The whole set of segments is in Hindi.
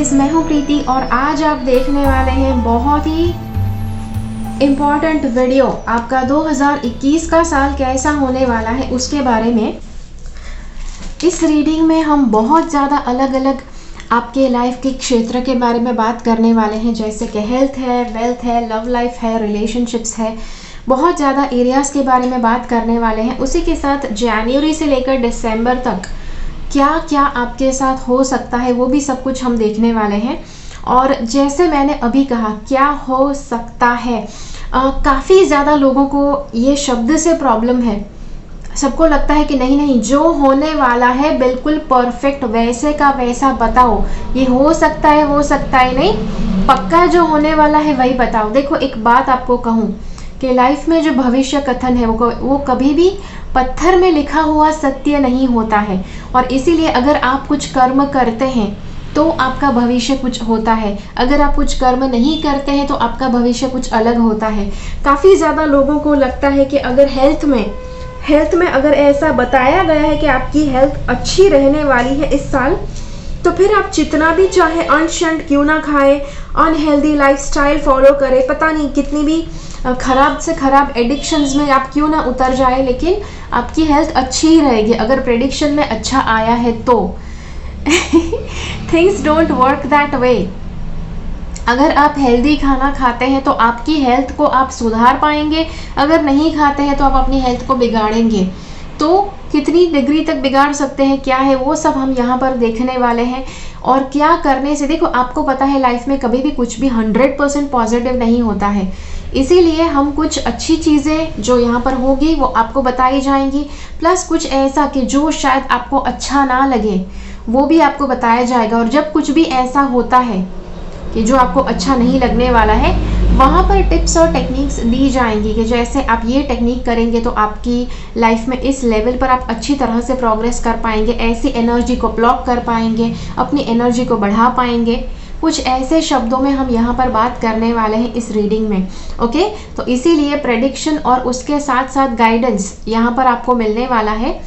फ्रेंड्स, मैं हूं प्रीति और आज आप देखने वाले हैं बहुत ही इम्पॉर्टेंट वीडियो। आपका 2021 का साल कैसा होने वाला है उसके बारे में। इस रीडिंग में हम बहुत ज़्यादा अलग अलग आपके लाइफ के क्षेत्र के बारे में बात करने वाले हैं, जैसे कि हेल्थ है, वेल्थ है, लव लाइफ है, रिलेशनशिप्स है। बहुत ज़्यादा एरियाज़ के बारे में बात करने वाले हैं। उसी के साथ जनवरी से लेकर दिसंबर तक क्या क्या आपके साथ हो सकता है वो भी सब कुछ हम देखने वाले हैं। और जैसे मैंने अभी कहा, क्या हो सकता है, काफ़ी ज़्यादा लोगों को ये शब्द से प्रॉब्लम है। सबको लगता है कि नहीं नहीं, जो होने वाला है बिल्कुल परफेक्ट वैसे का वैसा बताओ। ये हो सकता है नहीं, पक्का जो होने वाला है वही बताओ। देखो, एक बात आपको कहूँ कि लाइफ में जो भविष्य कथन है वो कभी भी पत्थर में लिखा हुआ सत्य नहीं होता है। और इसीलिए अगर आप कुछ कर्म करते हैं तो आपका भविष्य कुछ होता है, अगर आप कुछ कर्म नहीं करते हैं तो आपका भविष्य कुछ अलग होता है। काफ़ी ज़्यादा लोगों को लगता है कि अगर हेल्थ में अगर ऐसा बताया गया है कि आपकी हेल्थ अच्छी रहने वाली है इस साल, तो फिर आप जितना भी चाहे अनशंट क्यों ना खाएं, अनहेल्दी लाइफस्टाइल फॉलो करें, पता नहीं कितनी भी खराब से खराब एडिक्शंस में आप क्यों ना उतर जाए, लेकिन आपकी हेल्थ अच्छी ही रहेगी अगर प्रेडिक्शन में अच्छा आया है तो। Things don't work that way. अगर आप हेल्दी खाना खाते हैं तो आपकी हेल्थ को आप सुधार पाएंगे, अगर नहीं खाते हैं तो आप अपनी हेल्थ को बिगाड़ेंगे। तो कितनी डिग्री तक बिगाड़ सकते हैं, क्या है वो सब हम यहाँ पर देखने वाले हैं। और क्या करने से, देखो आपको पता है लाइफ में कभी भी कुछ भी 100% पॉजिटिव नहीं होता है। इसीलिए हम कुछ अच्छी चीज़ें जो यहाँ पर होगी वो आपको बताई जाएंगी, प्लस कुछ ऐसा कि जो शायद आपको अच्छा ना लगे वो भी आपको बताया जाएगा। और जब कुछ भी ऐसा होता है कि जो आपको अच्छा नहीं लगने वाला है, वहाँ पर टिप्स और टेक्निक्स दी जाएंगी कि जैसे आप ये टेक्निक करेंगे तो आपकी लाइफ में इस लेवल पर आप अच्छी तरह से प्रोग्रेस कर पाएंगे, ऐसी एनर्जी को ब्लॉक कर पाएंगे, अपनी एनर्जी को बढ़ा पाएंगे। कुछ ऐसे शब्दों में हम यहाँ पर बात करने वाले हैं इस रीडिंग में। ओके, तो इसीलिए प्रेडिक्शन और उसके साथ साथ गाइडेंस यहाँ पर आपको मिलने वाला है।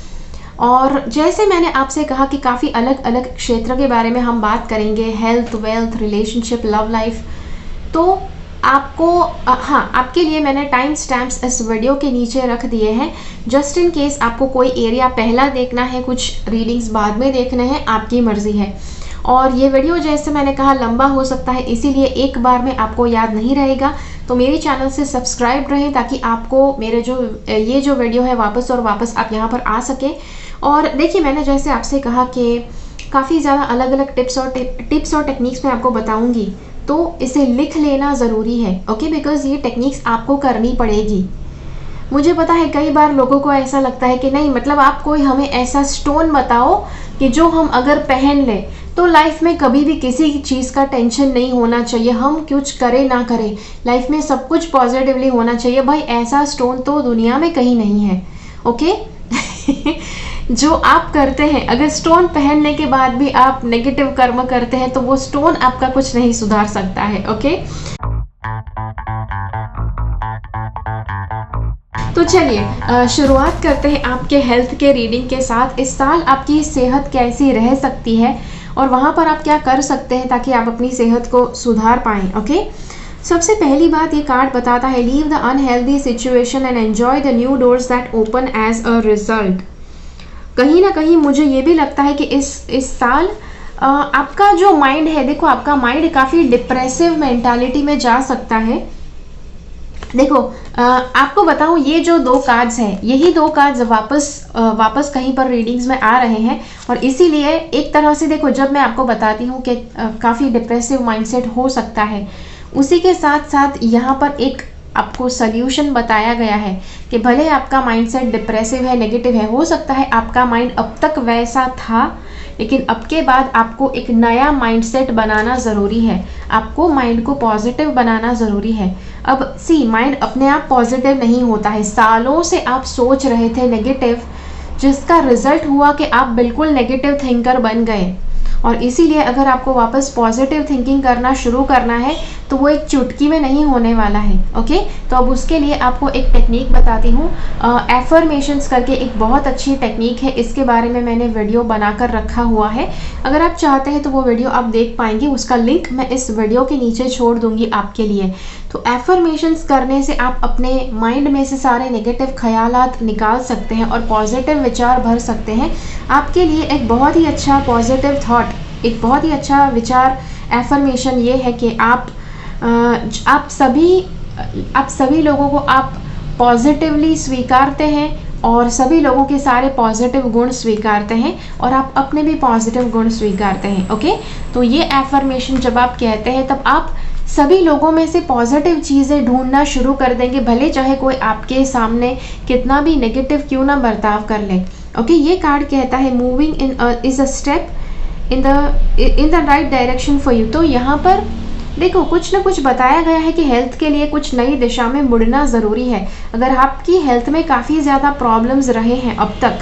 और जैसे मैंने आपसे कहा कि काफ़ी अलग अलग क्षेत्र के बारे में हम बात करेंगे, health, wealth, relationship, love life. तो आपको आपके लिए मैंने टाइम स्टैम्प्स इस वीडियो के नीचे रख दिए हैं, जस्ट इन केस आपको कोई एरिया पहला देखना है, कुछ रीडिंग्स बाद में देखने हैं, आपकी मर्जी है। और ये वीडियो जैसे मैंने कहा लंबा हो सकता है, इसीलिए एक बार में आपको याद नहीं रहेगा। तो मेरे चैनल से सब्सक्राइब रहें ताकि आपको मेरे ये जो वीडियो है वापस और वापस आप यहाँ पर आ सके। और देखिए, मैंने जैसे आपसे कहा कि काफ़ी ज़्यादा अलग अलग टिप्स और टेक्निक्स मैं आपको बताऊँगी, तो इसे लिख लेना ज़रूरी है। ओके, बिकॉज़ ये टेक्निक्स आपको करनी पड़ेगी। मुझे पता है कई बार लोगों को ऐसा लगता है कि नहीं, मतलब आप कोई हमें ऐसा स्टोन बताओ कि जो हम अगर पहन लें तो लाइफ में कभी भी किसी चीज़ का टेंशन नहीं होना चाहिए, हम कुछ करें ना करें, लाइफ में सब कुछ पॉजिटिवली होना चाहिए। भाई, ऐसा स्टोन तो दुनिया में कहीं नहीं है। ओके जो आप करते हैं, अगर स्टोन पहनने के बाद भी आप नेगेटिव कर्म करते हैं तो वो स्टोन आपका कुछ नहीं सुधार सकता है। ओके, तो चलिए शुरुआत करते हैं आपके हेल्थ के रीडिंग के साथ। इस साल आपकी सेहत कैसी रह सकती है और वहाँ पर आप क्या कर सकते हैं ताकि आप अपनी सेहत को सुधार पाएं। ओके, सबसे पहली बात ये कार्ड बताता है, leave the unhealthy situation and enjoy the new doors that open as a result. कहीं ना कहीं मुझे ये भी लगता है कि इस साल आपका जो माइंड है, देखो आपका माइंड काफ़ी डिप्रेसिव मेंटालिटी में जा सकता है। देखो आपको बताऊं, ये जो दो कार्ड्स हैं, यही दो कार्ड्स वापस कहीं पर रीडिंग्स में आ रहे हैं। और इसीलिए एक तरह से देखो, जब मैं आपको बताती हूँ कि काफ़ी डिप्रेसिव माइंडसेट हो सकता है, उसी के साथ साथ यहाँ पर एक आपको सल्यूशन बताया गया है कि भले आपका माइंडसेट डिप्रेसिव है, नेगेटिव है, हो सकता है आपका माइंड अब तक वैसा था, लेकिन अब के बाद आपको एक नया माइंडसेट बनाना ज़रूरी है, आपको माइंड को पॉजिटिव बनाना ज़रूरी है। अब माइंड अपने आप पॉजिटिव नहीं होता है। सालों से आप सोच रहे थे नेगेटिव, जिसका रिजल्ट हुआ कि आप बिल्कुल नेगेटिव थिंकर बन गए। और इसीलिए अगर आपको वापस पॉजिटिव थिंकिंग करना शुरू करना है तो वो एक चुटकी में नहीं होने वाला है। ओके, तो अब उसके लिए आपको एक टेक्निक बताती हूँ। एफर्मेशंस करके एक बहुत अच्छी टेक्निक है, इसके बारे में मैंने वीडियो बनाकर रखा हुआ है। अगर आप चाहते हैं तो वो वीडियो आप देख पाएंगे, उसका लिंक मैं इस वीडियो के नीचे छोड़ दूंगी आपके लिए। तो एफर्मेशंस करने से आप अपने माइंड में से सारे नेगेटिव ख्यालात निकाल सकते हैं और पॉजिटिव विचार भर सकते हैं। आपके लिए एक बहुत ही अच्छा पॉजिटिव थॉट, एक बहुत ही अच्छा विचार एफर्मेशन ये है कि आप सभी लोगों को आप पॉजिटिवली स्वीकारते हैं और सभी लोगों के सारे पॉजिटिव गुण स्वीकारते हैं और आप अपने भी पॉजिटिव गुण स्वीकारते हैं। ओके, तो ये एफर्मेशन जब आप कहते हैं तब आप सभी लोगों में से पॉजिटिव चीज़ें ढूंढना शुरू कर देंगे, भले चाहे कोई आपके सामने कितना भी नेगेटिव क्यों ना बर्ताव कर ले। ओके, ये कार्ड कहता है moving in is a step in the right direction for you. तो यहाँ पर देखो कुछ ना कुछ बताया गया है कि हेल्थ के लिए कुछ नई दिशा में मुड़ना ज़रूरी है। अगर आपकी हेल्थ में काफ़ी ज़्यादा प्रॉब्लम्स रहे हैं अब तक,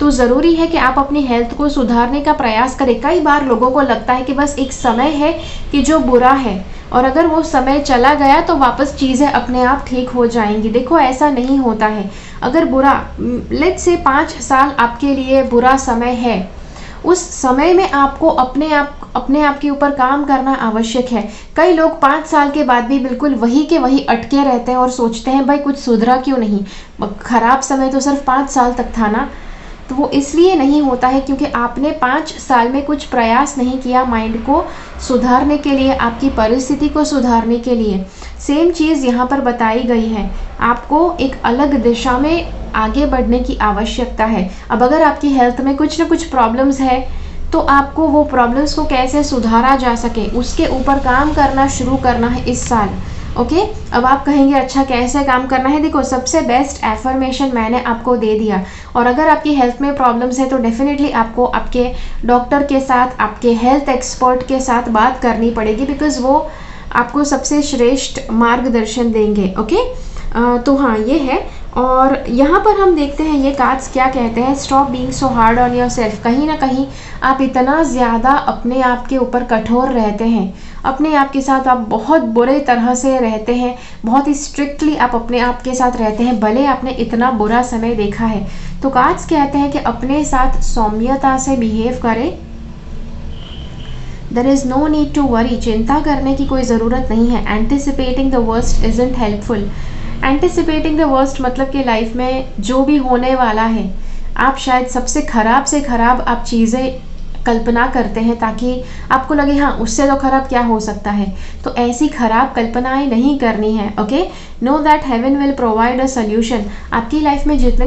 तो ज़रूरी है कि आप अपनी हेल्थ को सुधारने का प्रयास करें। कई बार लोगों को लगता है कि बस एक समय है कि जो बुरा है और अगर वो समय चला गया तो वापस चीज़ें अपने आप ठीक हो जाएंगी। देखो ऐसा नहीं होता है। अगर बुरा, लेट्स से 5 साल आपके लिए बुरा समय है, उस समय में आपको अपने आप के ऊपर काम करना आवश्यक है। कई लोग 5 साल के बाद भी बिल्कुल वही के वही अटके रहते हैं और सोचते हैं भाई कुछ सुधरा क्यों नहीं, खराब समय तो सिर्फ 5 साल तक था ना। तो वो इसलिए नहीं होता है क्योंकि आपने 5 साल में कुछ प्रयास नहीं किया माइंड को सुधारने के लिए, आपकी परिस्थिति को सुधारने के लिए। सेम चीज़ यहाँ पर बताई गई है, आपको एक अलग दिशा में आगे बढ़ने की आवश्यकता है। अब अगर आपकी हेल्थ में कुछ ना कुछ प्रॉब्लम्स है तो आपको वो प्रॉब्लम्स को कैसे सुधारा जा सके उसके ऊपर काम करना शुरू करना है इस साल। ओके, अब आप कहेंगे अच्छा कैसे काम करना है। देखो सबसे बेस्ट एफर्मेशन मैंने आपको दे दिया, और अगर आपकी हेल्थ में प्रॉब्लम्स है तो डेफिनेटली आपको आपके डॉक्टर के साथ, आपके हेल्थ एक्सपर्ट के साथ बात करनी पड़ेगी, बिकॉज वो आपको सबसे श्रेष्ठ मार्गदर्शन देंगे। ओके, तो हाँ ये है। और यहाँ पर हम देखते हैं ये कार्ड्स क्या कहते हैं, stop being so hard on your self. कहीं ना कहीं आप इतना ज़्यादा अपने आप के ऊपर कठोर रहते हैं, अपने आप के साथ आप बहुत बुरे तरह से रहते हैं, बहुत ही स्ट्रिक्टली आप अपने आप के साथ रहते हैं, भले आपने इतना बुरा समय देखा है। तो कार्ड्स कहते हैं कि अपने साथ सौम्यता से बिहेव करें। There is no need to worry, चिंता करने की कोई ज़रूरत नहीं है। Anticipating the worst isn't helpful. Anticipating the worst मतलब कि लाइफ में जो भी होने वाला है, आप शायद सबसे ख़राब से ख़राब आप चीज़ें कल्पना करते हैं ताकि आपको लगे हाँ उससे तो ख़राब क्या हो सकता है। तो ऐसी ख़राब कल्पनाएं नहीं करनी है। Okay, know that heaven will provide a solution. आपकी लाइफ में जितनी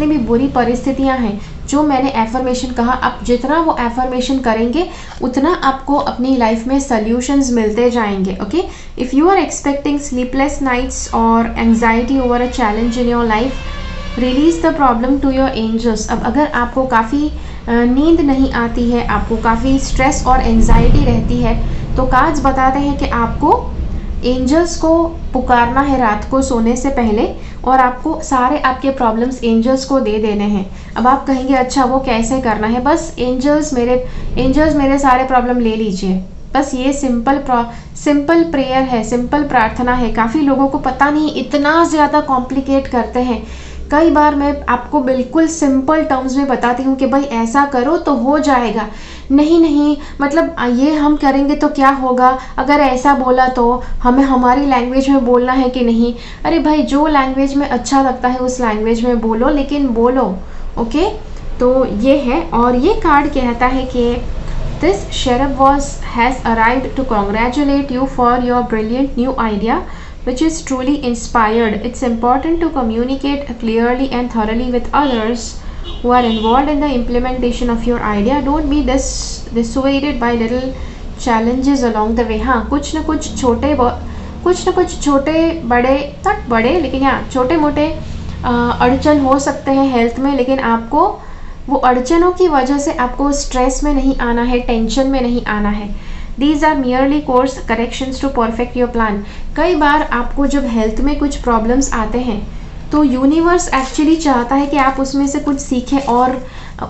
भी बुरी परिस्थितियां हैं, जो मैंने एफर्मेशन कहा, आप जितना वो एफर्मेशन करेंगे उतना आपको अपनी लाइफ में सॉल्यूशंस मिलते जाएंगे। Okay, if you are expecting sleepless nights और anxiety over a challenge in your life, release the problem to your angels. अब अगर आपको काफ़ी नींद नहीं आती है, आपको काफ़ी स्ट्रेस और एंजाइटी रहती है, तो कार्ड्स बताते हैं कि आपको एंजल्स को पुकारना है रात को सोने से पहले, और आपको सारे आपके प्रॉब्लम्स एंजल्स को दे देने हैं। अब आप कहेंगे अच्छा वो कैसे करना है। बस एंजल्स मेरे सारे प्रॉब्लम ले लीजिए, बस ये सिंपल प्रेयर है, सिंपल प्रार्थना है। काफ़ी लोगों को पता नहीं, इतना ज़्यादा कॉम्प्लिकेट करते हैं। कई बार मैं आपको बिल्कुल सिंपल टर्म्स में बताती हूँ कि भाई ऐसा करो तो हो जाएगा। नहीं, मतलब ये हम करेंगे तो क्या होगा, अगर ऐसा बोला तो हमें हमारी लैंग्वेज में बोलना है कि नहीं। अरे भाई जो लैंग्वेज में अच्छा लगता है उस लैंग्वेज में बोलो, लेकिन बोलो। ओके, तो ये है। और ये कार्ड कहता है कि this seraph has arrived to congratulate you for your brilliant new idea which is truly inspired. It's important to communicate clearly and thoroughly with others who are involved in the implementation of your idea. Don't be dissuaded by little challenges along the way. हाँ, कुछ न कुछ छोटे बड़े, तक बड़े लेकिन हाँ छोटे मोटे अड़चन हो सकते हैं हेल्थ में, लेकिन आपको वो अड़चनों की वजह से आपको स्ट्रेस में नहीं आना है, टेंशन में नहीं आना है। These are merely course corrections to perfect your plan. कई बार आपको जब हेल्थ में कुछ प्रॉब्लम्स आते हैं तो यूनिवर्स एक्चुअली चाहता है कि आप उसमें से कुछ सीखें और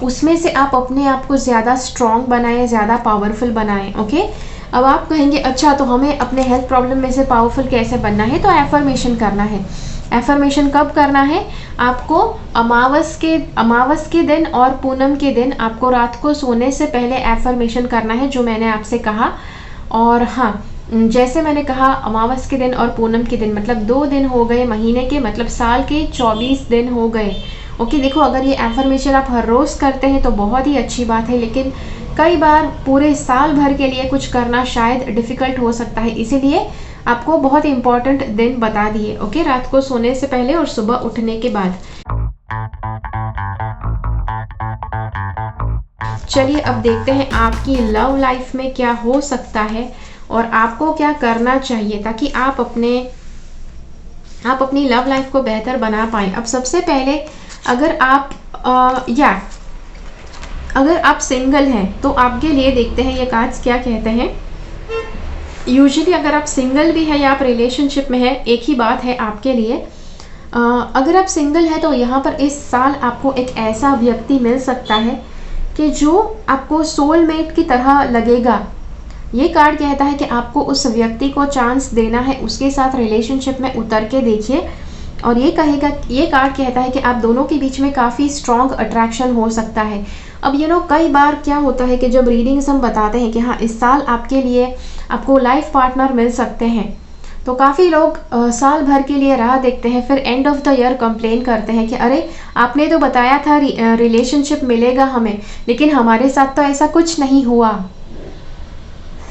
उसमें से आप अपने आप को ज़्यादा स्ट्रॉन्ग बनाएं, ज़्यादा पावरफुल बनाएं। ओके, अब आप कहेंगे अच्छा तो हमें अपने हेल्थ प्रॉब्लम में से पावरफुल कैसे बनना है, तो एफर्मेशन करना है। एफर्मेशन कब करना है? आपको अमावस के दिन और पूनम के दिन आपको रात को सोने से पहले एफर्मेशन करना है, जो मैंने आपसे कहा। और हाँ, जैसे मैंने कहा अमावस के दिन और पूनम के दिन, मतलब 2 दिन हो गए महीने के, मतलब साल के 24 दिन हो गए। ओके, देखो अगर ये एफर्मेशन आप हर रोज़ करते हैं तो बहुत ही अच्छी बात है, लेकिन कई बार पूरे साल भर के लिए कुछ करना शायद डिफ़िकल्ट हो सकता है, इसीलिए आपको बहुत इंपॉर्टेंट दिन बता दिए। ओके, रात को सोने से पहले और सुबह उठने के बाद। चलिए अब देखते हैं आपकी लव लाइफ में क्या हो सकता है और आपको क्या करना चाहिए ताकि आप अपनी लव लाइफ को बेहतर बना पाएं। अब सबसे पहले अगर आप सिंगल हैं तो आपके लिए देखते हैं ये कार्ड्स क्या कहते हैं। यूजुअली अगर आप सिंगल भी है या आप रिलेशनशिप में है, एक ही बात है आपके लिए। अगर आप सिंगल है तो यहाँ पर इस साल आपको एक ऐसा व्यक्ति मिल सकता है कि जो आपको सोलमेट की तरह लगेगा। ये कार्ड कहता है कि आपको उस व्यक्ति को चांस देना है, उसके साथ रिलेशनशिप में उतर के देखिए। और ये कार्ड कहता है कि आप दोनों के बीच में काफ़ी स्ट्रॉन्ग अट्रैक्शन हो सकता है। अब कई बार क्या होता है कि जब रीडिंग्स हम बताते हैं कि हाँ इस साल आपके लिए आपको लाइफ पार्टनर मिल सकते हैं, तो काफ़ी लोग साल भर के लिए राह देखते हैं, फिर end of the year complain करते हैं कि अरे आपने तो बताया था रिलेशनशिप मिलेगा हमें, लेकिन हमारे साथ तो ऐसा कुछ नहीं हुआ।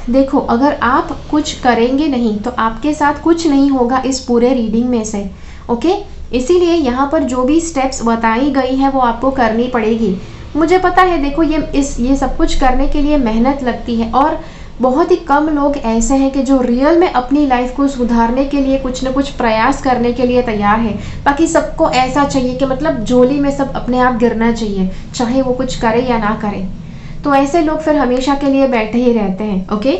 देखो अगर आप कुछ करेंगे नहीं तो आपके साथ कुछ नहीं होगा इस पूरे रीडिंग में से। ओके, इसीलिए यहाँ पर जो भी स्टेप्स बताई गई हैं वो आपको करनी पड़ेगी। मुझे पता है, देखो ये सब कुछ करने के लिए मेहनत लगती है और बहुत ही कम लोग ऐसे हैं कि जो रियल में अपनी लाइफ को सुधारने के लिए कुछ न कुछ प्रयास करने के लिए तैयार है। बाकी सबको ऐसा चाहिए कि मतलब झोली में सब अपने आप गिरना चाहिए, चाहे वो कुछ करे या ना करे। तो ऐसे लोग फिर हमेशा के लिए बैठे ही रहते हैं। ओके,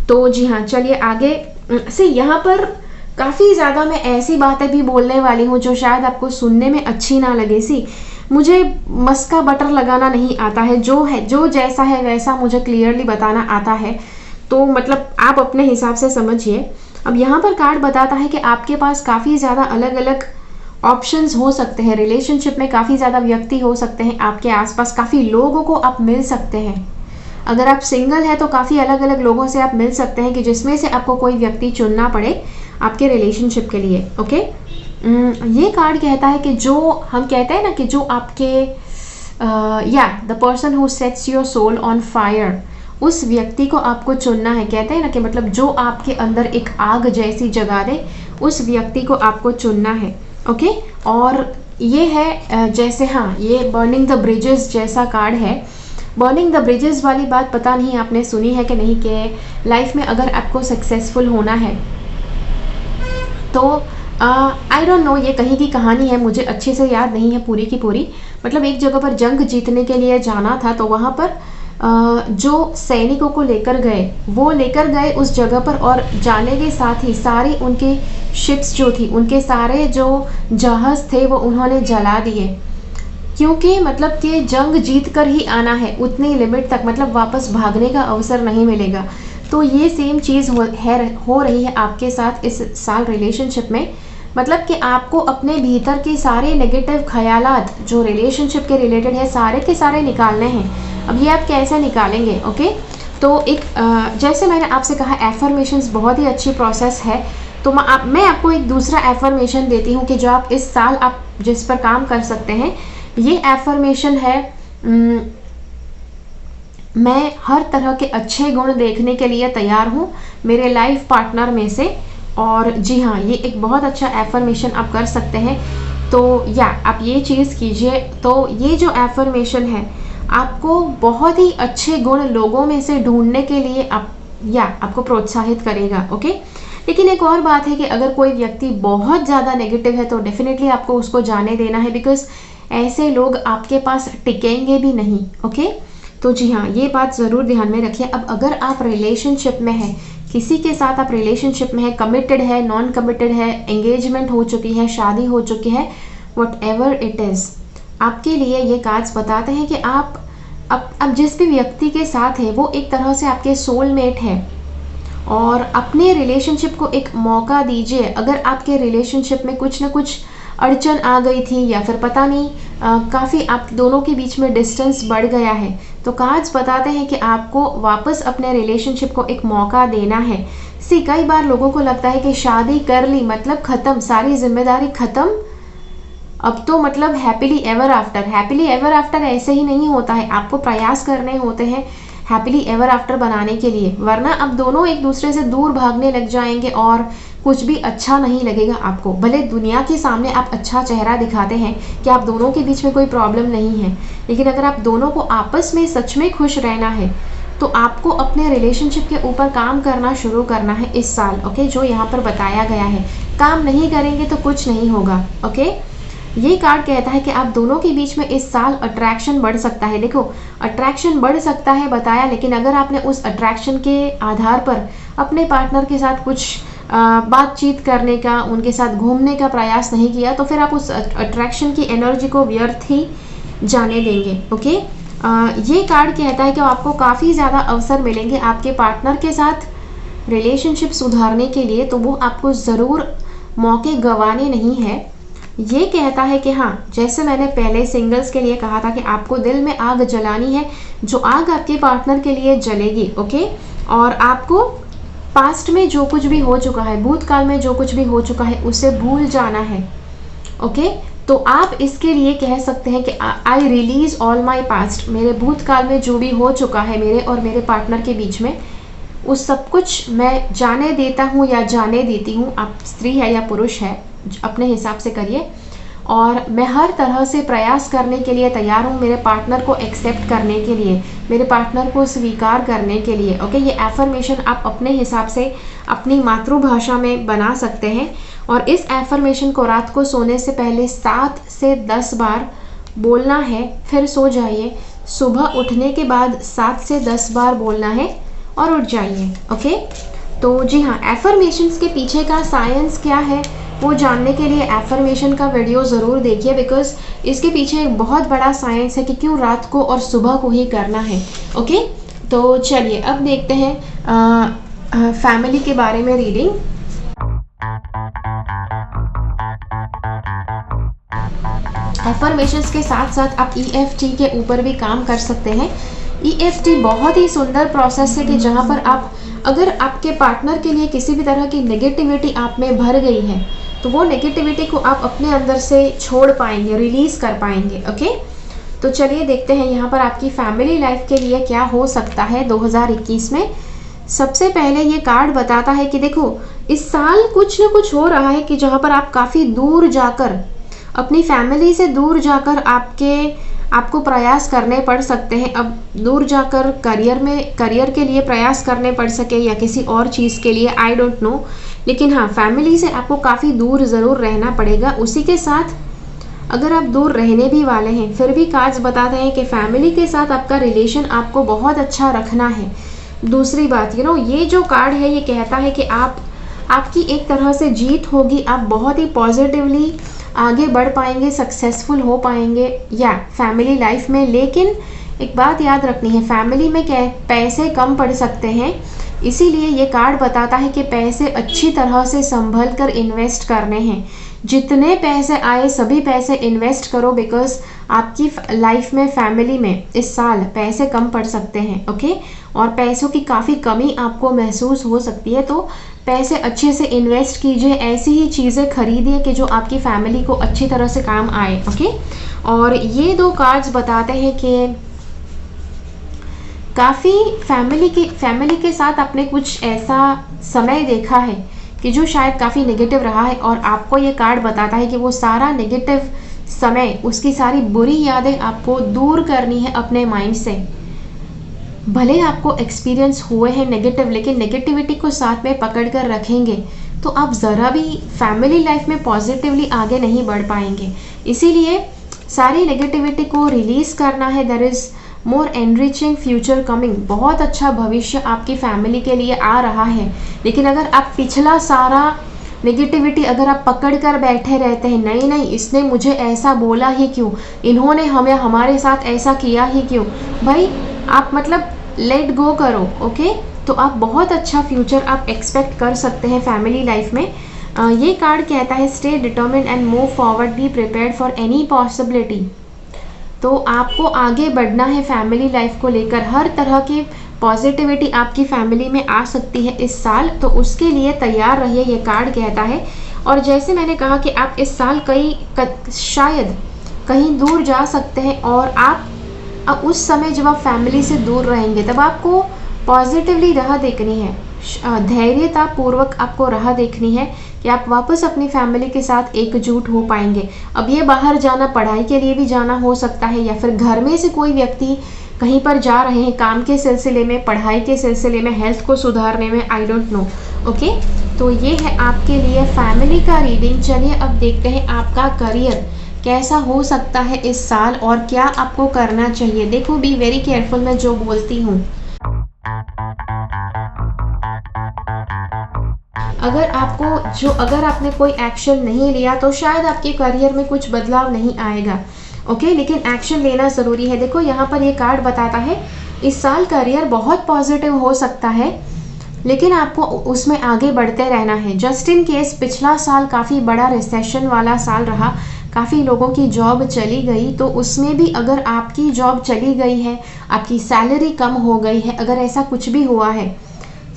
तो जी हाँ, चलिए आगे से यहाँ पर काफ़ी ज़्यादा मैं ऐसी बातें भी बोलने वाली हूँ जो शायद आपको सुनने में अच्छी ना लगे। मुझे मस्का बटर लगाना नहीं आता है, जो जैसा है वैसा मुझे क्लियरली बताना आता है, तो मतलब आप अपने हिसाब से समझिए। अब यहाँ पर कार्ड बताता है कि आपके पास काफ़ी ज़्यादा अलग अलग ऑप्शंस हो सकते हैं, रिलेशनशिप में काफ़ी ज़्यादा व्यक्ति हो सकते हैं आपके आसपास, काफ़ी लोगों को आप मिल सकते हैं। अगर आप सिंगल है तो काफ़ी अलग अलग लोगों से आप मिल सकते हैं कि जिसमें से आपको कोई व्यक्ति चुनना पड़े आपके रिलेशनशिप के लिए। ओके, ये कार्ड कहता है कि जो हम कहते हैं ना कि जो आपके the person who sets your soul on fire, उस व्यक्ति को आपको चुनना है। कहते हैं ना कि मतलब जो आपके अंदर एक आग जैसी जगा दे, उस व्यक्ति को आपको चुनना है। ओके, और ये है जैसे हाँ ये बर्निंग द ब्रिजेस जैसा कार्ड है। बर्निंग द ब्रिजेस वाली बात पता नहीं आपने सुनी है कि नहीं, कि लाइफ में अगर आपको सक्सेसफुल होना है तो आई डोंट नो, ये कहीं की कहानी है, मुझे अच्छे से याद नहीं है पूरी की पूरी। मतलब एक जगह पर जंग जीतने के लिए जाना था, तो वहाँ पर जो सैनिकों को लेकर गए उस जगह पर, और जाने के साथ ही सारी उनकी शिप्स जो थी, उनके सारे जो जहाज थे वो उन्होंने जला दिए, क्योंकि मतलब कि जंग जीत कर ही आना है उतनी लिमिट तक, मतलब वापस भागने का अवसर नहीं मिलेगा। तो ये सेम चीज़ हो रही है आपके साथ इस साल रिलेशनशिप में। मतलब कि आपको अपने भीतर के सारे नेगेटिव ख्यालात जो रिलेशनशिप के रिलेटेड है सारे के सारे निकालने हैं। अब ये आप कैसे निकालेंगे? ओके, तो एक जैसे मैंने आपसे कहा एफर्मेशंस बहुत ही अच्छी प्रोसेस है, तो मैं आपको एक दूसरा एफर्मेशन देती हूँ कि जो आप इस साल आप जिस पर काम कर सकते हैं। ये एफर्मेशन है मैं हर तरह के अच्छे गुण देखने के लिए तैयार हूँ मेरे लाइफ पार्टनर में से। और जी हाँ, ये एक बहुत अच्छा एफर्मेशन आप कर सकते हैं। तो आप ये चीज़ कीजिए, तो ये जो एफर्मेशन है आपको बहुत ही अच्छे गुण लोगों में से ढूंढने के लिए आपको प्रोत्साहित करेगा। ओके, लेकिन एक और बात है कि अगर कोई व्यक्ति बहुत ज़्यादा नेगेटिव है तो डेफिनेटली आपको उसको जाने देना है, बिकॉज ऐसे लोग आपके पास टिकेंगे भी नहीं। ओके, तो जी हाँ, ये बात ज़रूर ध्यान में रखिए। अब अगर आप रिलेशनशिप में हैं, किसी के साथ आप रिलेशनशिप में है, कमिटेड है, नॉन कमिटेड है, एंगेजमेंट हो चुकी है, शादी हो चुकी है, वट एवर इट इज़, आपके लिए ये कार्ड्स बताते हैं कि आप अब जिस भी व्यक्ति के साथ है वो एक तरह से आपके सोलमेट है, और अपने रिलेशनशिप को एक मौका दीजिए। अगर आपके रिलेशनशिप में कुछ ना कुछ अड़चन आ गई थी या फिर पता नहीं काफ़ी आप दोनों के बीच में डिस्टेंस बढ़ गया है, तो कार्ड्स बताते हैं कि आपको वापस अपने रिलेशनशिप को एक मौका देना है। कई बार लोगों को लगता है कि शादी कर ली मतलब ख़त्म, सारी जिम्मेदारी ख़त्म, अब तो मतलब happily ever after. Happily ever after ऐसे ही नहीं होता है, आपको प्रयास करने होते हैं हैप्पीली एवर आफ्टर बनाने के लिए, वरना अब दोनों एक दूसरे से दूर भागने लग जाएंगे और कुछ भी अच्छा नहीं लगेगा आपको। भले दुनिया के सामने आप अच्छा चेहरा दिखाते हैं कि आप दोनों के बीच में कोई प्रॉब्लम नहीं है, लेकिन अगर आप दोनों को आपस में सच में खुश रहना है तो आपको अपने रिलेशनशिप के ऊपर काम करना शुरू करना है इस साल। ओके, जो यहाँ पर बताया गया है, काम नहीं करेंगे तो कुछ नहीं होगा। ओके, ये कार्ड कहता है कि आप दोनों के बीच में इस साल अट्रैक्शन बढ़ सकता है। देखो, अट्रैक्शन बढ़ सकता है बताया, लेकिन अगर आपने उस अट्रैक्शन के आधार पर अपने पार्टनर के साथ कुछ बातचीत करने का, उनके साथ घूमने का प्रयास नहीं किया, तो फिर आप उस अट्रैक्शन की एनर्जी को व्यर्थ ही जाने देंगे। ओके, ये कार्ड कहता है कि आपको काफ़ी ज़्यादा अवसर मिलेंगे आपके पार्टनर के साथ रिलेशनशिप सुधारने के लिए, तो वो आपको ज़रूर मौके गंवाने नहीं है। ये कहता है कि हाँ, जैसे मैंने पहले सिंगल्स के लिए कहा था कि आपको दिल में आग जलानी है, जो आग आपके पार्टनर के लिए जलेगी। ओके, और आपको पास्ट में जो कुछ भी हो चुका है, भूतकाल में जो कुछ भी हो चुका है, उसे भूल जाना है। ओके, तो आप इसके लिए कह सकते हैं कि I release all my past, मेरे भूतकाल में जो भी हो चुका है मेरे और मेरे पार्टनर के बीच में, उस सब कुछ मैं जाने देता हूँ या जाने देती हूँ। आप स्त्री है या पुरुष है, अपने हिसाब से करिए, और मैं हर तरह से प्रयास करने के लिए तैयार हूँ मेरे पार्टनर को एक्सेप्ट करने के लिए, मेरे पार्टनर को स्वीकार करने के लिए। ओके, ये एफर्मेशन आप अपने हिसाब से अपनी मातृभाषा में बना सकते हैं, और इस एफर्मेशन को रात को सोने से पहले 7 से 10 बार बोलना है, फिर सो जाइए। सुबह उठने के बाद 7 से 10 बार बोलना है और उठ जाइए। ओके, तो जी हाँ, एफर्मेशंस के पीछे का साइंस क्या है वो जानने के लिए एफर्मेशन का वीडियो ज़रूर देखिए, बिकॉज इसके पीछे एक बहुत बड़ा साइंस है कि क्यों रात को और सुबह को ही करना है। ओके, तो चलिए अब देखते हैं फैमिली के बारे में रीडिंग। एफर्मेशंस के साथ साथ आप EFT के ऊपर भी काम कर सकते हैं। EFT बहुत ही सुंदर प्रोसेस है कि जहाँ पर आप, अगर आपके पार्टनर के लिए किसी भी तरह की नेगेटिविटी आप में भर गई है, तो वो नेगेटिविटी को आप अपने अंदर से छोड़ पाएंगे, रिलीज कर पाएंगे। ओके, तो चलिए देखते हैं यहाँ पर आपकी फैमिली लाइफ के लिए क्या हो सकता है 2021 में। सबसे पहले ये कार्ड बताता है कि देखो, इस साल कुछ ना कुछ हो रहा है कि जहाँ पर आप काफ़ी दूर जाकर, अपनी फैमिली से दूर जाकर आपको प्रयास करने पड़ सकते हैं। अब दूर जाकर करियर के लिए प्रयास करने पड़ सके या किसी और चीज़ के लिए, आई डोंट नो, लेकिन हाँ, फैमिली से आपको काफ़ी दूर ज़रूर रहना पड़ेगा। उसी के साथ अगर आप दूर रहने भी वाले हैं, फिर भी कार्ड्स बताते हैं कि फैमिली के साथ आपका रिलेशन आपको बहुत अच्छा रखना है। दूसरी बात, ये जो कार्ड है ये कहता है कि आपकी एक तरह से जीत होगी, आप बहुत ही पॉजिटिवली आगे बढ़ पाएंगे, सक्सेसफुल हो पाएंगे या फैमिली लाइफ में। लेकिन एक बात याद रखनी है, फैमिली में पैसे कम पड़ सकते हैं, इसीलिए ये कार्ड बताता है कि पैसे अच्छी तरह से संभल कर इन्वेस्ट करने हैं। जितने पैसे आए सभी पैसे इन्वेस्ट करो, बिकॉज आपकी लाइफ में, फैमिली में इस साल पैसे कम पड़ सकते हैं। ओके, और पैसों की काफ़ी कमी आपको महसूस हो सकती है, तो पैसे अच्छे से इन्वेस्ट कीजिए, ऐसी ही चीज़ें खरीदिए कि जो आपकी फैमिली को अच्छी तरह से काम आए। ओके, और ये दो कार्ड्स बताते हैं कि काफ़ी फैमिली के साथ आपने कुछ ऐसा समय देखा है कि जो शायद काफ़ी नेगेटिव रहा है, और आपको ये कार्ड बताता है कि वो सारा नेगेटिव समय, उसकी सारी बुरी यादें आपको दूर करनी है अपने माइंड से। भले आपको एक्सपीरियंस हुए हैं नेगेटिव, लेकिन नेगेटिविटी को साथ में पकड़ कर रखेंगे तो आप ज़रा भी फैमिली लाइफ में पॉजिटिवली आगे नहीं बढ़ पाएंगे। इसीलिए सारी नेगेटिविटी को रिलीज़ करना है। There is more enriching future coming, बहुत अच्छा भविष्य आपकी फैमिली के लिए आ रहा है। लेकिन अगर आप पिछला सारा नेगेटिविटी अगर आप पकड़ कर बैठे रहते हैं, नहीं नहीं इसने मुझे ऐसा बोला ही क्यों, इन्होंने हमें हमारे साथ ऐसा किया ही क्यों, भाई आप मतलब लेट गो करो। ओके, तो आप बहुत अच्छा फ्यूचर आप एक्सपेक्ट कर सकते हैं फैमिली लाइफ में। ये कार्ड कहता है stay determined and move forward, be prepared for any possibility. तो आपको आगे बढ़ना है फैमिली लाइफ को लेकर, हर तरह की पॉजिटिविटी आपकी फैमिली में आ सकती है इस साल, तो उसके लिए तैयार रहिए, ये कार्ड कहता है। और जैसे मैंने कहा कि आप इस साल शायद कहीं दूर जा सकते हैं, और आप उस समय जब आप फैमिली से दूर रहेंगे तब आपको पॉजिटिवली राह देखनी है, धैर्यता पूर्वक आपको राह देखनी है कि आप वापस अपनी फैमिली के साथ एकजुट हो पाएंगे। अब ये बाहर जाना पढ़ाई के लिए भी जाना हो सकता है, या फिर घर में से कोई व्यक्ति कहीं पर जा रहे हैं काम के सिलसिले में, पढ़ाई के सिलसिले में, हेल्थ को सुधारने में, आई डोंट नो। ओके, तो ये है आपके लिए फैमिली का रीडिंग। चलिए अब देखते हैं आपका करियर कैसा हो सकता है इस साल और क्या आपको करना चाहिए। देखो, बी वेरी केयरफुल मैं जो बोलती हूँ। अगर आपने कोई एक्शन नहीं लिया तो शायद आपके करियर में कुछ बदलाव नहीं आएगा। ओके, लेकिन एक्शन लेना ज़रूरी है। देखो यहाँ पर ये कार्ड बताता है इस साल करियर बहुत पॉजिटिव हो सकता है, लेकिन आपको उसमें आगे बढ़ते रहना है। जस्ट इन केस पिछला साल काफ़ी बड़ा रिसेशन वाला साल रहा, काफ़ी लोगों की जॉब चली गई, तो उसमें भी अगर आपकी जॉब चली गई है, आपकी सैलरी कम हो गई है, अगर ऐसा कुछ भी हुआ है,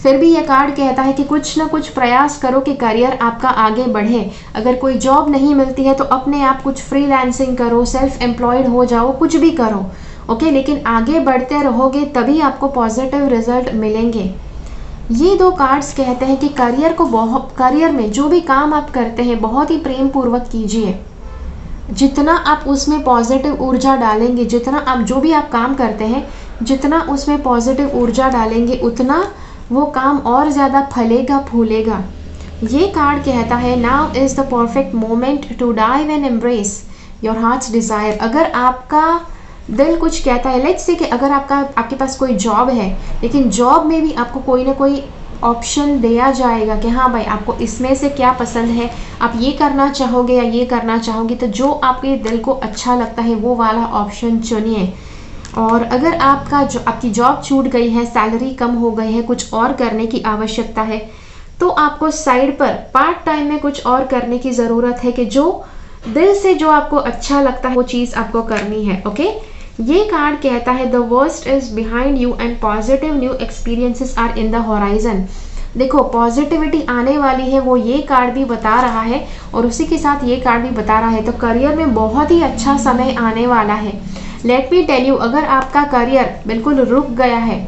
फिर भी यह कार्ड कहता है कि कुछ ना कुछ प्रयास करो कि करियर आपका आगे बढ़े। अगर कोई जॉब नहीं मिलती है तो अपने आप कुछ फ्रीलांसिंग करो, सेल्फ एम्प्लॉयड हो जाओ, कुछ भी करो। ओके, लेकिन आगे बढ़ते रहोगे तभी आपको पॉजिटिव रिजल्ट मिलेंगे। ये दो कार्ड्स कहते हैं कि करियर में जो भी काम आप करते हैं बहुत ही प्रेम पूर्वक कीजिए। जितना आप उसमें पॉजिटिव ऊर्जा डालेंगे, जितना आप जो भी आप काम करते हैं जितना उसमें पॉजिटिव ऊर्जा डालेंगे, उतना वो काम और ज़्यादा फलेगा फूलेगा। ये कार्ड कहता है now is the perfect moment to dive and embrace your heart's desire. अगर आपका दिल कुछ कहता है, लेट्स से कि अगर आपके पास कोई जॉब है, लेकिन जॉब में भी आपको कोई ना कोई ऑप्शन दिया जाएगा कि हाँ भाई आपको इसमें से क्या पसंद है, आप ये करना चाहोगे या ये करना चाहोगे, तो जो आपके दिल को अच्छा लगता है वो वाला ऑप्शन चुनिए। और अगर आपकी जॉब छूट गई है, सैलरी कम हो गई है, कुछ और करने की आवश्यकता है, तो आपको साइड पर पार्ट टाइम में कुछ और करने की ज़रूरत है कि जो दिल से जो आपको अच्छा लगता है वो चीज़ आपको करनी है। ओके, ये कार्ड कहता है the worst is behind you and positive new experiences are in the horizon. देखो, पॉजिटिविटी आने वाली है, वो ये कार्ड भी बता रहा है, और उसी के साथ ये कार्ड भी बता रहा है। तो करियर में बहुत ही अच्छा समय आने वाला है। लेट मी टेल यू, अगर आपका करियर बिल्कुल रुक गया है,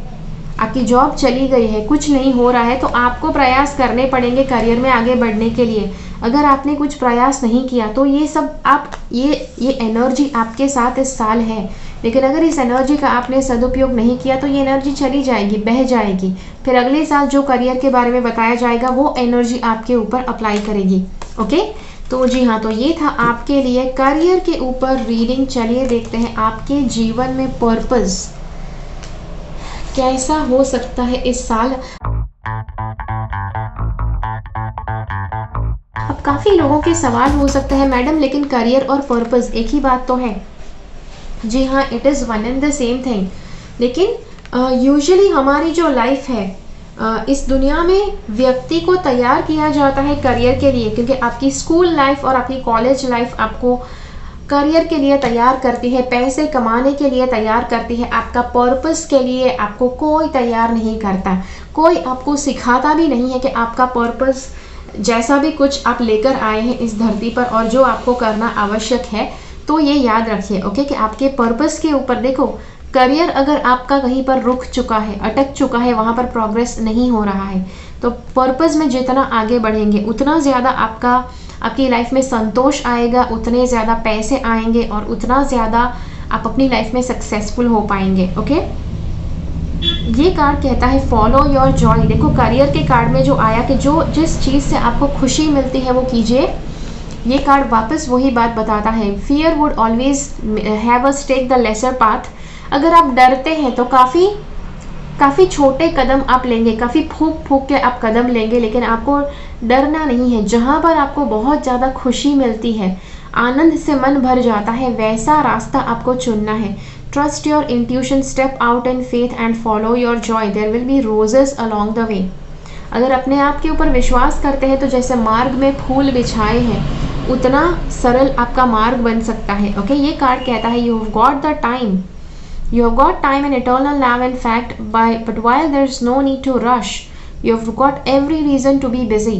आपकी जॉब चली गई है, कुछ नहीं हो रहा है, तो आपको प्रयास करने पड़ेंगे करियर में आगे बढ़ने के लिए। अगर आपने कुछ प्रयास नहीं किया तो ये सब ये एनर्जी आपके साथ इस साल है, लेकिन अगर इस एनर्जी का आपने सदुपयोग नहीं किया तो ये एनर्जी चली जाएगी, बह जाएगी। फिर अगले साल जो करियर के बारे में बताया जाएगा वो एनर्जी आपके ऊपर अप्लाई करेगी। ओके, तो जी हाँ, तो ये था आपके लिए करियर के ऊपर रीडिंग। चलिए देखते हैं आपके जीवन में पर्पस कैसा हो सकता है इस साल। अब काफ़ी लोगों के सवाल हो सकते हैं, मैडम लेकिन करियर और पर्पस एक ही बात तो है। जी हाँ, it is one and the same thing. लेकिन यूजुअली हमारी जो लाइफ है, इस दुनिया में व्यक्ति को तैयार किया जाता है करियर के लिए, क्योंकि आपकी स्कूल लाइफ और आपकी कॉलेज लाइफ आपको करियर के लिए तैयार करती है, पैसे कमाने के लिए तैयार करती है। आपका पर्पस के लिए आपको कोई तैयार नहीं करता, कोई आपको सिखाता भी नहीं है कि आपका पर्पस जैसा भी कुछ आप लेकर आए हैं इस धरती पर और जो आपको करना आवश्यक है। तो ये याद रखिए ओके, कि आपके पर्पस के ऊपर देखो, करियर अगर आपका कहीं पर रुक चुका है, अटक चुका है, वहाँ पर प्रोग्रेस नहीं हो रहा है, तो पर्पस में जितना आगे बढ़ेंगे उतना ज़्यादा आपकी लाइफ में संतोष आएगा, उतने ज़्यादा पैसे आएंगे और उतना ज़्यादा आप अपनी लाइफ में सक्सेसफुल हो पाएंगे। ओके, ये कार्ड कहता है फॉलो योर जॉय। देखो, करियर के कार्ड में जो आया कि जिस चीज़ से आपको खुशी मिलती है वो कीजिए। ये कार्ड वापस वही बात बताता है, fear would always have us take the lesser path. अगर आप डरते हैं तो काफ़ी छोटे कदम आप लेंगे, काफ़ी फूक के आप कदम लेंगे, लेकिन आपको डरना नहीं है। जहाँ पर आपको बहुत ज़्यादा खुशी मिलती है, आनंद से मन भर जाता है, वैसा रास्ता आपको चुनना है। Trust your intuition, step out in faith and follow your joy, there will be roses along the way. अगर अपने आप के ऊपर विश्वास करते हैं तो जैसे मार्ग में फूल बिछाए हैं, उतना सरल आपका मार्ग बन सकता है। ओके, ये कार्ड कहता है you have got the time, you have got time and eternal love in fact, but while there's no need to rush, you have got every reason to be busy.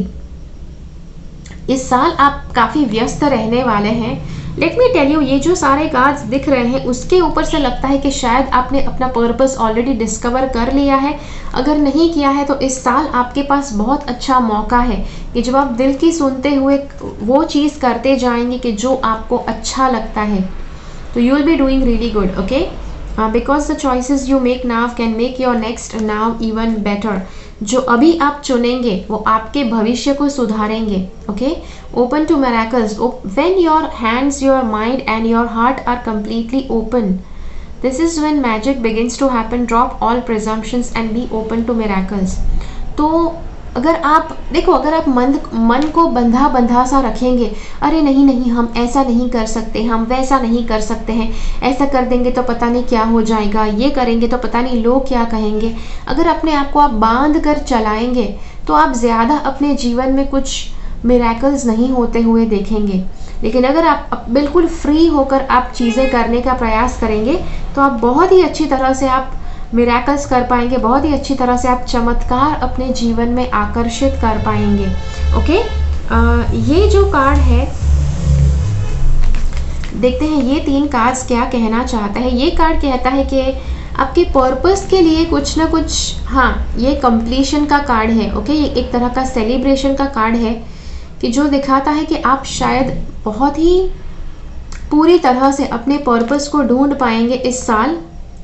इस साल आप काफ़ी व्यस्त रहने वाले हैं। लेट मी टेल यू, ये जो सारे कार्ड्स दिख रहे हैं उसके ऊपर से लगता है कि शायद आपने अपना पर्पस ऑलरेडी डिस्कवर कर लिया है। अगर नहीं किया है तो इस साल आपके पास बहुत अच्छा मौका है कि जब आप दिल की सुनते हुए वो चीज़ करते जाएंगे कि जो आपको अच्छा लगता है, तो you will be doing really good. Okay, because the choices you make now can make your next now even better. जो अभी आप चुनेंगे वो आपके भविष्य को सुधारेंगे। Okay, open to miracles. When your hands, your mind and your heart are completely open, this is when magic begins to happen. Drop all presumptions and be open to miracles. तो अगर आप देखो, अगर आप मन को बंधा बंधा सा रखेंगे, अरे नहीं नहीं हम ऐसा नहीं कर सकते, हम वैसा नहीं कर सकते हैं, ऐसा कर देंगे तो पता नहीं क्या हो जाएगा, ये करेंगे तो पता नहीं लोग क्या कहेंगे, अगर अपने आप को आप बांध कर चलाएंगे तो आप ज़्यादा अपने जीवन में कुछ मिरेकल्स नहीं होते हुए देखेंगे। लेकिन अगर आप बिल्कुल फ्री होकर आप चीज़ें करने का प्रयास करेंगे तो आप बहुत ही अच्छी तरह से आप मिरेकल्स कर पाएंगे, बहुत ही अच्छी तरह से आप चमत्कार अपने जीवन में आकर्षित कर पाएंगे। ओके, ये जो कार्ड है, देखते हैं ये 3 कार्ड्स क्या कहना चाहता है। ये कार्ड कहता है कि आपके पर्पस के लिए कुछ ना कुछ, हाँ, ये कंप्लीशन का कार्ड है। ओके, ये एक तरह का सेलिब्रेशन का कार्ड है कि जो दिखाता है कि आप शायद बहुत ही पूरी तरह से अपने पर्पस को ढूंढ पाएंगे इस साल।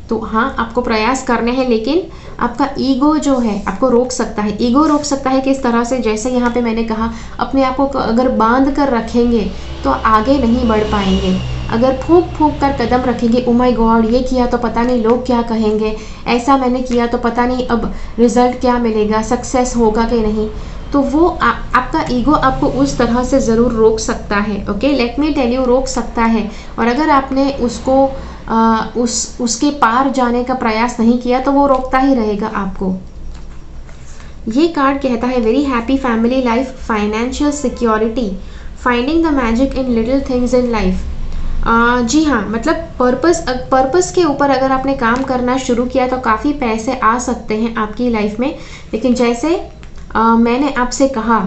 तो हाँ, आपको प्रयास करने हैं, लेकिन आपका ईगो जो है आपको रोक सकता है। ईगो रोक सकता है किस तरह से, जैसे यहाँ पे मैंने कहा, अपने आप को अगर बांध कर रखेंगे तो आगे नहीं बढ़ पाएंगे। अगर फूंक फूंक कर कदम रखेंगे, ओ माय गॉड ये किया तो पता नहीं लोग क्या कहेंगे, ऐसा मैंने किया तो पता नहीं अब रिजल्ट क्या मिलेगा, सक्सेस होगा कि नहीं, तो वो आपका ईगो आपको उस तरह से ज़रूर रोक सकता है। Okay, let me tell you, रोक सकता है। और अगर आपने उसको उसके पार जाने का प्रयास नहीं किया तो वो रोकता ही रहेगा आपको। ये कार्ड कहता है very happy family life, financial security, finding the magic in little things in life. जी हाँ, मतलब पर्पस के ऊपर अगर आपने काम करना शुरू किया तो काफ़ी पैसे आ सकते हैं आपकी लाइफ में। लेकिन जैसे मैंने आपसे कहा,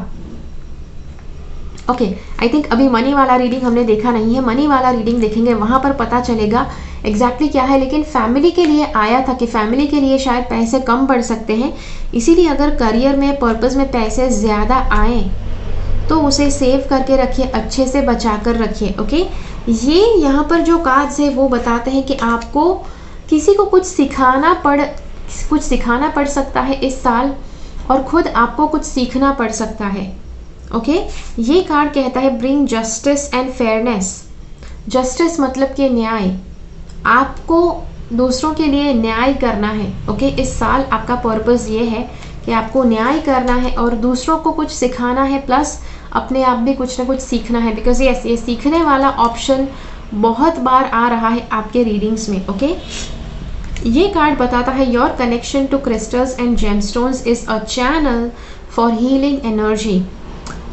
ओके, आई थिंक अभी मनी वाला रीडिंग हमने देखा नहीं है, मनी वाला रीडिंग देखेंगे, वहाँ पर पता चलेगा एग्जैक्टली क्या है। लेकिन फैमिली के लिए आया था कि फैमिली के लिए शायद पैसे कम पड़ सकते हैं, इसीलिए अगर करियर में, पर्पस में पैसे ज़्यादा आए तो उसे सेव करके रखिए, अच्छे से बचा कर रखिए। ओके, ये यहाँ पर जो कार्ड्स है वो बताते हैं कि आपको किसी को कुछ सिखाना पड़ सकता है इस साल, और खुद आपको कुछ सीखना पड़ सकता है। ओके, ये कार्ड कहता है bring justice and fairness. Justice मतलब कि न्याय, आपको दूसरों के लिए न्याय करना है। ओके, इस साल आपका पर्पस ये है कि आपको न्याय करना है और दूसरों को कुछ सिखाना है, प्लस अपने आप भी कुछ ना कुछ सीखना है। बिकॉज यस, ये सीखने वाला ऑप्शन बहुत बार आ रहा है आपके रीडिंग्स में। ओके, ये कार्ड बताता है your connection to crystals and gemstones is a channel for healing energy.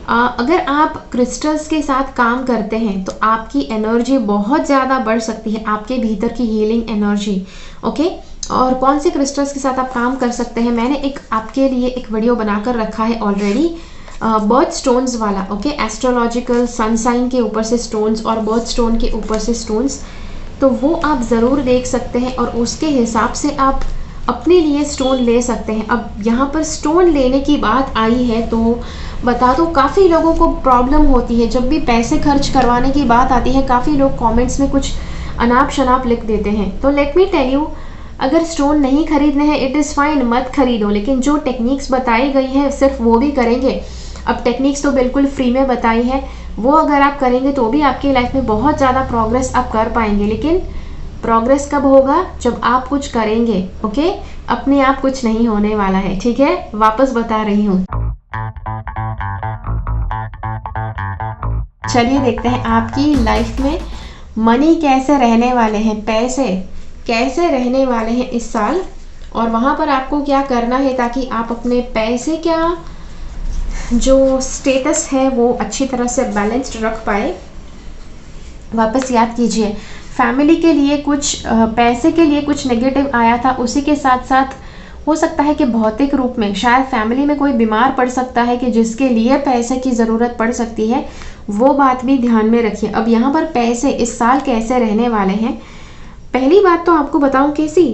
अगर आप क्रिस्टल्स के साथ काम करते हैं तो आपकी एनर्जी बहुत ज़्यादा बढ़ सकती है, आपके भीतर की हीलिंग एनर्जी। ओके, और कौन से क्रिस्टल्स के साथ आप काम कर सकते हैं, मैंने आपके लिए एक वीडियो बनाकर रखा है ऑलरेडी, बर्थ स्टोन्स वाला। ओके, एस्ट्रोलॉजिकल सनसाइन के ऊपर से स्टोन्स और बर्थ स्टोन के ऊपर से स्टोन्स, तो वो आप ज़रूर देख सकते हैं और उसके हिसाब से आप अपने लिए स्टोन ले सकते हैं। अब यहाँ पर स्टोन लेने की बात आई है तो बता दो, काफ़ी लोगों को प्रॉब्लम होती है जब भी पैसे खर्च करवाने की बात आती है। काफ़ी लोग कमेंट्स में कुछ अनाप शनाप लिख देते हैं। तो लेट मी टेल यू, अगर स्टोन नहीं खरीदने हैं इट इज़ फाइन, मत खरीदो, लेकिन जो टेक्निक्स बताई गई है सिर्फ वो भी करेंगे। अब टेक्निक्स तो बिल्कुल फ्री में बताई है, वो अगर आप करेंगे तो भी आपकी लाइफ में बहुत ज़्यादा प्रोग्रेस आप कर पाएंगे। लेकिन प्रोग्रेस कब होगा, जब आप कुछ करेंगे। ओके, अपने आप कुछ नहीं होने वाला है, ठीक है, वापस बता रही हूँ। चलिए देखते हैं आपकी लाइफ में मनी कैसे रहने वाले हैं, पैसे कैसे रहने वाले हैं इस साल, और वहाँ पर आपको क्या करना है ताकि आप अपने पैसे क्या जो स्टेटस है वो अच्छी तरह से बैलेंस्ड रख पाए। वापस याद कीजिए, फैमिली के लिए कुछ पैसे के लिए कुछ नेगेटिव आया था, उसी के साथ साथ हो सकता है कि भौतिक रूप में शायद फैमिली में कोई बीमार पड़ सकता है कि जिसके लिए पैसे की ज़रूरत पड़ सकती है, वो बात भी ध्यान में रखिए। अब यहाँ पर पैसे इस साल कैसे रहने वाले हैं, पहली बात तो आपको बताऊं कैसी,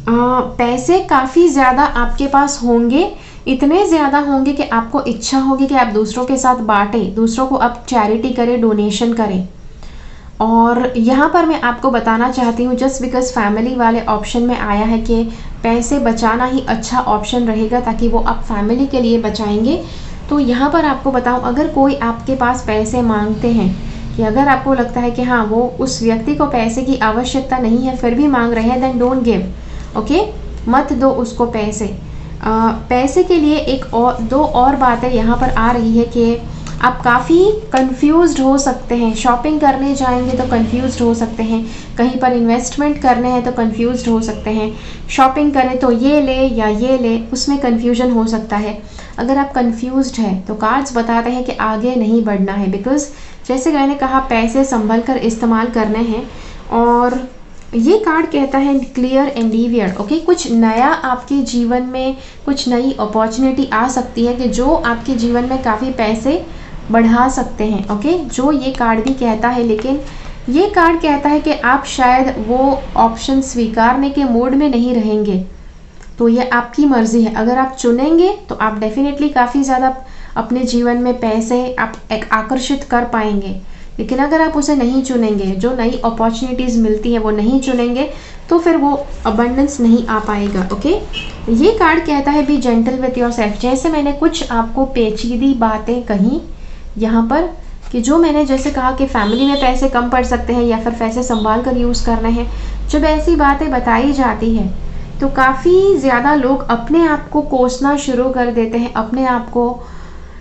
पैसे काफ़ी ज़्यादा आपके पास होंगे, इतने ज़्यादा होंगे कि आपको इच्छा होगी कि आप दूसरों के साथ बांटें, दूसरों को आप चैरिटी करें, डोनेशन करें। और यहाँ पर मैं आपको बताना चाहती हूँ, जस्ट बिकॉज फैमिली वाले ऑप्शन में आया है कि पैसे बचाना ही अच्छा ऑप्शन रहेगा ताकि वो आप फैमिली के लिए बचाएंगे। तो यहाँ पर आपको बताऊँ, अगर कोई आपके पास पैसे मांगते हैं, कि अगर आपको लगता है कि हाँ वो उस व्यक्ति को पैसे की आवश्यकता नहीं है फिर भी मांग रहे हैं, देन डोंट गिव, ओके, मत दो उसको पैसे। पैसे के लिए एक और दो और बातें यहाँ पर आ रही है कि आप काफ़ी कंफ्यूज्ड हो सकते हैं, शॉपिंग करने जाएंगे तो कंफ्यूज्ड हो सकते हैं, कहीं पर इन्वेस्टमेंट करने हैं तो कंफ्यूज्ड हो सकते हैं, शॉपिंग करें तो ये ले या ये ले, उसमें कंफ्यूजन हो सकता है। अगर आप कंफ्यूज्ड हैं तो कार्ड्स बताते हैं कि आगे नहीं बढ़ना है, बिकॉज जैसे मैंने कहा पैसे संभल कर इस्तेमाल करने हैं। और ये कार्ड कहता है क्लियर एंड डिवियर, ओके, कुछ नया आपके जीवन में, कुछ नई अपॉर्चुनिटी आ सकती है कि जो आपके जीवन में काफ़ी पैसे बढ़ा सकते हैं, ओके, जो ये कार्ड भी कहता है। लेकिन ये कार्ड कहता है कि आप शायद वो ऑप्शन स्वीकारने के मूड में नहीं रहेंगे, तो ये आपकी मर्जी है। अगर आप चुनेंगे तो आप डेफिनेटली काफ़ी ज़्यादा अपने जीवन में पैसे आप आकर्षित कर पाएंगे, लेकिन अगर आप उसे नहीं चुनेंगे, जो नई अपॉर्चुनिटीज़ मिलती हैं वो नहीं चुनेंगे, तो फिर वो अबंडेंस नहीं आ पाएगा, ओके। ये कार्ड कहता है B gentle with your self. जैसे मैंने कुछ आपको पेचीदी बातें कही यहाँ पर, कि जो मैंने जैसे कहा कि फैमिली में पैसे कम पड़ सकते हैं या फिर पैसे संभाल कर यूज़ करने हैं, जब ऐसी बातें बताई जाती है तो काफ़ी ज़्यादा लोग अपने आप को कोसना शुरू कर देते हैं, अपने आप को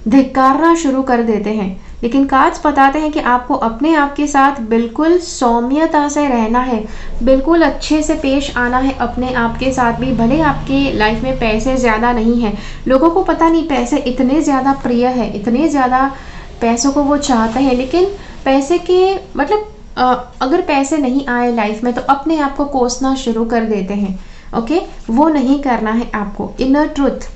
धिक्कारना शुरू कर देते हैं। लेकिन कार्ड्स बताते हैं कि आपको अपने आप के साथ बिल्कुल सौम्यता से रहना है, बिल्कुल अच्छे से पेश आना है अपने आप के साथ भी। भले आपके लाइफ में पैसे ज़्यादा नहीं हैं, लोगों को पता नहीं पैसे इतने ज़्यादा प्रिय है, इतने ज़्यादा पैसों को वो चाहते हैं, लेकिन पैसे के मतलब अगर पैसे नहीं आए लाइफ में तो अपने आप को कोसना शुरू कर देते हैं, ओके, वो नहीं करना है आपको। इनर ट्रुथ,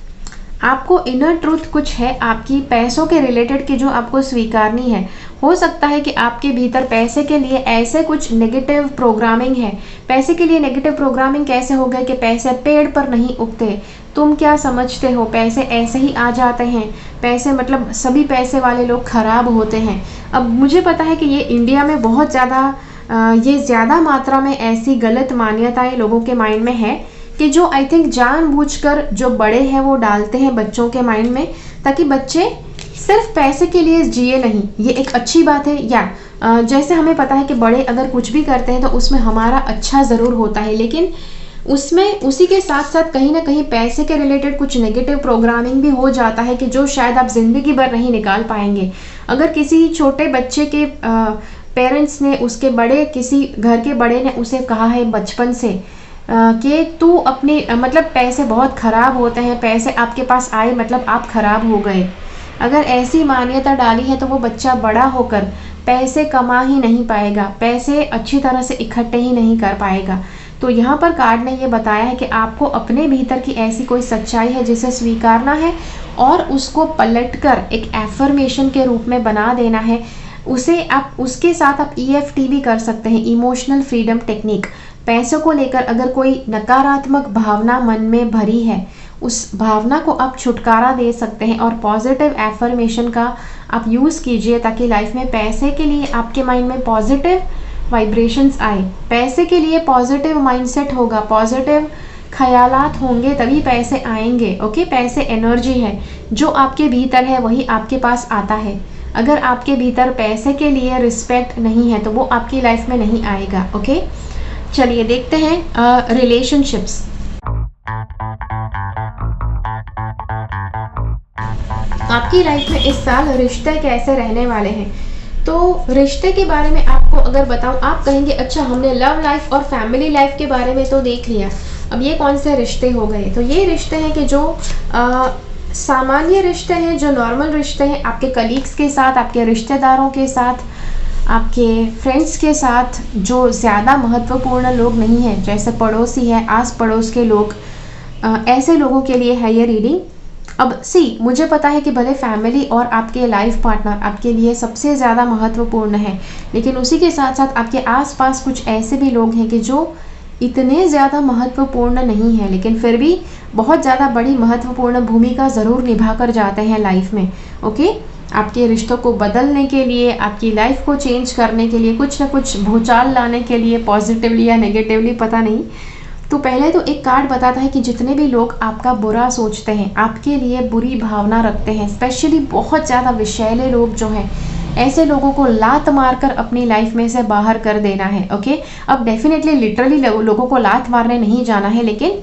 आपको इनर ट्रुथ कुछ है आपकी पैसों के रिलेटेड की जो आपको स्वीकारनी है। हो सकता है कि आपके भीतर पैसे के लिए ऐसे कुछ नेगेटिव प्रोग्रामिंग है। पैसे के लिए नेगेटिव प्रोग्रामिंग कैसे हो गया कि पैसे पेड़ पर नहीं उगते, तुम क्या समझते हो, पैसे ऐसे ही आ जाते हैं, पैसे मतलब सभी पैसे वाले लोग खराब होते हैं। अब मुझे पता है कि ये इंडिया में बहुत ज़्यादा ये ज़्यादा मात्रा में ऐसी गलत मान्यताएं लोगों के माइंड में है कि जो आई थिंक जानबूझकर जो बड़े हैं वो डालते हैं बच्चों के माइंड में, ताकि बच्चे सिर्फ पैसे के लिए जिए नहीं। ये एक अच्छी बात है, या जैसे हमें पता है कि बड़े अगर कुछ भी करते हैं तो उसमें हमारा अच्छा ज़रूर होता है, लेकिन उसमें उसी के साथ साथ कहीं ना कहीं पैसे के रिलेटेड कुछ नेगेटिव प्रोग्रामिंग भी हो जाता है कि जो शायद आप ज़िंदगी भर नहीं निकाल पाएंगे। अगर किसी छोटे बच्चे के पेरेंट्स ने, उसके बड़े किसी घर के बड़े ने उसे कहा है बचपन से कि तू अपने मतलब पैसे बहुत ख़राब होते हैं, पैसे आपके पास आए मतलब आप ख़राब हो गए, अगर ऐसी मान्यता डाली है तो वो बच्चा बड़ा होकर पैसे कमा ही नहीं पाएगा, पैसे अच्छी तरह से इकट्ठे ही नहीं कर पाएगा। तो यहाँ पर कार्ड ने ये बताया है कि आपको अपने भीतर की ऐसी कोई सच्चाई है जिसे स्वीकारना है और उसको पलटकर एक एफर्मेशन के रूप में बना देना है। उसे आप उसके साथ आप EFT भी कर सकते हैं, इमोशनल फ्रीडम टेक्निक। पैसों को लेकर अगर कोई नकारात्मक भावना मन में भरी है, उस भावना को आप छुटकारा दे सकते हैं और पॉजिटिव एफर्मेशन का आप यूज़ कीजिए ताकि लाइफ में पैसे के लिए आपके माइंड में पॉजिटिव वाइब्रेशंस आए। पैसे के लिए पॉजिटिव माइंडसेट होगा, पॉजिटिव ख्यालात होंगे तभी पैसे आएंगे, ओके। पैसे एनर्जी है, जो आपके भीतर है वही आपके पास आता है। अगर आपके भीतर पैसे के लिए रिस्पेक्ट नहीं है तो वो आपकी लाइफ में नहीं आएगा, ओके। चलिए देखते हैं रिलेशनशिप्स। आपकी लाइफ में इस साल रिश्ते कैसे रहने वाले हैं। तो रिश्ते के बारे में आपको अगर बताऊं, आप कहेंगे अच्छा हमने लव लाइफ और फैमिली लाइफ के बारे में तो देख लिया, अब ये कौन से रिश्ते हो गए। तो ये रिश्ते हैं कि जो सामान्य रिश्ते हैं, जो नॉर्मल रिश्ते हैं आपके कलीग्स के साथ, आपके रिश्तेदारों के साथ, आपके फ्रेंड्स के साथ, जो ज़्यादा महत्वपूर्ण लोग नहीं हैं, जैसे पड़ोसी है, आस पड़ोस के लोग, ऐसे लोगों के लिए है ये रीडिंग। अब मुझे पता है कि भले फैमिली और आपके लाइफ पार्टनर आपके लिए सबसे ज़्यादा महत्वपूर्ण है, लेकिन उसी के साथ साथ आपके आसपास कुछ ऐसे भी लोग हैं कि जो इतने ज़्यादा महत्वपूर्ण नहीं है, लेकिन फिर भी बहुत ज़्यादा बड़ी महत्वपूर्ण भूमिका ज़रूर निभा कर जाते हैं लाइफ में। ओके, आपके रिश्तों को बदलने के लिए, आपकी लाइफ को चेंज करने के लिए, कुछ ना कुछ भूचाल लाने के लिए, पॉजिटिवली या नेगेटिवली पता नहीं। तो पहले तो एक कार्ड बताता है कि जितने भी लोग आपका बुरा सोचते हैं, आपके लिए बुरी भावना रखते हैं, स्पेशली बहुत ज़्यादा विषैले लोग जो हैं, ऐसे लोगों को लात मारकर अपनी लाइफ में से बाहर कर देना है। ओके, अब डेफिनेटली लिटरली लोगों को लात मारने नहीं जाना है, लेकिन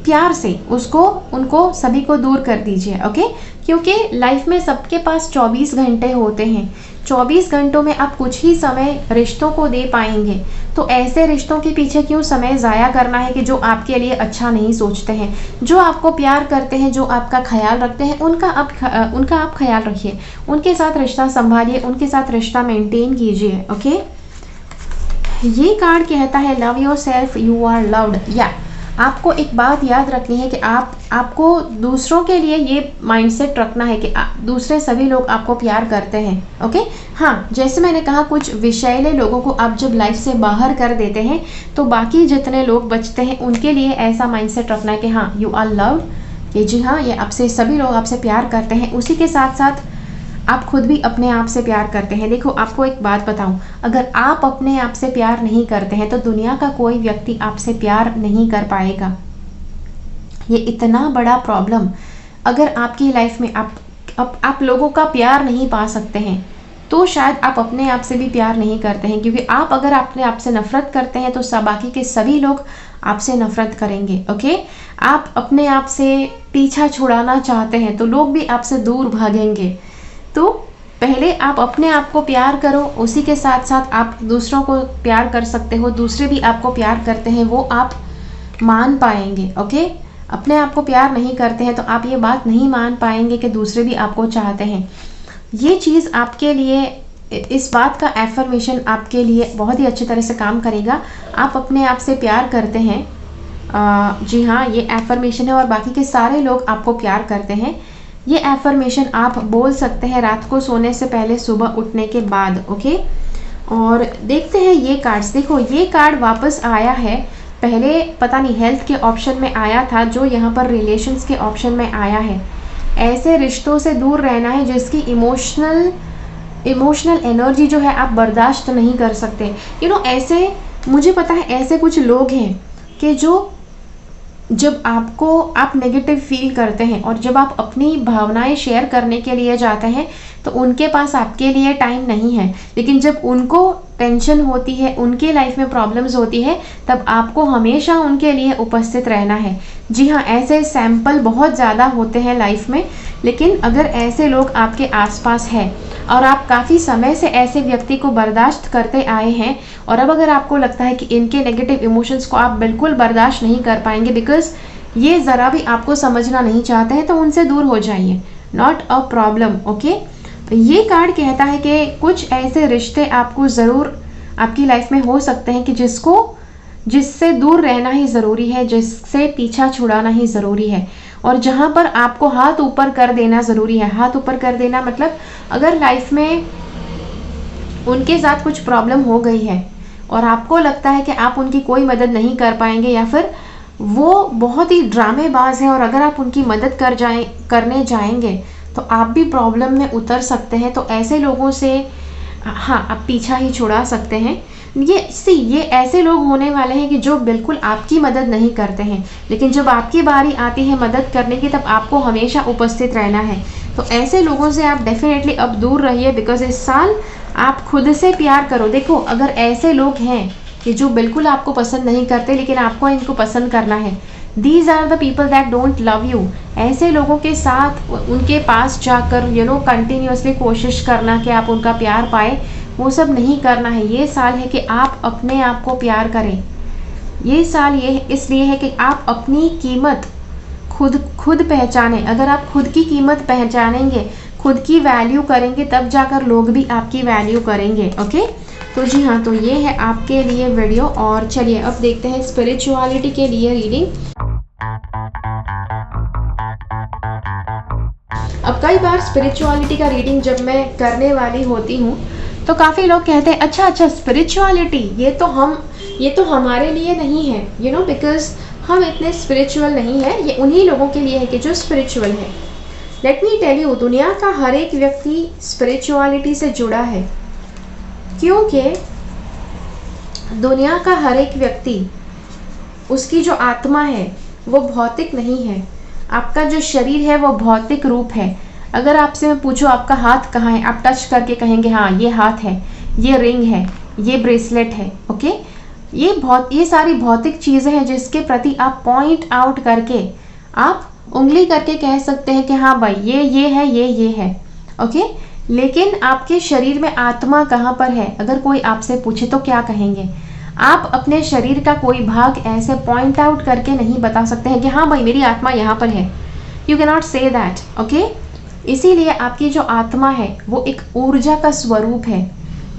प्यार से उनको सभी को दूर कर दीजिए। ओके, क्योंकि लाइफ में सबके पास 24 घंटे होते हैं, 24 घंटों में आप कुछ ही समय रिश्तों को दे पाएंगे। तो ऐसे रिश्तों के पीछे क्यों समय ज़ाया करना है कि जो आपके लिए अच्छा नहीं सोचते हैं, जो आपको प्यार करते हैं, जो आपका ख्याल रखते हैं, उनका आप ख्याल रखिए, उनके साथ रिश्ता संभालिए, उनके साथ रिश्ता मेंटेन कीजिए। ओके, ये कार्ड कहता है love yourself, you are loved. या आपको एक बात याद रखनी है कि आपको दूसरों के लिए ये माइंडसेट रखना है कि दूसरे सभी लोग आपको प्यार करते हैं। ओके, हाँ, जैसे मैंने कहा कुछ विषैले लोगों को आप जब लाइफ से बाहर कर देते हैं तो बाकी जितने लोग बचते हैं उनके लिए ऐसा माइंडसेट रखना है कि हाँ यू आर लव्ड, कि जी हाँ ये आपसे सभी लोग आपसे प्यार करते हैं। उसी के साथ साथ आप खुद भी अपने आप से प्यार करते हैं। देखो आपको एक बात बताऊं, अगर आप अपने आप से प्यार नहीं करते हैं तो दुनिया का कोई व्यक्ति आपसे प्यार नहीं कर पाएगा। ये इतना बड़ा प्रॉब्लम, अगर आपकी लाइफ में आप लोगों का प्यार नहीं पा सकते हैं तो शायद आप अपने आप से भी प्यार नहीं करते हैं, क्योंकि आप अगर अपने आप से नफरत करते हैं तो बाकी के सभी लोग आपसे नफरत करेंगे। ओके, आप अपने आप से पीछा छुड़ाना चाहते हैं तो लोग भी आपसे दूर भागेंगे। तो पहले आप अपने आप को प्यार करो, उसी के साथ साथ आप दूसरों को प्यार कर सकते हो, दूसरे भी आपको प्यार करते हैं वो आप मान पाएंगे। ओके, अपने आप को प्यार नहीं करते हैं तो आप ये बात नहीं मान पाएंगे कि दूसरे भी आपको चाहते हैं। ये चीज़ आपके लिए, इस बात का एफर्मेशन आपके लिए बहुत ही अच्छी तरह से काम करेगा। आप अपने आप से प्यार करते हैं, जी हाँ ये एफर्मेशन है, और बाकी के सारे लोग आपको प्यार करते हैं। ये एफर्मेशन आप बोल सकते हैं रात को सोने से पहले, सुबह उठने के बाद। ओके, और देखते हैं ये कार्ड्स। देखो ये कार्ड वापस आया है, पहले पता नहीं हेल्थ के ऑप्शन में आया था, जो यहाँ पर रिलेशंस के ऑप्शन में आया है। ऐसे रिश्तों से दूर रहना है जिसकी इमोशनल एनर्जी जो है आप बर्दाश्त नहीं कर सकते। ऐसे मुझे पता है ऐसे कुछ लोग हैं कि जो जब आप नेगेटिव फील करते हैं और जब आप अपनी भावनाएं शेयर करने के लिए जाते हैं तो उनके पास आपके लिए टाइम नहीं है, लेकिन जब उनको टेंशन होती है, उनके लाइफ में प्रॉब्लम्स होती है, तब आपको हमेशा उनके लिए उपस्थित रहना है। जी हाँ, ऐसे सैंपल बहुत ज़्यादा होते हैं लाइफ में, लेकिन अगर ऐसे लोग आपके आसपास हैं और आप काफ़ी समय से ऐसे व्यक्ति को बर्दाश्त करते आए हैं और अब अगर आपको लगता है कि इनके नेगेटिव इमोशंस को आप बिल्कुल बर्दाश्त नहीं कर पाएंगे बिकॉज ये ज़रा भी आपको समझना नहीं चाहते हैं, तो उनसे दूर हो जाइए, नॉट अ प्रॉब्लम। ओके, ये कार्ड कहता है कि कुछ ऐसे रिश्ते आपको ज़रूर आपकी लाइफ में हो सकते हैं कि जिससे दूर रहना ही ज़रूरी है, जिससे पीछा छुड़ाना ही ज़रूरी है, और जहाँ पर आपको हाथ ऊपर कर देना ज़रूरी है। हाथ ऊपर कर देना मतलब अगर लाइफ में उनके साथ कुछ प्रॉब्लम हो गई है और आपको लगता है कि आप उनकी कोई मदद नहीं कर पाएंगे या फिर वो बहुत ही ड्रामेबाज हैं और अगर आप उनकी मदद करने जाएंगे तो आप भी प्रॉब्लम में उतर सकते हैं, तो ऐसे लोगों से हाँ आप पीछा ही छुड़ा सकते हैं। ये ऐसे लोग होने वाले हैं कि जो बिल्कुल आपकी मदद नहीं करते हैं, लेकिन जब आपकी बारी आती है मदद करने की तब आपको हमेशा उपस्थित रहना है। तो ऐसे लोगों से आप डेफिनेटली अब दूर रहिए, बिकॉज इस साल आप खुद से प्यार करो। देखो अगर ऐसे लोग हैं कि जो बिल्कुल आपको पसंद नहीं करते लेकिन आपको इनको पसंद करना है, these are the people that don't love you. ऐसे लोगों के साथ उनके पास जाकर कंटिन्यूसली कोशिश करना कि आप उनका प्यार पाए, वो सब नहीं करना है। ये साल है कि आप अपने आप को प्यार करें। ये साल ये इसलिए है कि आप अपनी कीमत खुद पहचानें। अगर आप खुद की कीमत पहचानेंगे, खुद की वैल्यू करेंगे, तब जाकर लोग भी आपकी वैल्यू करेंगे। ओके, तो जी हाँ, तो ये है आपके लिए वीडियो। और चलिए अब देखते हैं स्पिरिचुअलिटी के लिए रीडिंग। अब कई बार स्पिरिचुअलिटी का रीडिंग जब मैं करने वाली होती हूँ तो काफ़ी लोग कहते हैं अच्छा स्पिरिचुअलिटी ये तो हमारे लिए नहीं है, बिकॉज हम इतने स्पिरिचुअल नहीं है। ये उन्हीं लोगों के लिए है कि जो स्पिरिचुअल है। लेट मी टेल यू, दुनिया का हर एक व्यक्ति स्पिरिचुअलिटी से जुड़ा है, क्योंकि दुनिया का हर एक व्यक्ति, उसकी जो आत्मा है वो भौतिक नहीं है। आपका जो शरीर है वो भौतिक रूप है। अगर आपसे मैं पूछूं आपका हाथ कहाँ है, आप टच करके कहेंगे हाँ ये हाथ है, ये रिंग है, ये ब्रेसलेट है। ओके, ये सारी भौतिक चीज़ें हैं जिसके प्रति आप पॉइंट आउट करके, आप उंगली करके कह सकते हैं कि हाँ भाई ये है, ये है। ओके, लेकिन आपके शरीर में आत्मा कहाँ पर है, अगर कोई आपसे पूछे तो क्या कहेंगे? आप अपने शरीर का कोई भाग ऐसे पॉइंट आउट करके नहीं बता सकते हैं कि हाँ भाई मेरी आत्मा यहाँ पर है। You can not say that. Okay, इसीलिए आपकी जो आत्मा है वो एक ऊर्जा का स्वरूप है।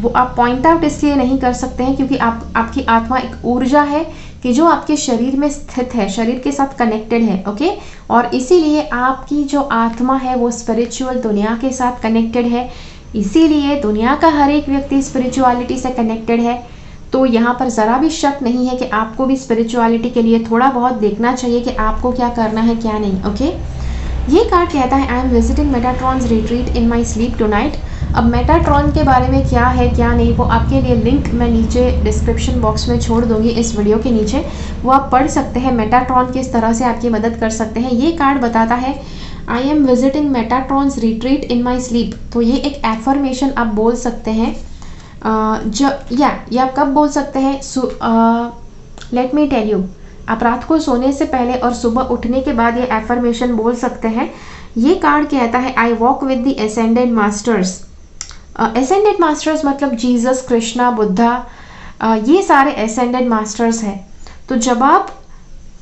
वो आप पॉइंट आउट इसलिए नहीं कर सकते हैं क्योंकि आपकी आत्मा एक ऊर्जा है कि जो आपके शरीर में स्थित है, शरीर के साथ कनेक्टेड है। ओके, और इसीलिए आपकी जो आत्मा है वो स्पिरिचुअल दुनिया के साथ कनेक्टेड है। इसीलिए दुनिया का हर एक व्यक्ति स्पिरिचुअलिटी से कनेक्टेड है। तो यहाँ पर ज़रा भी शक नहीं है कि आपको भी स्पिरिचुअलिटी के लिए थोड़ा बहुत देखना चाहिए कि आपको क्या करना है क्या नहीं। ओके, ये कार्ड कहता है I am visiting Metatron's retreat in my sleep tonight. अब मेटाट्रॉन के बारे में क्या है क्या नहीं, वो आपके लिए लिंक मैं नीचे डिस्क्रिप्शन बॉक्स में छोड़ दूंगी इस वीडियो के नीचे, वो आप पढ़ सकते हैं। मेटाट्रॉन किस तरह से आपकी मदद कर सकते हैं। ये कार्ड बताता है I am visiting Metatron's retreat in my sleep. तो ये एक एफर्मेशन आप बोल सकते हैं। या कब बोल सकते हैं? लेट मी टेल यू, आप रात को सोने से पहले और सुबह उठने के बाद ये एफर्मेशन बोल सकते हैं। ये कार्ड कहता है I walk with the ascended masters. Ascended masters मतलब जीसस, कृष्णा, बुद्धा, ये सारे एसेंडेड मास्टर्स हैं। तो जब आप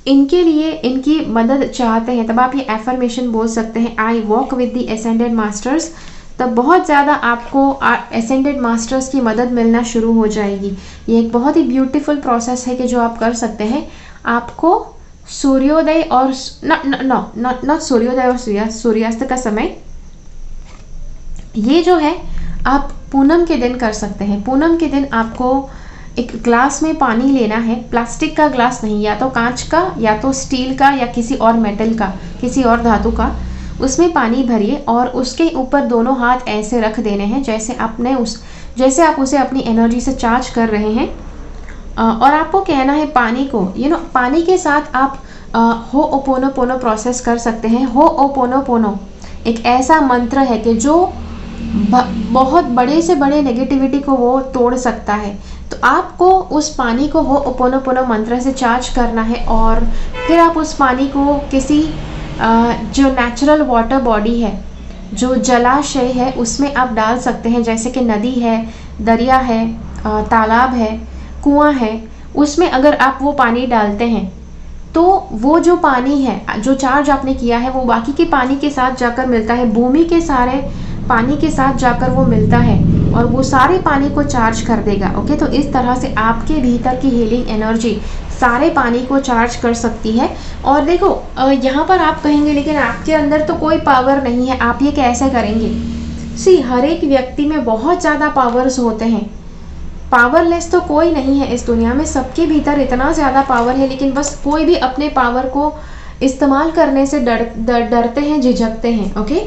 इनके लिए इनकी मदद चाहते हैं तब आप ये एफर्मेशन बोल सकते हैं I walk with the ascended masters. तब बहुत ज़्यादा आपको एसेंडेड मास्टर्स की मदद मिलना शुरू हो जाएगी। ये एक बहुत ही ब्यूटीफुल प्रोसेस है कि जो आप कर सकते हैं। आपको सूर्योदय और नॉट सूर्योदय और सूर्यास्त का समय, ये जो है आप पूनम के दिन कर सकते हैं। पूनम के दिन आपको एक ग्लास में पानी लेना है, प्लास्टिक का ग्लास नहीं, या तो कांच का या तो स्टील का या किसी और मेटल का, किसी और धातु का। उसमें पानी भरिए और उसके ऊपर दोनों हाथ ऐसे रख देने हैं जैसे आप उसे अपनी एनर्जी से चार्ज कर रहे हैं। और आपको कहना है पानी को, पानी के साथ आप हो ओपोनोपोनो प्रोसेस कर सकते हैं। हो ओपोनोपोनो एक ऐसा मंत्र है कि जो बहुत बड़े से बड़े नेगेटिविटी को वो तोड़ सकता है। तो आपको उस पानी को हो ओपोनोपोनो मंत्र से चार्ज करना है और फिर आप उस पानी को किसी जो नेचुरल वाटर बॉडी है, जो जलाशय है, उसमें आप डाल सकते हैं। जैसे कि नदी है, दरिया है, तालाब है, कुआं है, उसमें अगर आप वो पानी डालते हैं तो वो जो पानी है, जो चार्ज आपने किया है, वो बाकी के पानी के साथ जाकर मिलता है, भूमि के सारे पानी के साथ जाकर वो मिलता है और वो सारे पानी को चार्ज कर देगा। ओके, तो इस तरह से आपके भीतर की हीलिंग एनर्जी सारे पानी को चार्ज कर सकती है। और देखो यहाँ पर आप कहेंगे लेकिन आपके अंदर तो कोई पावर नहीं है, आप ये कैसे करेंगे? हर एक व्यक्ति में बहुत ज़्यादा पावर्स होते हैं। पावरलेस तो कोई नहीं है इस दुनिया में, सबके भीतर इतना ज़्यादा पावर है, लेकिन बस कोई भी अपने पावर को इस्तेमाल करने से डरते हैं, झिझकते हैं। ओके,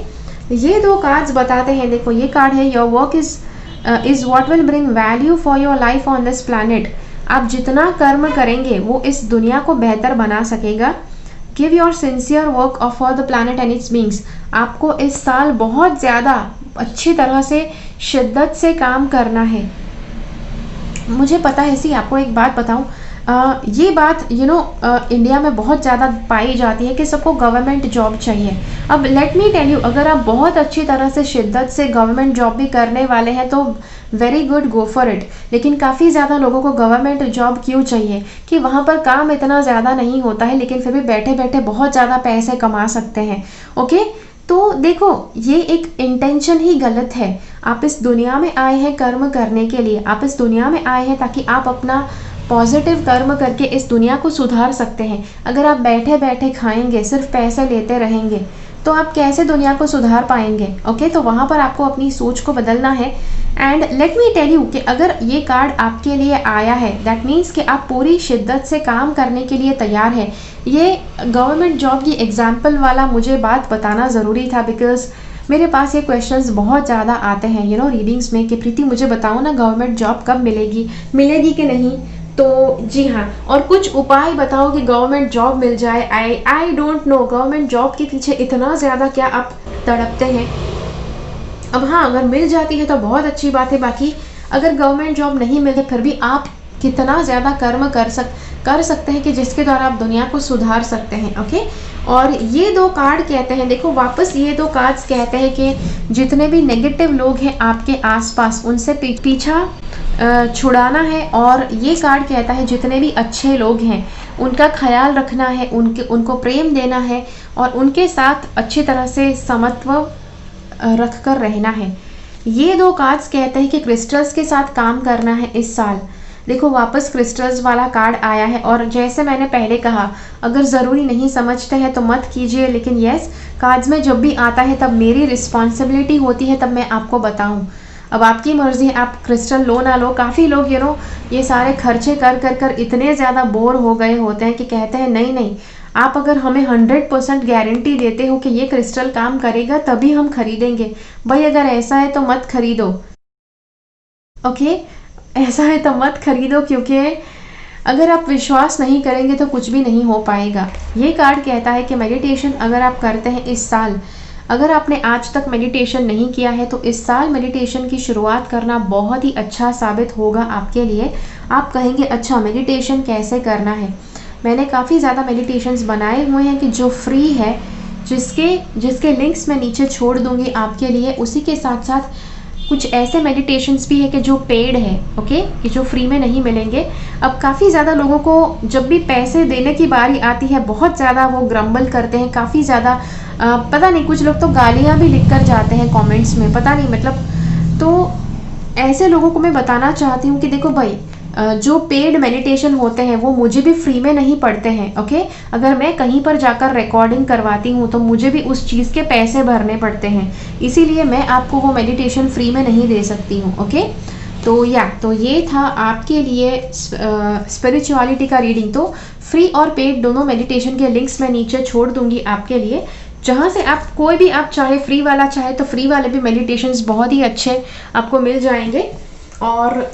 ये दो कार्ड्स बताते हैं। देखो, ये कार्ड है your work is what will bring value for your life on this planet. आप जितना कर्म करेंगे वो इस दुनिया को बेहतर बना सकेगा। Give your sincere work for the planet and it's beings. आपको इस साल बहुत ज़्यादा अच्छी तरह से शिद्दत से काम करना है। मुझे पता है, आपको एक बात बताऊं, ये बात इंडिया में बहुत ज़्यादा पाई जाती है कि सबको गवर्नमेंट जॉब चाहिए। अब लेट मी टेल यू, अगर आप बहुत अच्छी तरह से शिद्दत से गवर्नमेंट जॉब भी करने वाले हैं तो very good, go for it. लेकिन काफ़ी ज़्यादा लोगों को गवर्नमेंट जॉब क्यों चाहिए कि वहाँ पर काम इतना ज़्यादा नहीं होता है, लेकिन फिर भी बैठे बैठे बहुत ज़्यादा पैसे कमा सकते हैं। ओके, तो देखो ये एक इंटेंशन ही गलत है। आप इस दुनिया में आए हैं कर्म करने के लिए, आप इस दुनिया में आए हैं ताकि आप अपना पॉजिटिव कर्म करके इस दुनिया को सुधार सकते हैं। अगर आप बैठे बैठे खाएंगे, सिर्फ पैसे लेते रहेंगे, तो आप कैसे दुनिया को सुधार पाएंगे? ओके, तो वहाँ पर आपको अपनी सोच को बदलना है। And let me tell you कि अगर ये कार्ड आपके लिए आया है, दैट मीन्स कि आप पूरी शिद्दत से काम करने के लिए तैयार है। ये गवर्नमेंट जॉब की एग्जाम्पल वाला मुझे बात बताना ज़रूरी था, बिकॉज मेरे पास ये क्वेश्चंस बहुत ज़्यादा आते हैं रीडिंग्स में कि प्रीति मुझे बताओ ना, गवर्नमेंट जॉब कब मिलेगी कि नहीं। तो जी हाँ, और कुछ उपाय बताओ कि गवर्नमेंट जॉब मिल जाए। I don't know government job के पीछे इतना ज़्यादा क्या आप तड़पते हैं। अब हाँ, अगर मिल जाती है तो बहुत अच्छी बात है, बाकी अगर गवर्नमेंट जॉब नहीं मिलती फिर भी आप कितना ज़्यादा कर्म कर सकते हैं कि जिसके द्वारा आप दुनिया को सुधार सकते हैं। ओके, और ये दो कार्ड कहते हैं, देखो वापस ये दो कार्ड्स कहते हैं कि जितने भी नेगेटिव लोग हैं आपके आसपास उनसे पीछा छुड़ाना है। और ये कार्ड कहता है जितने भी अच्छे लोग हैं उनका ख्याल रखना है, उनको प्रेम देना है और उनके साथ अच्छी तरह से समत्व रख कर रहना है। ये दो कार्ड्स कहते हैं कि क्रिस्टल्स के साथ काम करना है इस साल। देखो वापस क्रिस्टल्स वाला कार्ड आया है, और जैसे मैंने पहले कहा, अगर ज़रूरी नहीं समझते हैं तो मत कीजिए, लेकिन यस, कार्ड्स में जब भी आता है तब मेरी रिस्पॉन्सिबिलिटी होती है, तब मैं आपको बताऊं। अब आपकी मर्जी है, आप क्रिस्टल लो ना लो। काफ़ी लोग ये सारे खर्चे कर इतने ज़्यादा बोर हो गए होते हैं कि कहते हैं नहीं, आप अगर हमें 100% गारंटी देते हो कि ये क्रिस्टल काम करेगा तभी हम खरीदेंगे। भाई अगर ऐसा है तो मत खरीदो। ओके, ऐसा है तो मत खरीदो, क्योंकि अगर आप विश्वास नहीं करेंगे तो कुछ भी नहीं हो पाएगा। ये कार्ड कहता है कि मेडिटेशन अगर आप करते हैं इस साल, अगर आपने आज तक मेडिटेशन नहीं किया है तो इस साल मेडिटेशन की शुरुआत करना बहुत ही अच्छा साबित होगा आपके लिए। आप कहेंगे अच्छा मेडिटेशन कैसे करना है। मैंने काफ़ी ज़्यादा मेडिटेशंस बनाए हुए हैं कि जो फ्री है, जिसके लिंक्स मैं नीचे छोड़ दूंगी आपके लिए। उसी के साथ साथ कुछ ऐसे मेडिटेशंस भी है कि जो पेड है, ओके, कि जो फ्री में नहीं मिलेंगे। अब काफ़ी ज़्यादा लोगों को जब भी पैसे देने की बारी आती है बहुत ज़्यादा वो ग्रम्बल करते हैं, काफ़ी ज़्यादा पता नहीं, कुछ लोग तो गालियाँ भी लिख कर जाते हैं कमेंट्स में, पता नहीं मतलब। तो ऐसे लोगों को मैं बताना चाहती हूँ कि देखो भाई, जो पेड मेडिटेशन होते हैं वो मुझे भी फ्री में नहीं पड़ते हैं। ओके, अगर मैं कहीं पर जाकर रिकॉर्डिंग करवाती हूँ तो मुझे भी उस चीज़ के पैसे भरने पड़ते हैं, इसीलिए मैं आपको वो मेडिटेशन फ्री में नहीं दे सकती हूँ। ओके, तो ये था आपके लिए स्पिरिचुअलिटी का रीडिंग। तो फ्री और पेड दोनों मेडिटेशन के लिंक्स मैं नीचे छोड़ दूंगी आपके लिए, जहाँ से आप कोई भी, आप चाहे फ्री वाला चाहे तो फ्री वाले भी मेडिटेशंस बहुत ही अच्छे आपको मिल जाएंगे। और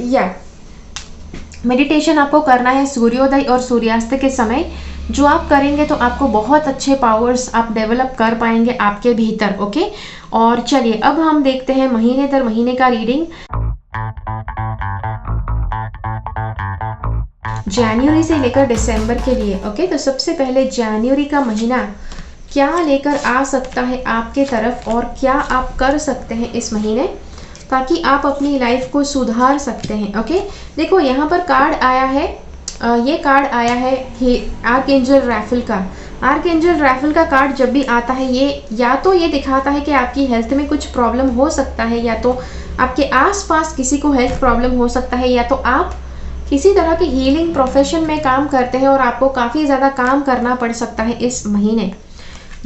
मेडिटेशन आपको करना है सूर्योदय और सूर्यास्त के समय। जो आप करेंगे तो आपको बहुत अच्छे पावर्स आप डेवलप कर पाएंगे आपके भीतर। ओके, और चलिए अब हम देखते हैं महीने दर महीने का रीडिंग जनवरी से लेकर दिसंबर के लिए। ओके, तो सबसे पहले जनवरी का महीना क्या लेकर आ सकता है आपके तरफ और क्या आप कर सकते हैं इस महीने ताकि आप अपनी लाइफ को सुधार सकते हैं। ओके, देखो यहाँ पर कार्ड आया है, ये कार्ड आया है आर्कएंजल रैफेल का। आर्कएंजल रैफेल का कार्ड जब भी आता है ये या तो ये दिखाता है कि आपकी हेल्थ में कुछ प्रॉब्लम हो सकता है, या तो आपके आसपास किसी को हेल्थ प्रॉब्लम हो सकता है, या तो आप किसी तरह के हीलिंग प्रोफेशन में काम करते हैं और आपको काफ़ी ज़्यादा काम करना पड़ सकता है इस महीने।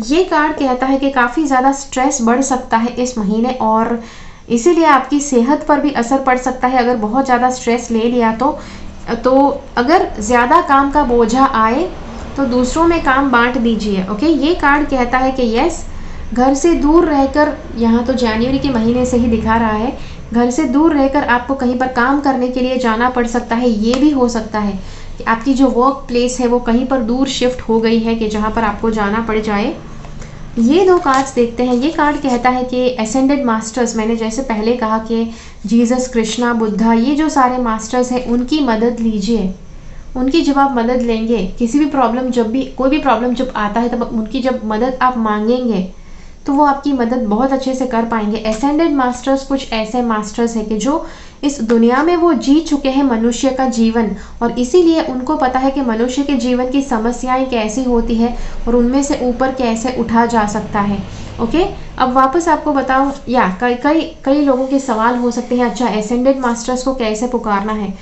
ये कार्ड कहता है कि काफ़ी ज़्यादा स्ट्रेस बढ़ सकता है इस महीने और इसीलिए आपकी सेहत पर भी असर पड़ सकता है अगर बहुत ज़्यादा स्ट्रेस ले लिया तो अगर ज़्यादा काम का बोझा आए तो दूसरों में काम बांट दीजिए। ओके, ये कार्ड कहता है कि यस, घर से दूर रहकर, यहाँ तो जनवरी के महीने से ही दिखा रहा है, घर से दूर रहकर आपको कहीं पर काम करने के लिए जाना पड़ सकता है। ये भी हो सकता है कि आपकी जो वर्क प्लेस है वो कहीं पर दूर शिफ्ट हो गई है कि जहाँ पर आपको जाना पड़ जाए। ये दो कार्ड्स देखते हैं। ये कार्ड कहता है कि एसेंडेड मास्टर्स, मैंने जैसे पहले कहा कि जीसस, कृष्णा, बुद्धा, ये जो सारे मास्टर्स हैं उनकी मदद लीजिए, उनकी जब आप मदद लेंगे, किसी भी प्रॉब्लम जब भी कोई भी प्रॉब्लम जब आता है, तब उनकी जब मदद आप मांगेंगे तो वो आपकी मदद बहुत अच्छे से कर पाएंगे। एसेंडेड मास्टर्स कुछ ऐसे मास्टर्स हैं कि जो इस दुनिया में वो जी चुके हैं मनुष्य का जीवन, और इसीलिए उनको पता है कि मनुष्य के जीवन की समस्याएं कैसी होती है और उनमें से ऊपर कैसे उठा जा सकता है। ओके, अब वापस आपको बताऊं, या कई लोगों के सवाल हो सकते हैं, अच्छा एसेंडेड मास्टर्स को कैसे पुकारना है।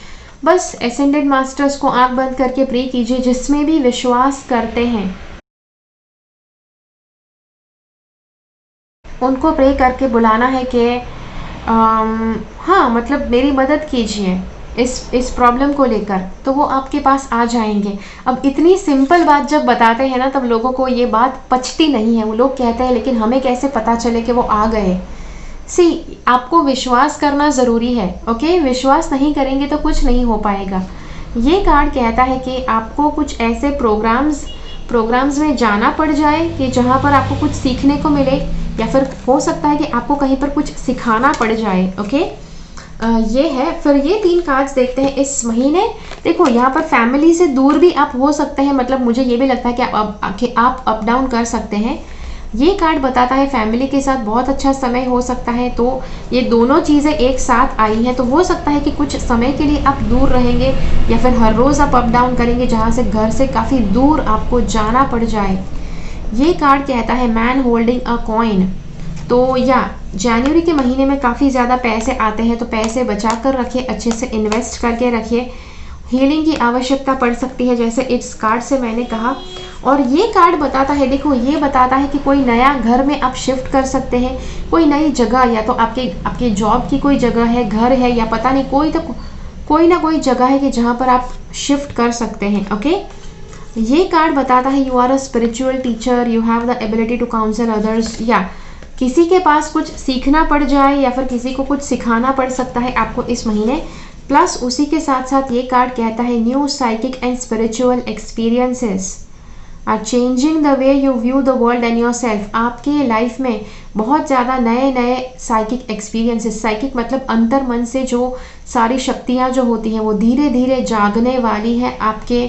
बस एसेंडेड मास्टर्स को आंख बंद करके प्रे कीजिए, जिसमें भी विश्वास करते हैं उनको प्रे करके बुलाना है कि हाँ मतलब मेरी मदद कीजिए इस प्रॉब्लम को लेकर, तो वो आपके पास आ जाएंगे। अब इतनी सिंपल बात जब बताते हैं ना, तब लोगों को ये बात पचती नहीं है। वो लोग कहते हैं लेकिन हमें कैसे पता चले कि वो आ गए। सी, आपको विश्वास करना ज़रूरी है। ओके, विश्वास नहीं करेंगे तो कुछ नहीं हो पाएगा। ये कार्ड कहता है कि आपको कुछ ऐसे प्रोग्राम्स में जाना पड़ जाए कि जहाँ पर आपको कुछ सीखने को मिले, या फिर हो सकता है कि आपको कहीं पर कुछ सिखाना पड़ जाए। ओके, ये है। फिर ये 3 कार्ड्स देखते हैं इस महीने। देखो यहाँ पर फैमिली से दूर भी आप हो सकते हैं, मतलब मुझे ये भी लगता है कि आप अप डाउन कर सकते हैं। ये कार्ड बताता है फैमिली के साथ बहुत अच्छा समय हो सकता है। तो ये दोनों चीज़ें एक साथ आई हैं, तो हो सकता है कि कुछ समय के लिए आप दूर रहेंगे, या फिर हर रोज़ आप अप डाउन करेंगे जहाँ से घर से काफ़ी दूर आपको जाना पड़ जाए। ये कार्ड कहता है मैन होल्डिंग अ कॉइन। तो या जनवरी के महीने में काफ़ी ज़्यादा पैसे आते हैं, तो पैसे बचा कर रखिए, अच्छे से इन्वेस्ट करके रखिए। हीलिंग की आवश्यकता पड़ सकती है, जैसे इस कार्ड से मैंने कहा। और ये कार्ड बताता है, देखो ये बताता है कि कोई नया घर में आप शिफ्ट कर सकते हैं, कोई नई जगह, या तो आपके जॉब की कोई जगह है, घर है, या पता नहीं कोई ना कोई जगह है कि जहाँ पर आप शिफ्ट कर सकते हैं। ओके, ये कार्ड बताता है you are a spiritual teacher, you have the ability to counsel others. या किसी के पास कुछ सीखना पड़ जाए, या फिर किसी को कुछ सिखाना पड़ सकता है आपको इस महीने। प्लस उसी के साथ साथ ये कार्ड कहता है new psychic and spiritual experiences are changing the way you view the world and yourself. आपके लाइफ में बहुत ज़्यादा नए साइकिक एक्सपीरियंसेस, साइकिक मतलब अंतर मन से जो सारी शक्तियाँ जो होती हैं वो धीरे धीरे जागने वाली हैं आपके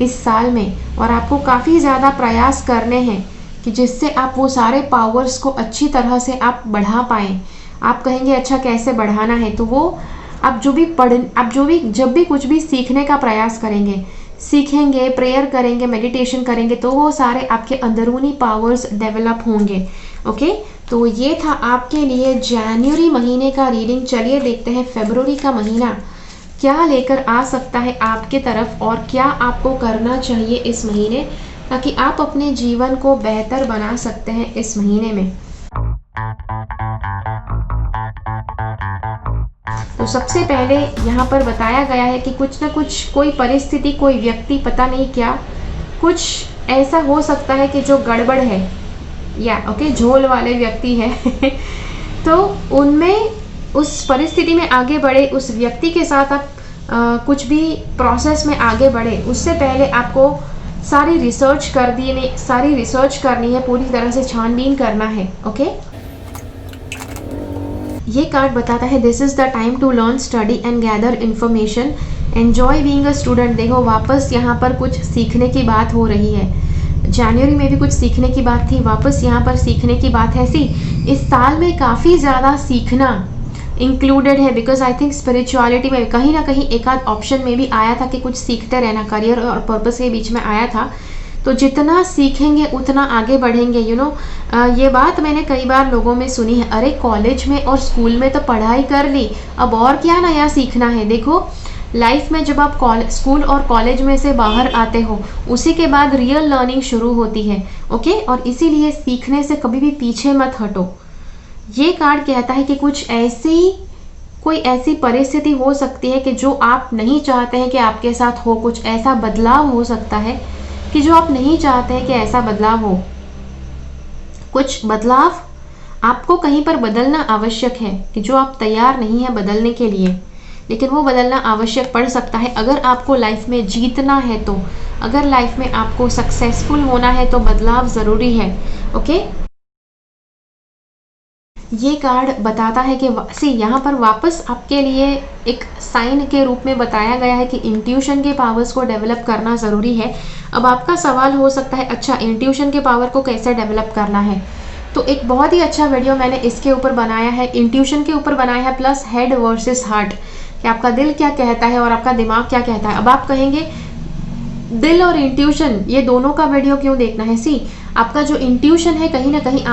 इस साल में। और आपको काफ़ी ज़्यादा प्रयास करने हैं कि जिससे आप वो सारे पावर्स को अच्छी तरह से आप बढ़ा पाएँ। आप कहेंगे अच्छा कैसे बढ़ाना है, तो वो आप जब भी कुछ भी सीखने का प्रयास करेंगे, सीखेंगे, प्रेयर करेंगे, मेडिटेशन करेंगे, तो वो सारे आपके अंदरूनी पावर्स डेवलप होंगे। ओके, तो ये था आपके लिए जनवरी महीने का रीडिंग। चलिए देखते हैं फरवरी का महीना क्या लेकर आ सकता है आपके तरफ, और क्या आपको करना चाहिए इस महीने, ताकि आप अपने जीवन को बेहतर बना सकते हैं इस महीने में। तो सबसे पहले यहाँ पर बताया गया है कि कुछ ना कुछ, कोई परिस्थिति, कोई व्यक्ति, पता नहीं क्या, कुछ ऐसा हो सकता है कि जो गड़बड़ है, या ओके झोल वाले व्यक्ति है तो उनमें उस परिस्थिति में आगे बढ़े, उस व्यक्ति के साथ आप कुछ भी प्रोसेस में आगे बढ़े, उससे पहले आपको सारी रिसर्च करनी है, पूरी तरह से छानबीन करना है। ओके, ये कार्ड बताता है this is the time to learn, study and gather information, enjoy being a student. देखो वापस यहाँ पर कुछ सीखने की बात हो रही है। जनवरी में भी कुछ सीखने की बात थी, वापस यहाँ पर सीखने की बात है। इस साल में काफ़ी ज़्यादा सीखना इंक्लूडेड है, बिकॉज आई थिंक स्पिरिचुअलिटी में कहीं ना कहीं एक आध ऑप्शन में भी आया था कि कुछ सीखते रहना, करियर और पर्पस के बीच में आया था। तो जितना सीखेंगे उतना आगे बढ़ेंगे। ये बात मैंने कई बार लोगों में सुनी है, अरे कॉलेज में और स्कूल में तो पढ़ाई कर ली, अब और क्या नया सीखना है। देखो लाइफ में जब आप स्कूल और कॉलेज में से बाहर आते हो, उसी के बाद रियल लर्निंग शुरू होती है। ओके, और इसीलिए सीखने से कभी भी पीछे मत हटो। ये कार्ड कहता है कि कोई ऐसी परिस्थिति हो सकती है कि जो आप नहीं चाहते हैं कि आपके साथ हो, कुछ ऐसा बदलाव हो सकता है कि जो आप नहीं चाहते हैं कि ऐसा बदलाव हो। कुछ बदलाव आपको कहीं पर बदलना आवश्यक है कि जो आप तैयार नहीं है बदलने के लिए, लेकिन वो बदलना आवश्यक पड़ सकता है अगर आपको लाइफ में जीतना है। तो अगर लाइफ में आपको सक्सेसफुल होना है तो बदलाव ज़रूरी है। ओके, ये कार्ड बताता है कि यहाँ पर वापस आपके लिए एक साइन के रूप में बताया गया है कि इंट्यूशन के पावर्स को डेवलप करना ज़रूरी है। अब आपका सवाल हो सकता है, अच्छा इंट्यूशन के पावर को कैसे डेवलप करना है? तो एक बहुत ही अच्छा वीडियो मैंने इसके ऊपर बनाया है, इंट्यूशन के ऊपर बनाया है, प्लस हेड वर्सेस हार्ट, कि आपका दिल क्या कहता है और आपका दिमाग क्या कहता है। अब आप कहेंगे दिल और इंट्यूशन ये दोनों का वीडियो क्यों देखना है? सी, आपका जो इंट्यूशन है कहीं ना कहीं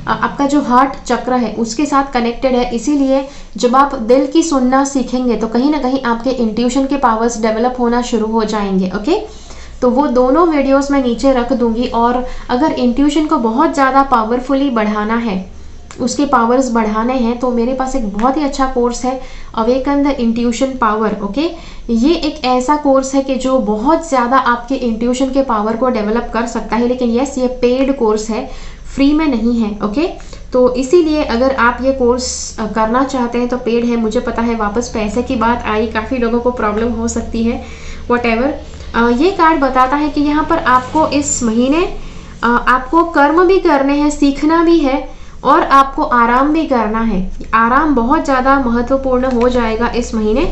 आपका जो हार्ट चक्र है उसके साथ कनेक्टेड है, इसीलिए जब आप दिल की सुनना सीखेंगे तो कहीं ना कहीं आपके इंट्यूशन के पावर्स डेवलप होना शुरू हो जाएंगे। ओके, तो वो दोनों वीडियोस मैं नीचे रख दूंगी। और अगर इंट्यूशन को बहुत ज़्यादा पावरफुली बढ़ाना है, उसके पावर्स बढ़ाने हैं, तो मेरे पास एक बहुत ही अच्छा कोर्स है, awaken the intuition power. Okay, ये एक ऐसा कोर्स है कि जो बहुत ज़्यादा आपके इंट्यूशन के पावर को डेवलप कर सकता है, लेकिन यस ये पेड कोर्स है, फ्री में नहीं है। ओके, तो इसीलिए अगर आप ये कोर्स करना चाहते हैं तो पेड है। मुझे पता है वापस पैसे की बात आई, काफ़ी लोगों को प्रॉब्लम हो सकती है, वॉटेवर। ये कार्ड बताता है कि यहाँ पर आपको इस महीने आपको कर्म भी करने हैं, सीखना भी है और आपको आराम भी करना है। आराम बहुत ज़्यादा महत्वपूर्ण हो जाएगा इस महीने।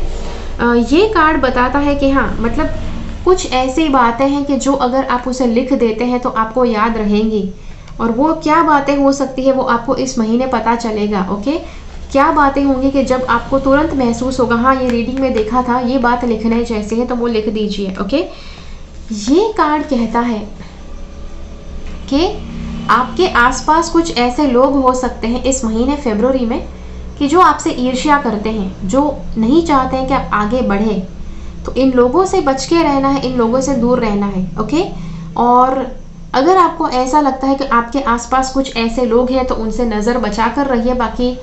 ये कार्ड बताता है कि हाँ, मतलब कुछ ऐसी बातें हैं कि जो अगर आप उसे लिख देते हैं तो आपको याद रहेंगी, और वो क्या बातें हो सकती है वो आपको इस महीने पता चलेगा। ओके, क्या बातें होंगी कि जब आपको तुरंत महसूस होगा, हाँ ये रीडिंग में देखा था, ये बात लिखने जैसे है, तो वो लिख दीजिए। ओके, ये कार्ड कहता है कि आपके आसपास कुछ ऐसे लोग हो सकते हैं इस महीने फरवरी में कि जो आपसे ईर्ष्या करते हैं, जो नहीं चाहते हैं कि आप आगे बढ़े। तो इन लोगों से बच के रहना है, इन लोगों से दूर रहना है। ओके, और अगर आपको ऐसा लगता है कि आपके आसपास कुछ ऐसे लोग हैं तो उनसे नज़र बचा कर रहिए। बाकी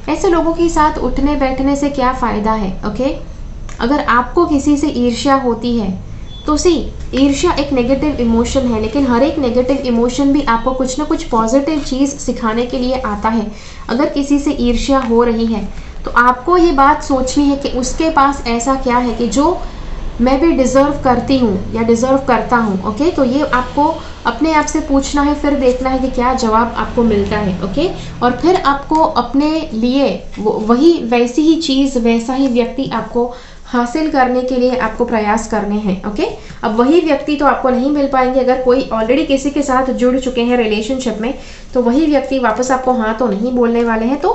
ऐसे लोगों के साथ उठने बैठने से क्या फ़ायदा है? ओके, अगर आपको किसी से ईर्ष्या होती है तो सी, ईर्ष्या एक नेगेटिव इमोशन है, लेकिन हर एक नेगेटिव इमोशन भी आपको कुछ ना कुछ पॉजिटिव चीज़ सिखाने के लिए आता है। अगर किसी से ईर्ष्या हो रही है तो आपको ये बात सोचनी है कि उसके पास ऐसा क्या है कि जो मैं भी डिज़र्व करती हूँ या डिज़र्व करता हूँ। ओके, तो ये आपको अपने आप से पूछना है, फिर देखना है कि क्या जवाब आपको मिलता है। ओके, और फिर आपको अपने लिए वही वैसी ही चीज़, वैसा ही व्यक्ति आपको हासिल करने के लिए आपको प्रयास करने हैं। ओके, अब वही व्यक्ति तो आपको नहीं मिल पाएंगे। अगर कोई ऑलरेडी किसी के साथ जुड़ चुके हैं रिलेशनशिप में, तो वही व्यक्ति वापस आपको हाँ तो नहीं बोलने वाले हैं। तो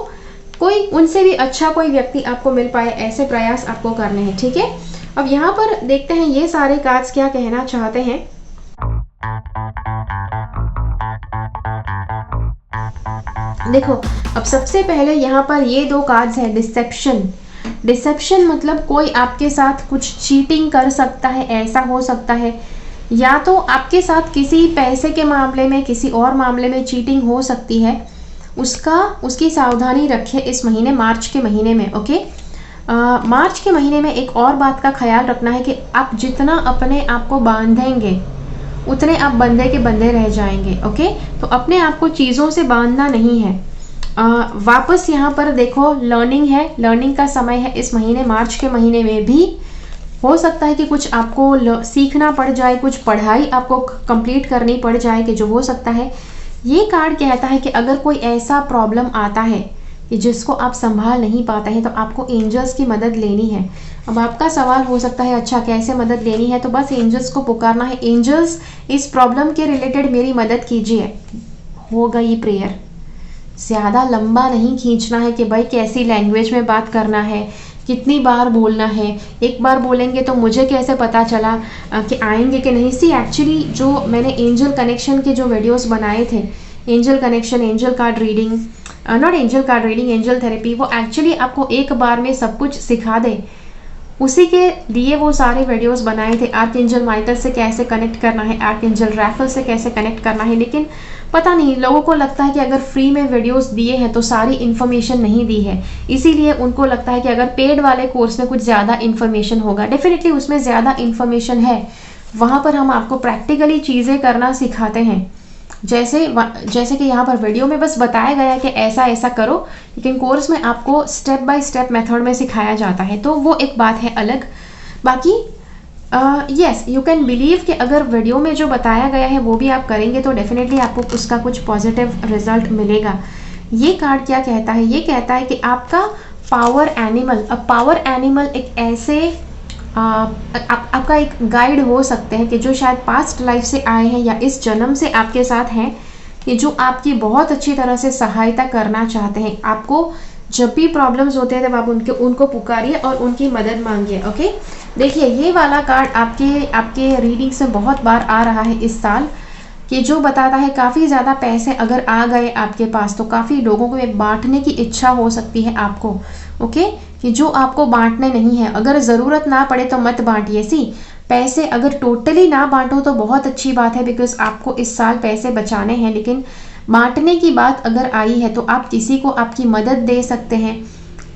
कोई उनसे भी अच्छा कोई व्यक्ति आपको मिल पाए, ऐसे प्रयास आपको करने हैं। ठीक है, अब यहाँ पर देखते हैं ये सारे कार्ड्स क्या कहना चाहते हैं। देखो, अब सबसे पहले यहाँ पर ये दो कार्ड्स है डिसेप्शन। डिसेप्शन मतलब कोई आपके साथ कुछ चीटिंग कर सकता है, ऐसा हो सकता है, या तो आपके साथ किसी पैसे के मामले में, किसी और मामले में चीटिंग हो सकती है। उसकी सावधानी रखें इस महीने, मार्च के महीने में। ओके, मार्च के महीने में एक और बात का ख्याल रखना है कि आप जितना अपने आप को बांधेंगे उतने आप बंधे के बंधे रह जाएंगे। ओके, तो अपने आप को चीज़ों से बांधना नहीं है। वापस यहाँ पर देखो, लर्निंग है, लर्निंग का समय है इस महीने। मार्च के महीने में भी हो सकता है कि कुछ आपको सीखना पड़ जाए, कुछ पढ़ाई आपको कंप्लीट करनी पड़ जाए, कि जो हो सकता है। ये कार्ड कहता है कि अगर कोई ऐसा प्रॉब्लम आता है कि जिसको आप संभाल नहीं पाते हैं तो आपको एंजल्स की मदद लेनी है। अब आपका सवाल हो सकता है, अच्छा कैसे मदद लेनी है? तो बस एंजल्स को पुकारना है, एंजल्स इस प्रॉब्लम के रिलेटेड मेरी मदद कीजिए। हो गई प्रेयर। ज़्यादा लंबा नहीं खींचना है कि भाई कैसी लैंग्वेज में बात करना है, कितनी बार बोलना है। एक बार बोलेंगे तो मुझे कैसे पता चला कि आएंगे कि नहीं? सी, एक्चुअली जो मैंने एंजल कनेक्शन के जो वीडियोस बनाए थे, angel connection, angel card reading, not angel card reading, angel therapy, वो एक्चुअली आपको एक बार में सब कुछ सिखा दे, उसी के लिए वो सारे वीडियोस बनाए थे। आर्क एंजल माइकल से कैसे कनेक्ट करना है, आर्क एंजल रैफल से कैसे कनेक्ट करना है। लेकिन पता नहीं, लोगों को लगता है कि अगर फ्री में वीडियोस दिए हैं तो सारी इन्फॉर्मेशन नहीं दी है, इसीलिए उनको लगता है कि अगर पेड वाले कोर्स में कुछ ज़्यादा इन्फॉर्मेशन होगा। डेफिनेटली उसमें ज़्यादा इन्फॉर्मेशन है, वहाँ पर हम आपको प्रैक्टिकली चीज़ें करना सिखाते हैं। जैसे कि यहाँ पर वीडियो में बस बताया गया है कि ऐसा ऐसा करो, लेकिन कोर्स में आपको स्टेप बाय स्टेप मेथड में सिखाया जाता है, तो वो एक बात है अलग। बाकी यस, यू कैन बिलीव कि अगर वीडियो में जो बताया गया है वो भी आप करेंगे तो डेफिनेटली आपको उसका कुछ पॉजिटिव रिजल्ट मिलेगा। ये कार्ड क्या कहता है? ये कहता है कि आपका पावर एनिमल, अब पावर एनिमल एक ऐसे आपका एक गाइड हो सकते हैं कि जो शायद पास्ट लाइफ से आए हैं या इस जन्म से आपके साथ हैं, कि जो आपकी बहुत अच्छी तरह से सहायता करना चाहते हैं। आपको जब भी प्रॉब्लम्स होते हैं तब आप उनको पुकारिए और उनकी मदद मांगिए। ओके, देखिए ये वाला कार्ड आपके रीडिंग से बहुत बार आ रहा है इस साल, कि जो बताता है काफ़ी ज़्यादा पैसे अगर आ गए आपके पास तो काफ़ी लोगों को बांटने की इच्छा हो सकती है आपको। ओके, कि जो आपको बांटने नहीं है, अगर ज़रूरत ना पड़े तो मत बांटिए। पैसे अगर टोटली ना बांटो तो बहुत अच्छी बात है, बिकॉज आपको इस साल पैसे बचाने हैं, लेकिन बांटने की बात अगर आई है तो आप किसी को आपकी मदद दे सकते हैं,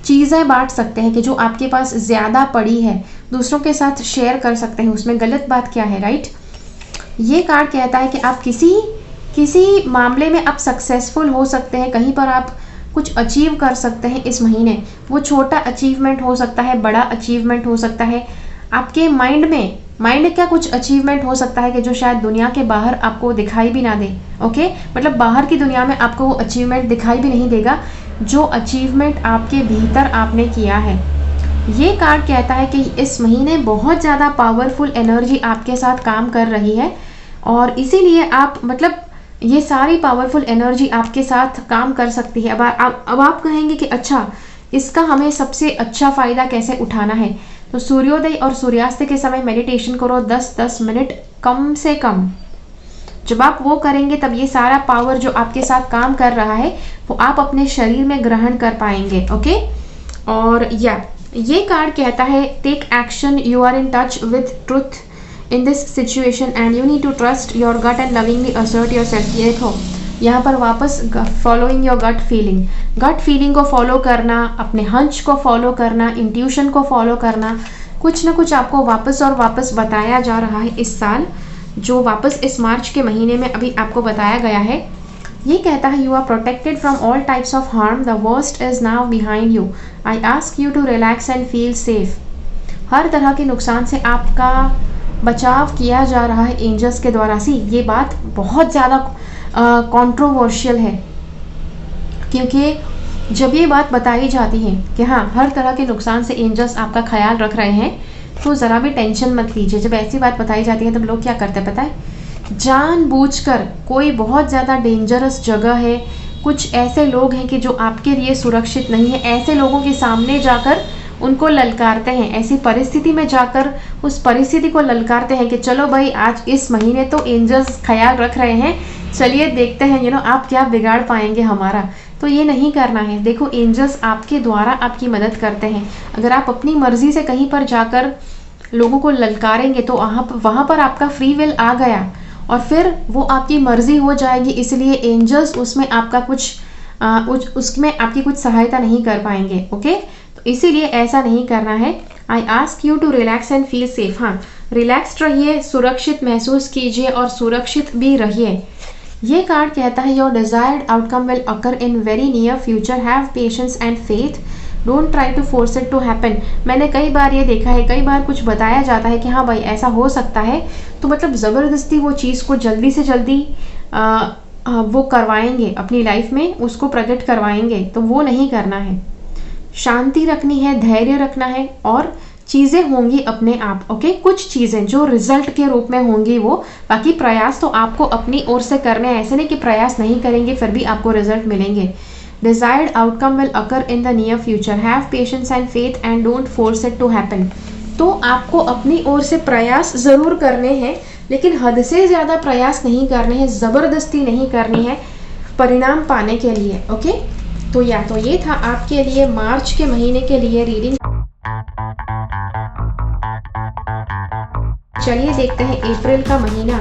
चीज़ें बांट सकते हैं कि जो आपके पास ज़्यादा पड़ी है दूसरों के साथ शेयर कर सकते हैं। उसमें गलत बात क्या है, राइट? ये कार्ड कहता है कि आप किसी मामले में आप सक्सेसफुल हो सकते हैं, कहीं पर आप कुछ अचीव कर सकते हैं इस महीने। वो छोटा अचीवमेंट हो सकता है, बड़ा अचीवमेंट हो सकता है, आपके माइंड का कुछ अचीवमेंट हो सकता है कि जो शायद दुनिया के बाहर आपको दिखाई भी ना दे। ओके, मतलब बाहर की दुनिया में आपको वो अचीवमेंट दिखाई भी नहीं देगा जो अचीवमेंट आपके भीतर आपने किया है। ये कार्ड कहता है कि इस महीने बहुत ज़्यादा पावरफुल एनर्जी आपके साथ काम कर रही है और इसीलिए आप मतलब ये सारी पावरफुल एनर्जी आपके साथ काम कर सकती है। अब आप कहेंगे कि अच्छा, इसका हमें सबसे अच्छा फ़ायदा कैसे उठाना है? तो सूर्योदय और सूर्यास्त के समय मेडिटेशन करो 10-10 मिनट कम से कम। जब आप वो करेंगे तब ये सारा पावर जो आपके साथ काम कर रहा है वो आप अपने शरीर में ग्रहण कर पाएंगे। ओके, और ये कार्ड कहता है take action, you are in touch with truth in this situation and you need to trust your gut and lovingly assert yourself. ये देखो यहाँ पर वापस फॉलोइंग योर गट फीलिंग को फॉलो करना, अपने हंच को फॉलो करना, इंट्यूशन को फॉलो करना। कुछ ना कुछ आपको वापस और वापस बताया जा रहा है इस साल, जो वापस इस मार्च के महीने में अभी आपको बताया गया है। ये कहता है you are protected from all types of harm, the worst is now behind you, I ask you to relax and feel safe. हर तरह के नुकसान से आपका बचाव किया जा रहा है एंजल्स के द्वारा। ये बात बहुत ज़्यादा कंट्रोवर्शियल है, क्योंकि जब ये बात बताई जाती है कि हाँ हर तरह के नुकसान से एंजल्स आपका ख्याल रख रहे हैं, तो ज़रा भी टेंशन मत लीजिए। जब ऐसी बात बताई जाती है तब लोग क्या करते हैं पता है? जानबूझकर कोई बहुत ज़्यादा डेंजरस जगह है, कुछ ऐसे लोग हैं कि जो आपके लिए सुरक्षित नहीं है, ऐसे लोगों के सामने जाकर उनको ललकारते हैं, ऐसी परिस्थिति में जाकर उस परिस्थिति को ललकारते हैं कि चलो भाई आज इस महीने तो एंजल्स ख्याल रख रहे हैं, चलिए देखते हैं आप क्या बिगाड़ पाएंगे हमारा। तो ये नहीं करना है। देखो एंजल्स आपके द्वारा आपकी मदद करते हैं। अगर आप अपनी मर्जी से कहीं पर जाकर लोगों को ललकारेंगे तो वहाँ पर आपका फ्री विल आ गया और फिर वो आपकी मर्जी हो जाएगी, इसलिए एंजल्स उसमें आपका उसमें आपकी कुछ सहायता नहीं कर पाएंगे। ओके, तो इसीलिए ऐसा नहीं करना है। I ask you to relax and feel safe. हाँ, रिलैक्स्ड रहिए, सुरक्षित महसूस कीजिए और सुरक्षित भी रहिए। ये कार्ड कहता है your desired outcome will occur in very near future, have patience and faith, don't try to force it to happen. मैंने कई बार ये देखा है, कई बार कुछ बताया जाता है कि हाँ भाई ऐसा हो सकता है, तो मतलब ज़बरदस्ती वो चीज़ को जल्दी से जल्दी वो करवाएंगे, अपनी लाइफ में उसको प्रकट करवाएंगे, तो वो नहीं करना है। शांति रखनी है, धैर्य रखना है और चीज़ें होंगी अपने आप। ओके, कुछ चीज़ें जो रिजल्ट के रूप में होंगी वो, बाकी प्रयास तो आपको अपनी ओर से करने हैं। ऐसे नहीं कि प्रयास नहीं करेंगे फिर भी आपको रिजल्ट मिलेंगे। Desired outcome will occur in the near future, have patience and faith and don't force it to happen. तो आपको अपनी ओर से प्रयास ज़रूर करने हैं, लेकिन हद से ज़्यादा प्रयास नहीं करने हैं, ज़बरदस्ती नहीं करनी है परिणाम पाने के लिए। ओके, तो ये था आपके लिए मार्च के महीने के लिए रीडिंग। चलिए देखते हैं अप्रैल का महीना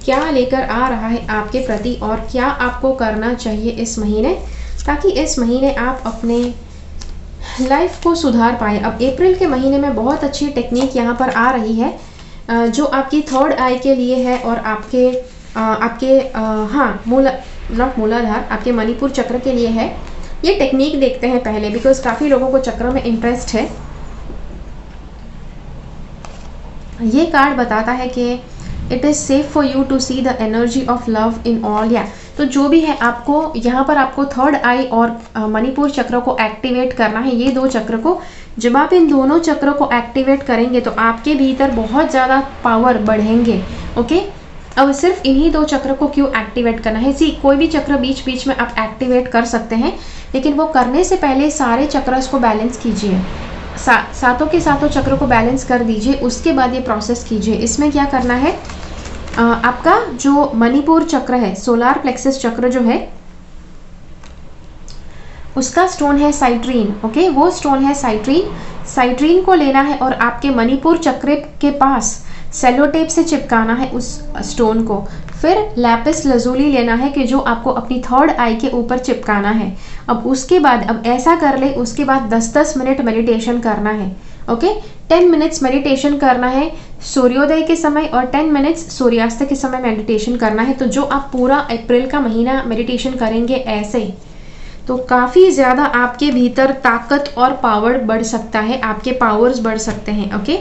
क्या लेकर आ रहा है आपके प्रति और क्या आपको करना चाहिए इस महीने, ताकि इस महीने आप अपने लाइफ को सुधार पाए। अब अप्रैल के महीने में बहुत अच्छी टेक्निक यहाँ पर आ रही है जो आपकी थर्ड आई के लिए है और आपके मूलाधार, आपके मणिपुर चक्र के लिए है। ये टेक्निक देखते हैं पहले, बिकॉज काफ़ी लोगों को चक्र में इंटरेस्ट है। ये कार्ड बताता है कि it is safe for you to see the energy of love in all. या तो जो भी है, आपको यहाँ पर आपको थर्ड आई और मणिपुर चक्र को एक्टिवेट करना है, ये 2 चक्र को। जब आप इन दोनों चक्र को एक्टिवेट करेंगे तो आपके भीतर बहुत ज़्यादा पावर बढ़ेंगे। ओके, अब सिर्फ इन्हीं 2 चक्र को क्यों एक्टिवेट करना है? कोई भी चक्र बीच बीच में आप एक्टिवेट कर सकते हैं, लेकिन वो करने से पहले सारे चक्रस को बैलेंस कीजिए, सातों के सातों चक्र को बैलेंस कर दीजिए, उसके बाद ये प्रोसेस कीजिए। इसमें क्या करना है, आपका जो मणिपुर चक्र है, सोलार प्लेक्सस चक्र जो है, उसका स्टोन है साइट्रीन। ओके, वो स्टोन है साइट्रीन। साइट्रीन को लेना है और आपके मणिपुर चक्र के पास सेलो टेप से चिपकाना है उस स्टोन को। फिर लैपिस लजूली लेना है कि जो आपको अपनी थर्ड आई के ऊपर चिपकाना है। अब उसके बाद, अब ऐसा कर ले, उसके बाद 10-10 मिनट मेडिटेशन करना है। ओके, 10 मिनट्स मेडिटेशन करना है सूर्योदय के समय और 10 मिनट्स सूर्यास्त के समय मेडिटेशन करना है। तो जो आप पूरा अप्रैल का महीना मेडिटेशन करेंगे ऐसे, तो काफ़ी ज़्यादा आपके भीतर ताकत और पावर बढ़ सकता है, आपके पावर्स बढ़ सकते हैं। ओके,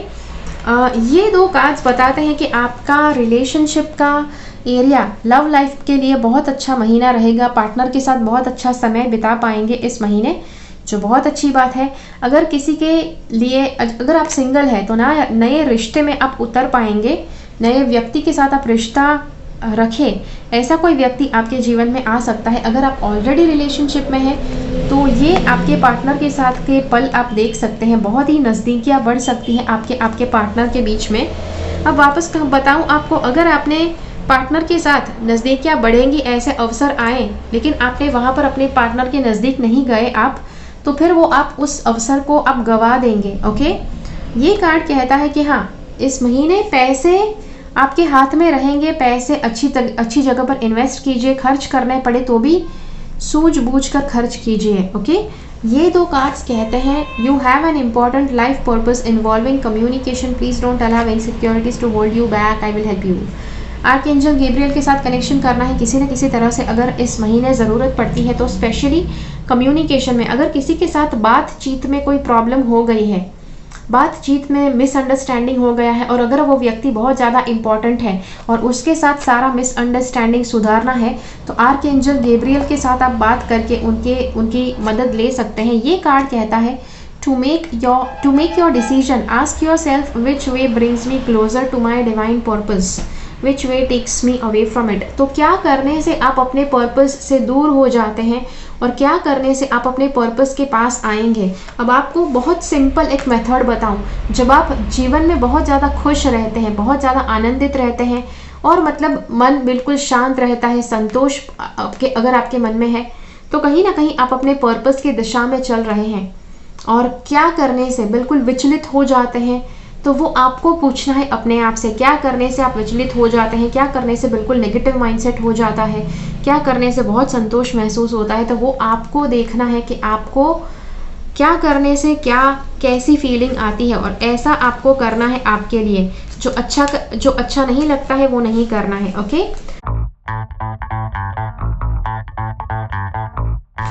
ये 2 कार्ड्स बताते हैं कि आपका रिलेशनशिप का एरिया लव लाइफ के लिए बहुत अच्छा महीना रहेगा। पार्टनर के साथ बहुत अच्छा समय बिता पाएंगे इस महीने, जो बहुत अच्छी बात है। अगर किसी के लिए, अगर आप सिंगल हैं तो ना, नए रिश्ते में आप उतर पाएंगे, नए व्यक्ति के साथ आप रिश्ता रखें, ऐसा कोई व्यक्ति आपके जीवन में आ सकता है। अगर आप ऑलरेडी रिलेशनशिप में हैं तो ये आपके पार्टनर के साथ के पल आप देख सकते हैं, बहुत ही नज़दीकियाँ बढ़ सकती हैं आपके पार्टनर के बीच में। अब वापस बताऊं आपको, अगर आपने पार्टनर के साथ नज़दीकियाँ बढ़ेंगी, ऐसे अवसर आए, लेकिन आपने वहाँ पर अपने पार्टनर के नज़दीक नहीं गए आप, तो फिर वो आप उस अवसर को आप गवा देंगे। ओके, ये कार्ड कहता है कि हाँ, इस महीने पैसे आपके हाथ में रहेंगे, पैसे अच्छी जगह पर इन्वेस्ट कीजिए, खर्च करने पड़े तो भी सूझबूझ कर खर्च कीजिए। ओके, ये 2 कार्ड्स कहते हैं you have an important life purpose involving communication, please don't allow insecurities to hold you back, I will help you. Archangel Gabriel के साथ कनेक्शन करना है किसी न किसी तरह से, अगर इस महीने ज़रूरत पड़ती है तो, स्पेशली कम्युनिकेशन में। अगर किसी के साथ बातचीत में कोई प्रॉब्लम हो गई है, बातचीत में मिसअंडरस्टैंडिंग हो गया है, और अगर वो व्यक्ति बहुत ज़्यादा इम्पॉर्टेंट है और उसके साथ सारा मिसअंडरस्टैंडिंग सुधारना है, तो आर्कएंजल गैब्रियल के साथ आप बात करके उनकी मदद ले सकते हैं। ये कार्ड कहता है to make your decision, ask yourself which way brings me closer to my divine purpose, which way takes me away from it. तो क्या करने से आप अपने पर्पस से दूर हो जाते हैं और क्या करने से आप अपने पर्पस के पास आएंगे। अब आपको बहुत सिंपल एक मेथड बताऊं, जब आप जीवन में बहुत ज़्यादा खुश रहते हैं, बहुत ज़्यादा आनंदित रहते हैं और मतलब मन बिल्कुल शांत रहता है, संतोष अगर आपके मन में है, तो कहीं ना कहीं आप अपने पर्पस की दिशा में चल रहे हैं। और क्या करने से बिल्कुल विचलित हो जाते हैं, तो वो आपको पूछना है अपने आप से, क्या करने से आप विचलित हो जाते हैं, क्या करने से बिल्कुल नेगेटिव माइंडसेट हो जाता है, क्या करने से बहुत संतोष महसूस होता है। तो वो आपको देखना है कि आपको क्या करने से कैसी फीलिंग आती है, और ऐसा आपको करना है आपके लिए। जो अच्छा नहीं लगता है वो नहीं करना है। ओके,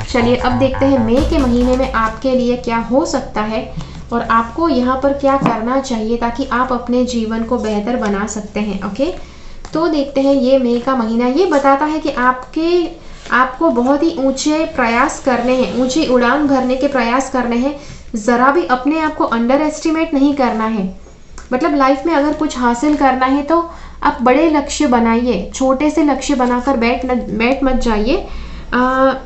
चलिए अब देखते हैं मई के महीने में आपके लिए क्या हो सकता है और आपको यहाँ पर क्या करना चाहिए ताकि आप अपने जीवन को बेहतर बना सकते हैं। ओके, तो देखते हैं ये मई का महीना ये बताता है कि आपको बहुत ही ऊंचे प्रयास करने हैं, ऊंची उड़ान भरने के प्रयास करने हैं। ज़रा भी अपने आप को अंडर एस्टिमेट नहीं करना है। मतलब लाइफ में अगर कुछ हासिल करना है तो आप बड़े लक्ष्य बनाइए, छोटे से लक्ष्य बनाकर बैठ मत जाइए।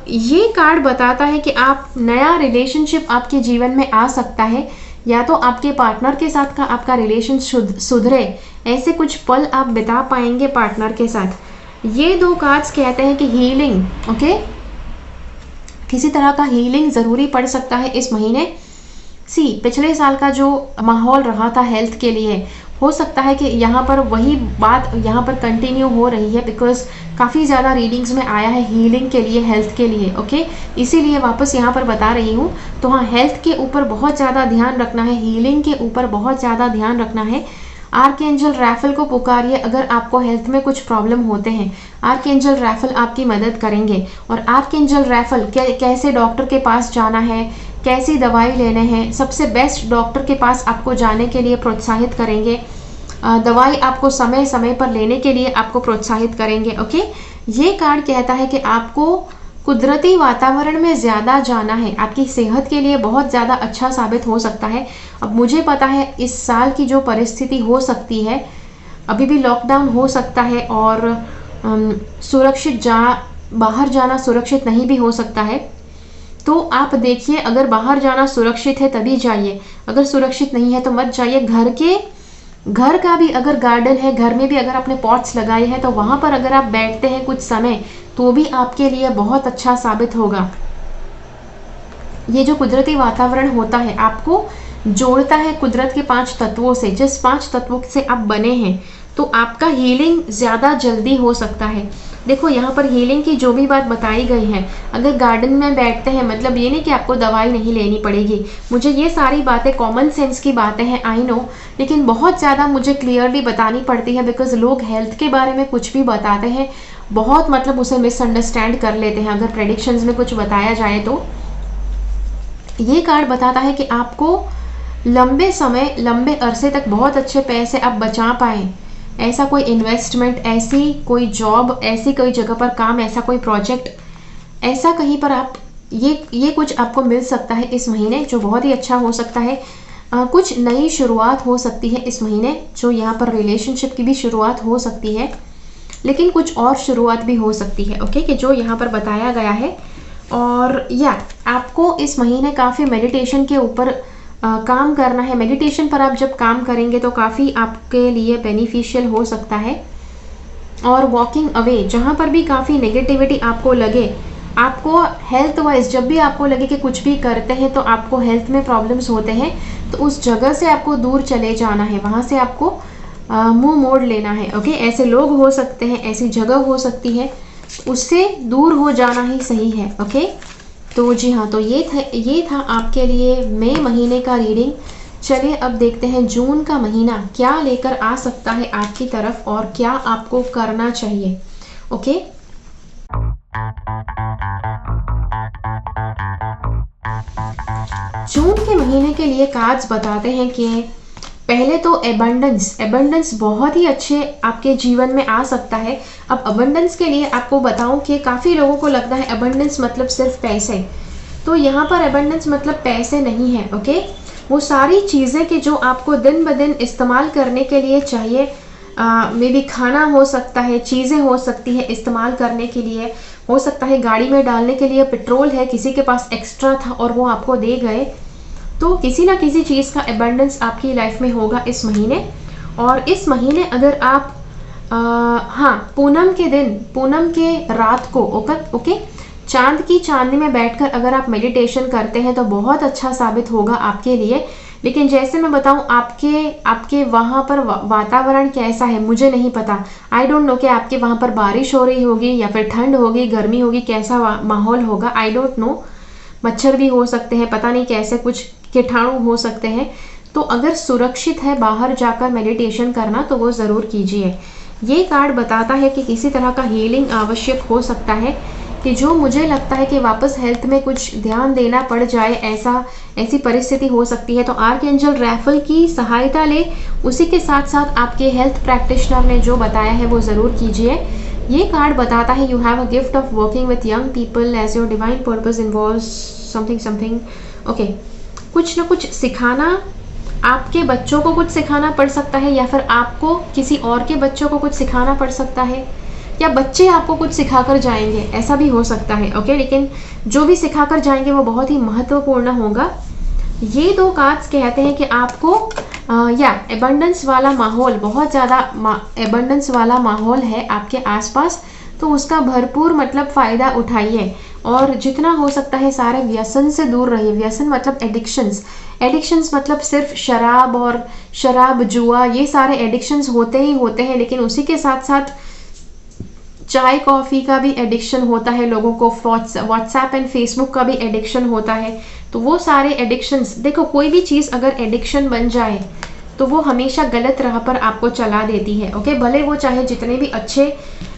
ये कार्ड बताता है कि आप नया रिलेशनशिप आपके जीवन में आ सकता है, या तो आपके पार्टनर के साथ का आपका रिलेशन सुधरे, ऐसे कुछ पल आप बिता पाएंगे पार्टनर के साथ। ये 2 कार्ड्स कहते हैं कि हीलिंग, ओके, किसी तरह का हीलिंग ज़रूरी पड़ सकता है इस महीने। पिछले साल का जो माहौल रहा था हेल्थ के लिए, हो सकता है कि यहाँ पर वही बात यहाँ पर कंटिन्यू हो रही है, बिकॉज काफ़ी ज़्यादा रीडिंग्स में आया है हीलिंग के लिए, हेल्थ के लिए। ओके, इसीलिए वापस यहाँ पर बता रही हूँ। तो हाँ, हेल्थ के ऊपर बहुत ज़्यादा ध्यान रखना है, हीलिंग के ऊपर बहुत ज़्यादा ध्यान रखना है। आर्कएंजल रैफल को पुकारिए अगर आपको हेल्थ में कुछ प्रॉब्लम होते हैं। आर्कएंजल रैफल आपकी मदद करेंगे। और आर्कएंजल रैफल कैसे डॉक्टर के पास जाना है, कैसी दवाई लेने हैं, सबसे बेस्ट डॉक्टर के पास आपको जाने के लिए प्रोत्साहित करेंगे। दवाई आपको समय समय पर लेने के लिए आपको प्रोत्साहित करेंगे। ओके, ये कार्ड कहता है कि आपको कुदरती वातावरण में ज़्यादा जाना है, आपकी सेहत के लिए बहुत ज़्यादा अच्छा साबित हो सकता है। अब मुझे पता है इस साल की जो परिस्थिति हो सकती है, अभी भी लॉकडाउन हो सकता है और बाहर जाना सुरक्षित नहीं भी हो सकता है। तो आप देखिए, अगर बाहर जाना सुरक्षित है तभी जाइए, अगर सुरक्षित नहीं है तो मत जाइए। घर का भी अगर गार्डन है, घर में भी अगर आपने पॉट्स लगाए हैं तो वहाँ पर अगर आप बैठते हैं कुछ समय तो भी आपके लिए बहुत अच्छा साबित होगा। ये जो कुदरती वातावरण होता है आपको जोड़ता है कुदरत के 5 तत्वों से। जिस 5 तत्वों से आप बने हैं तो आपका हीलिंग ज़्यादा जल्दी हो सकता है। देखो यहाँ पर हीलिंग की जो भी बात बताई गई है, अगर गार्डन में बैठते हैं मतलब ये नहीं कि आपको दवाई नहीं लेनी पड़ेगी। मुझे ये सारी बातें कॉमन सेंस की बातें हैं, आई नो, लेकिन बहुत ज़्यादा मुझे क्लियरली बतानी पड़ती है बिकॉज लोग हेल्थ के बारे में कुछ भी बताते हैं, बहुत मतलब उसे मिसअंडरस्टैंड कर लेते हैं अगर प्रेडिक्शंस में कुछ बताया जाए तो। ये कार्ड बताता है कि आपको लंबे समय, लंबे अरसे तक बहुत अच्छे पैसे आप बचा पाएँ। ऐसा कोई इन्वेस्टमेंट, ऐसी कोई जॉब, ऐसी कोई जगह पर काम, ऐसा कोई प्रोजेक्ट, ऐसा कहीं पर आप ये कुछ आपको मिल सकता है इस महीने, जो बहुत ही अच्छा हो सकता है। कुछ नई शुरुआत हो सकती है इस महीने, जो यहाँ पर रिलेशनशिप की भी शुरुआत हो सकती है, लेकिन कुछ और शुरुआत भी हो सकती है। ओके, कि जो यहाँ पर बताया गया है। और या आपको इस महीने काफ़ी मेडिटेशन के ऊपर काम करना है। मेडिटेशन पर आप जब काम करेंगे तो काफ़ी आपके लिए बेनिफिशियल हो सकता है। और वॉकिंग अवे, जहाँ पर भी काफ़ी नेगेटिविटी आपको लगे, आपको हेल्थ वाइज जब भी आपको लगे कि कुछ भी करते हैं तो आपको हेल्थ में प्रॉब्लम्स होते हैं, तो उस जगह से आपको दूर चले जाना है, वहाँ से आपको मुंह मोड़ लेना है। ओके, ऐसे लोग हो सकते हैं, ऐसी जगह हो सकती है, उससे दूर हो जाना ही सही है। ओके, तो जी हाँ, तो ये था आपके लिए मई महीने का रीडिंग। चलिए अब देखते हैं जून का महीना क्या लेकर आ सकता है आपकी तरफ और क्या आपको करना चाहिए। ओके, जून के महीने के लिए कार्ड्स बताते हैं कि पहले तो एबंडेंस बहुत ही अच्छे आपके जीवन में आ सकता है। अब अबंडेंस के लिए आपको बताऊं कि काफ़ी लोगों को लगता है अबंडेंस मतलब सिर्फ पैसे, तो यहाँ पर अबंडेंस मतलब पैसे नहीं है। ओके, वो सारी चीज़ें कि जो आपको दिन ब दिन इस्तेमाल करने के लिए चाहिए, मे बी खाना हो सकता है, चीज़ें हो सकती है इस्तेमाल करने के लिए, हो सकता है गाड़ी में डालने के लिए पेट्रोल है, किसी के पास एक्स्ट्रा था और वो आपको दे गए, तो किसी ना किसी चीज़ का अबंडेंस आपकी लाइफ में होगा इस महीने। और इस महीने अगर आप हाँ, पूनम के रात को ओके चांद की चांदनी में बैठकर अगर आप मेडिटेशन करते हैं तो बहुत अच्छा साबित होगा आपके लिए। लेकिन जैसे मैं बताऊं, आपके वहाँ पर वातावरण कैसा है मुझे नहीं पता, आई डोंट नो कि आपके वहाँ पर बारिश हो रही होगी या फिर ठंड होगी, गर्मी होगी, कैसा माहौल होगा, आई डोंट नो। मच्छर भी हो सकते हैं, पता नहीं कैसे कुछ कीटाणु हो सकते हैं। तो अगर सुरक्षित है बाहर जाकर मेडिटेशन करना तो वो ज़रूर कीजिए। ये कार्ड बताता है कि किसी तरह का हीलिंग आवश्यक हो सकता है, कि जो मुझे लगता है कि वापस हेल्थ में कुछ ध्यान देना पड़ जाए, ऐसी परिस्थिति हो सकती है। तो आर्कएंजल रैफल की सहायता ले, उसी के साथ साथ आपके हेल्थ प्रैक्टिशनर ने जो बताया है वो ज़रूर कीजिए। ये कार्ड बताता है you have a gift of working with young people as your divine purpose involves something. Okay, कुछ ना कुछ सिखाना, आपके बच्चों को कुछ सिखाना पड़ सकता है, या फिर आपको किसी और के बच्चों को कुछ सिखाना पड़ सकता है, या बच्चे आपको कुछ सिखाकर जाएंगे, ऐसा भी हो सकता है। ओके, लेकिन जो भी सिखाकर जाएंगे वो बहुत ही महत्वपूर्ण होगा। ये दो कार्ड्स कहते हैं कि आपको एबंडेंस वाला माहौल, बहुत ज़्यादा एबंडेंस वाला माहौल है आपके आसपास, तो उसका भरपूर मतलब फ़ायदा उठाइए और जितना हो सकता है सारे व्यसन से दूर रहिए। व्यसन मतलब एडिक्शंस मतलब सिर्फ शराब जुआ, ये सारे एडिक्शंस होते ही होते हैं, लेकिन उसी के साथ साथ चाय कॉफ़ी का भी एडिक्शन होता है लोगों को, व्हाट्सएप एंड फेसबुक का भी एडिक्शन होता है। तो वो सारे एडिक्शंस, देखो कोई भी चीज़ अगर एडिक्शन बन जाए तो वो हमेशा गलत राह पर आपको चला देती है। ओके, भले वो चाहे जितने भी अच्छे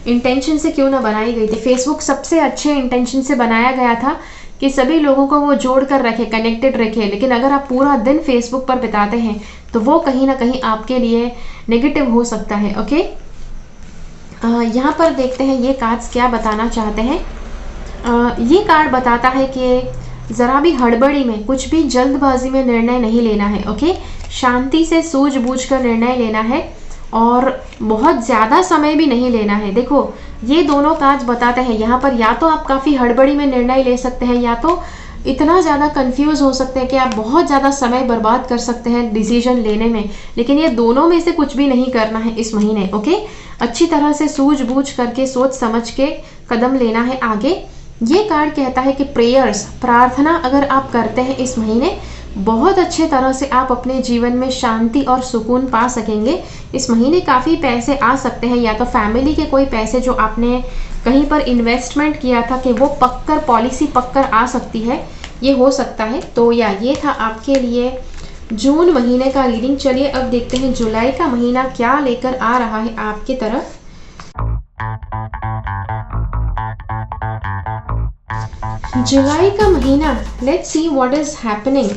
इंटेंशन से क्यों ना बनाई गई थी। फेसबुक सबसे अच्छे इंटेंशन से बनाया गया था कि सभी लोगों को वो जोड़ कर रखे, कनेक्टेड रखे, लेकिन अगर आप पूरा दिन फेसबुक पर बिताते हैं तो वो कहीं ना कहीं आपके लिए नेगेटिव हो सकता है। ओके, यहाँ पर देखते हैं ये कार्ड्स क्या बताना चाहते हैं। ये कार्ड बताता है कि ज़रा भी हड़बड़ी में, कुछ भी जल्दबाजी में निर्णय नहीं लेना है। ओके, शांति से सूझबूझ कर निर्णय लेना है और बहुत ज़्यादा समय भी नहीं लेना है। देखो ये दोनों कार्ड्स बताते हैं यहाँ पर, या तो आप काफ़ी हड़बड़ी में निर्णय ले सकते हैं, या तो इतना ज़्यादा कंफ्यूज हो सकते हैं कि आप बहुत ज़्यादा समय बर्बाद कर सकते हैं डिसीजन लेने में। लेकिन ये दोनों में से कुछ भी नहीं करना है इस महीने। ओके, अच्छी तरह से सूझबूझ करके सोच समझ के कदम लेना है आगे। ये कार्ड कहता है कि प्रेयर्स, प्रार्थना अगर आप करते हैं इस महीने, बहुत अच्छे तरह से आप अपने जीवन में शांति और सुकून पा सकेंगे। इस महीने काफ़ी पैसे आ सकते हैं, या तो फैमिली के कोई पैसे जो आपने कहीं पर इन्वेस्टमेंट किया था कि वो पक्कर, पॉलिसी पक्कर आ सकती है, ये हो सकता है। तो या ये था आपके लिए जून महीने का रीडिंग। चलिए अब देखते हैं जुलाई का महीना क्या लेकर आ रहा है आपकी तरफ। जुलाई का महीना, let's see what is happening.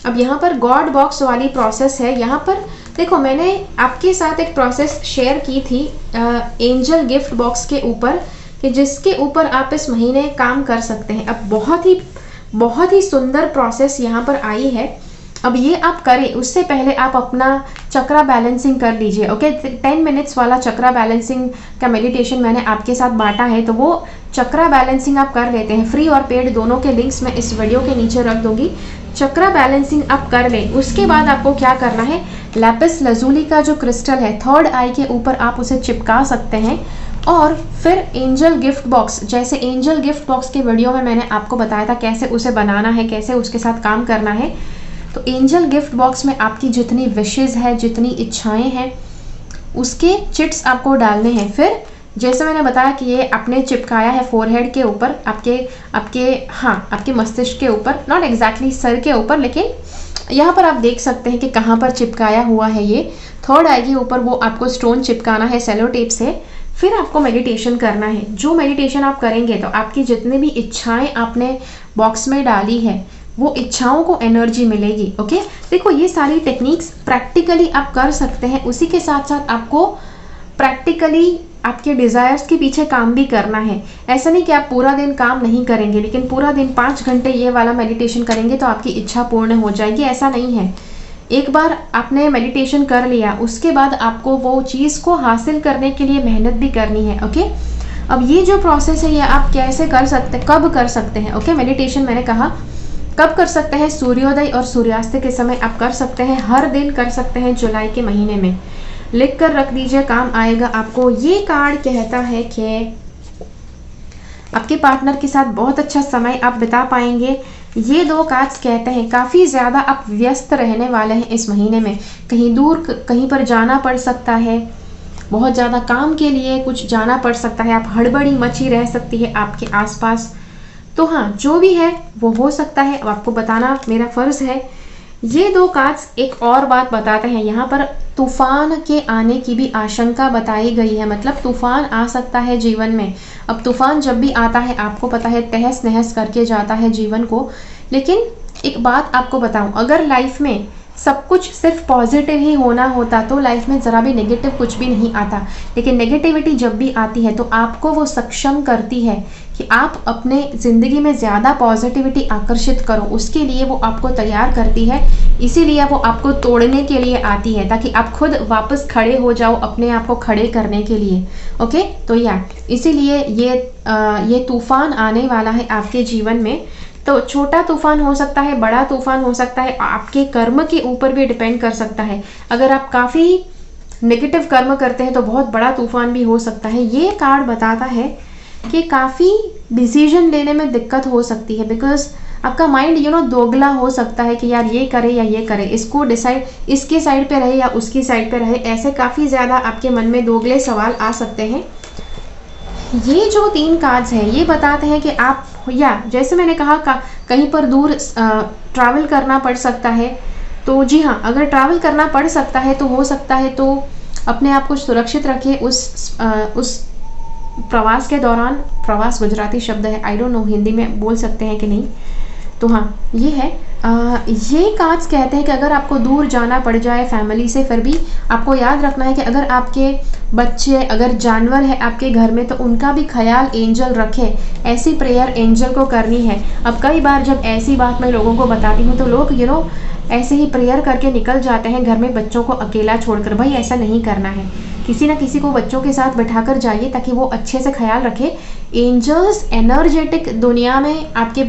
अब यहाँ पर गॉड बॉक्स वाली प्रोसेस है। यहाँ पर देखो मैंने आपके साथ एक प्रोसेस शेयर की थी एंजल गिफ्ट बॉक्स के ऊपर, कि जिसके ऊपर आप इस महीने काम कर सकते हैं। अब बहुत ही सुंदर प्रोसेस यहाँ पर आई है। अब ये आप करें उससे पहले आप अपना चक्रा बैलेंसिंग कर लीजिए। ओके, 10 मिनट्स वाला चक्रा बैलेंसिंग का मेडिटेशन मैंने आपके साथ बांटा है, तो वो चक्रा बैलेंसिंग आप कर लेते हैं। फ्री और पेड दोनों के लिंक्स मैं इस वीडियो के नीचे रख दूंगी। चक्रा बैलेंसिंग आप कर लें, उसके बाद आपको क्या करना है, लैपिस लजूली का जो क्रिस्टल है थर्ड आई के ऊपर आप उसे चिपका सकते हैं। और फिर एंजल गिफ्ट बॉक्स, जैसे एंजल गिफ्ट बॉक्स के वीडियो में मैंने आपको बताया था कैसे उसे बनाना है, कैसे उसके साथ काम करना है। तो एंजल गिफ्ट बॉक्स में आपकी जितनी विशेज़ है, जितनी इच्छाएं हैं, उसके चिट्स आपको डालने हैं। फिर जैसे मैंने बताया कि ये आपने चिपकाया है फोरहेड के ऊपर, आपके मस्तिष्क के ऊपर, नॉट एग्जैक्टली सर के ऊपर, लेकिन यहाँ पर आप देख सकते हैं कि कहाँ पर चिपकाया हुआ है। ये थर्ड आई के ऊपर वो आपको स्टोन चिपकाना है सेलो टेप से। फिर आपको मेडिटेशन करना है। जो मेडिटेशन आप करेंगे तो आपकी जितनी भी इच्छाएं आपने बॉक्स में डाली है, वो इच्छाओं को एनर्जी मिलेगी। ओके, देखो ये सारी टेक्निक्स प्रैक्टिकली आप कर सकते हैं। उसी के साथ साथ आपको प्रैक्टिकली आपके डिज़ायर्स के पीछे काम भी करना है। ऐसा नहीं कि आप पूरा दिन काम नहीं करेंगे, लेकिन पूरा दिन 5 घंटे ये वाला मेडिटेशन करेंगे तो आपकी इच्छा पूर्ण हो जाएगी, ऐसा नहीं है। एक बार आपने मेडिटेशन कर लिया, उसके बाद आपको वो चीज़ को हासिल करने के लिए मेहनत भी करनी है। ओके, अब ये जो प्रोसेस है ये आप कैसे कर सकते, कब कर सकते हैं। ओके, मेडिटेशन मैंने कहा कब कर सकते हैं, सूर्योदय और सूर्यास्त के समय आप कर सकते हैं, हर दिन कर सकते हैं जुलाई के महीने में। लिख कर रख दीजिए, काम आएगा आपको। ये कार्ड कहता है कि आपके पार्टनर के साथ बहुत अच्छा समय आप बिता पाएंगे। ये दो कार्ड्स कहते हैं काफ़ी ज़्यादा आप व्यस्त रहने वाले हैं इस महीने में। कहीं दूर कहीं पर जाना पड़ सकता है, बहुत ज़्यादा काम के लिए कुछ जाना पड़ सकता है, आप हड़बड़ी मची रह सकती है आपके आसपास। तो हाँ, जो भी है वो हो सकता है, अब आपको बताना मेरा फ़र्ज़ है। ये दो कार्ड्स एक और बात बताते हैं, यहाँ पर तूफान के आने की भी आशंका बताई गई है। मतलब तूफान आ सकता है जीवन में। अब तूफान जब भी आता है आपको पता है तहस नहस करके जाता है जीवन को। लेकिन एक बात आपको बताऊं, अगर लाइफ में सब कुछ सिर्फ पॉजिटिव ही होना होता तो लाइफ में ज़रा भी नेगेटिव कुछ भी नहीं आता। लेकिन नेगेटिविटी जब भी आती है तो आपको वो सक्षम करती है कि आप अपने ज़िंदगी में ज़्यादा पॉजिटिविटी आकर्षित करो, उसके लिए वो आपको तैयार करती है। इसीलिए वो आपको तोड़ने के लिए आती है, ताकि आप खुद वापस खड़े हो जाओ अपने आप को खड़े करने के लिए। ओके, तो इसीलिए ये तूफान आने वाला है आपके जीवन में। तो छोटा तूफान हो सकता है, बड़ा तूफान हो सकता है, आपके कर्म के ऊपर भी डिपेंड कर सकता है। अगर आप काफ़ी नेगेटिव कर्म करते हैं तो बहुत बड़ा तूफान भी हो सकता है। ये कार्ड बताता है कि काफ़ी डिसीजन लेने में दिक्कत हो सकती है, बिकॉज आपका माइंड दोगला हो सकता है कि यार ये करे या ये करे, इसको डिसाइड, इसके साइड पे रहे या उसकी साइड पे रहे, ऐसे काफ़ी ज़्यादा आपके मन में दोगले सवाल आ सकते हैं। ये जो 3 कार्ड्स हैं ये बताते हैं कि आप, या जैसे मैंने कहा कहीं पर दूर ट्रैवल करना पड़ सकता है। तो जी हाँ, अगर ट्रैवल करना पड़ सकता है तो हो सकता है तो अपने आप को सुरक्षित रखिए उस प्रवास के दौरान, प्रवास गुजराती शब्द है, आई डोंट नो हिंदी में बोल सकते हैं कि नहीं, तो हाँ ये है। ये कार्ड्स कहते हैं कि अगर आपको दूर जाना पड़ जाए फैमिली से, फिर भी आपको याद रखना है कि अगर आपके बच्चे, अगर जानवर है आपके घर में, तो उनका भी ख्याल एंजल रखे। ऐसी प्रेयर एंजल को करनी है। अब कई बार जब ऐसी बात मैं लोगों को बताती हूँ तो लोग ऐसे ही प्रेयर करके निकल जाते हैं घर में बच्चों को अकेला छोड़कर। भाई ऐसा नहीं करना है, किसी ना किसी को बच्चों के साथ बैठाकर जाइए ताकि वो अच्छे से ख्याल रखे। एंजल्स एनर्जेटिक दुनिया में आपके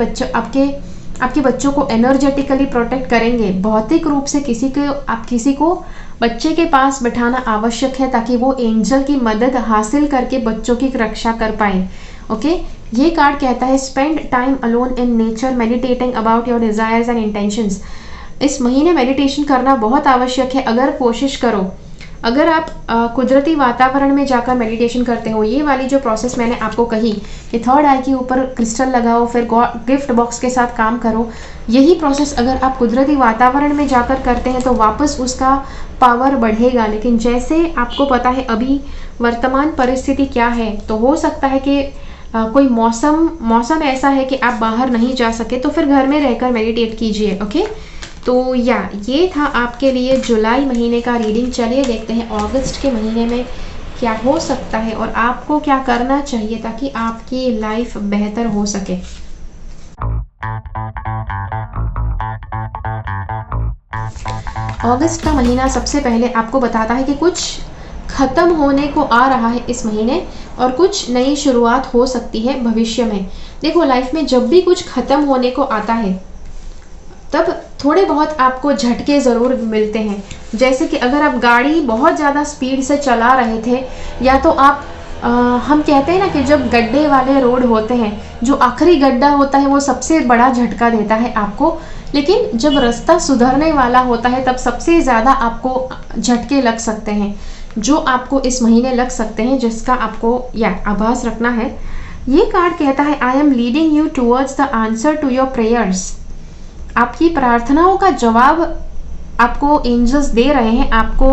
बच्चों को एनर्जेटिकली प्रोटेक्ट करेंगे। भौतिक रूप से किसी को बच्चे के पास बैठाना आवश्यक है ताकि वो एंजल की मदद हासिल करके बच्चों की रक्षा कर पाए। ओके, ये कार्ड कहता है spend time alone in nature meditating about your desires and intentions. इस महीने मेडिटेशन करना बहुत आवश्यक है। अगर कोशिश करो, अगर आप कुदरती वातावरण में जाकर मेडिटेशन करते हो, ये वाली जो प्रोसेस मैंने आपको कही कि थर्ड आई के ऊपर क्रिस्टल लगाओ, फिर गिफ्ट बॉक्स के साथ काम करो, यही प्रोसेस अगर आप कुदरती वातावरण में जाकर करते हैं तो वापस उसका पावर बढ़ेगा। लेकिन जैसे आपको पता है अभी वर्तमान परिस्थिति क्या है, तो हो सकता है कि कोई मौसम ऐसा है कि आप बाहर नहीं जा सके, तो फिर घर में रहकर मेडिटेट कीजिए। ओके, तो ये था आपके लिए जुलाई महीने का रीडिंग। चलिए देखते हैं अगस्त के महीने में क्या हो सकता है और आपको क्या करना चाहिए ताकि आपकी लाइफ बेहतर हो सके। अगस्त का महीना सबसे पहले आपको बताता है कि कुछ खत्म होने को आ रहा है इस महीने और कुछ नई शुरुआत हो सकती है भविष्य में। देखो, लाइफ में जब भी कुछ खत्म होने को आता है तब थोड़े बहुत आपको झटके ज़रूर मिलते हैं। जैसे कि अगर आप गाड़ी बहुत ज़्यादा स्पीड से चला रहे थे, या तो आप हम कहते हैं ना कि जब गड्ढे वाले रोड होते हैं, जो आखिरी गड्ढा होता है वो सबसे बड़ा झटका देता है आपको, लेकिन जब रास्ता सुधरने वाला होता है तब सबसे ज़्यादा आपको झटके लग सकते हैं, जो आपको इस महीने लग सकते हैं, जिसका आपको आभास रखना है। ये कार्ड कहता है I am leading you towards the answer to your prayers. आपकी प्रार्थनाओं का जवाब आपको एंजल्स दे रहे हैं। आपको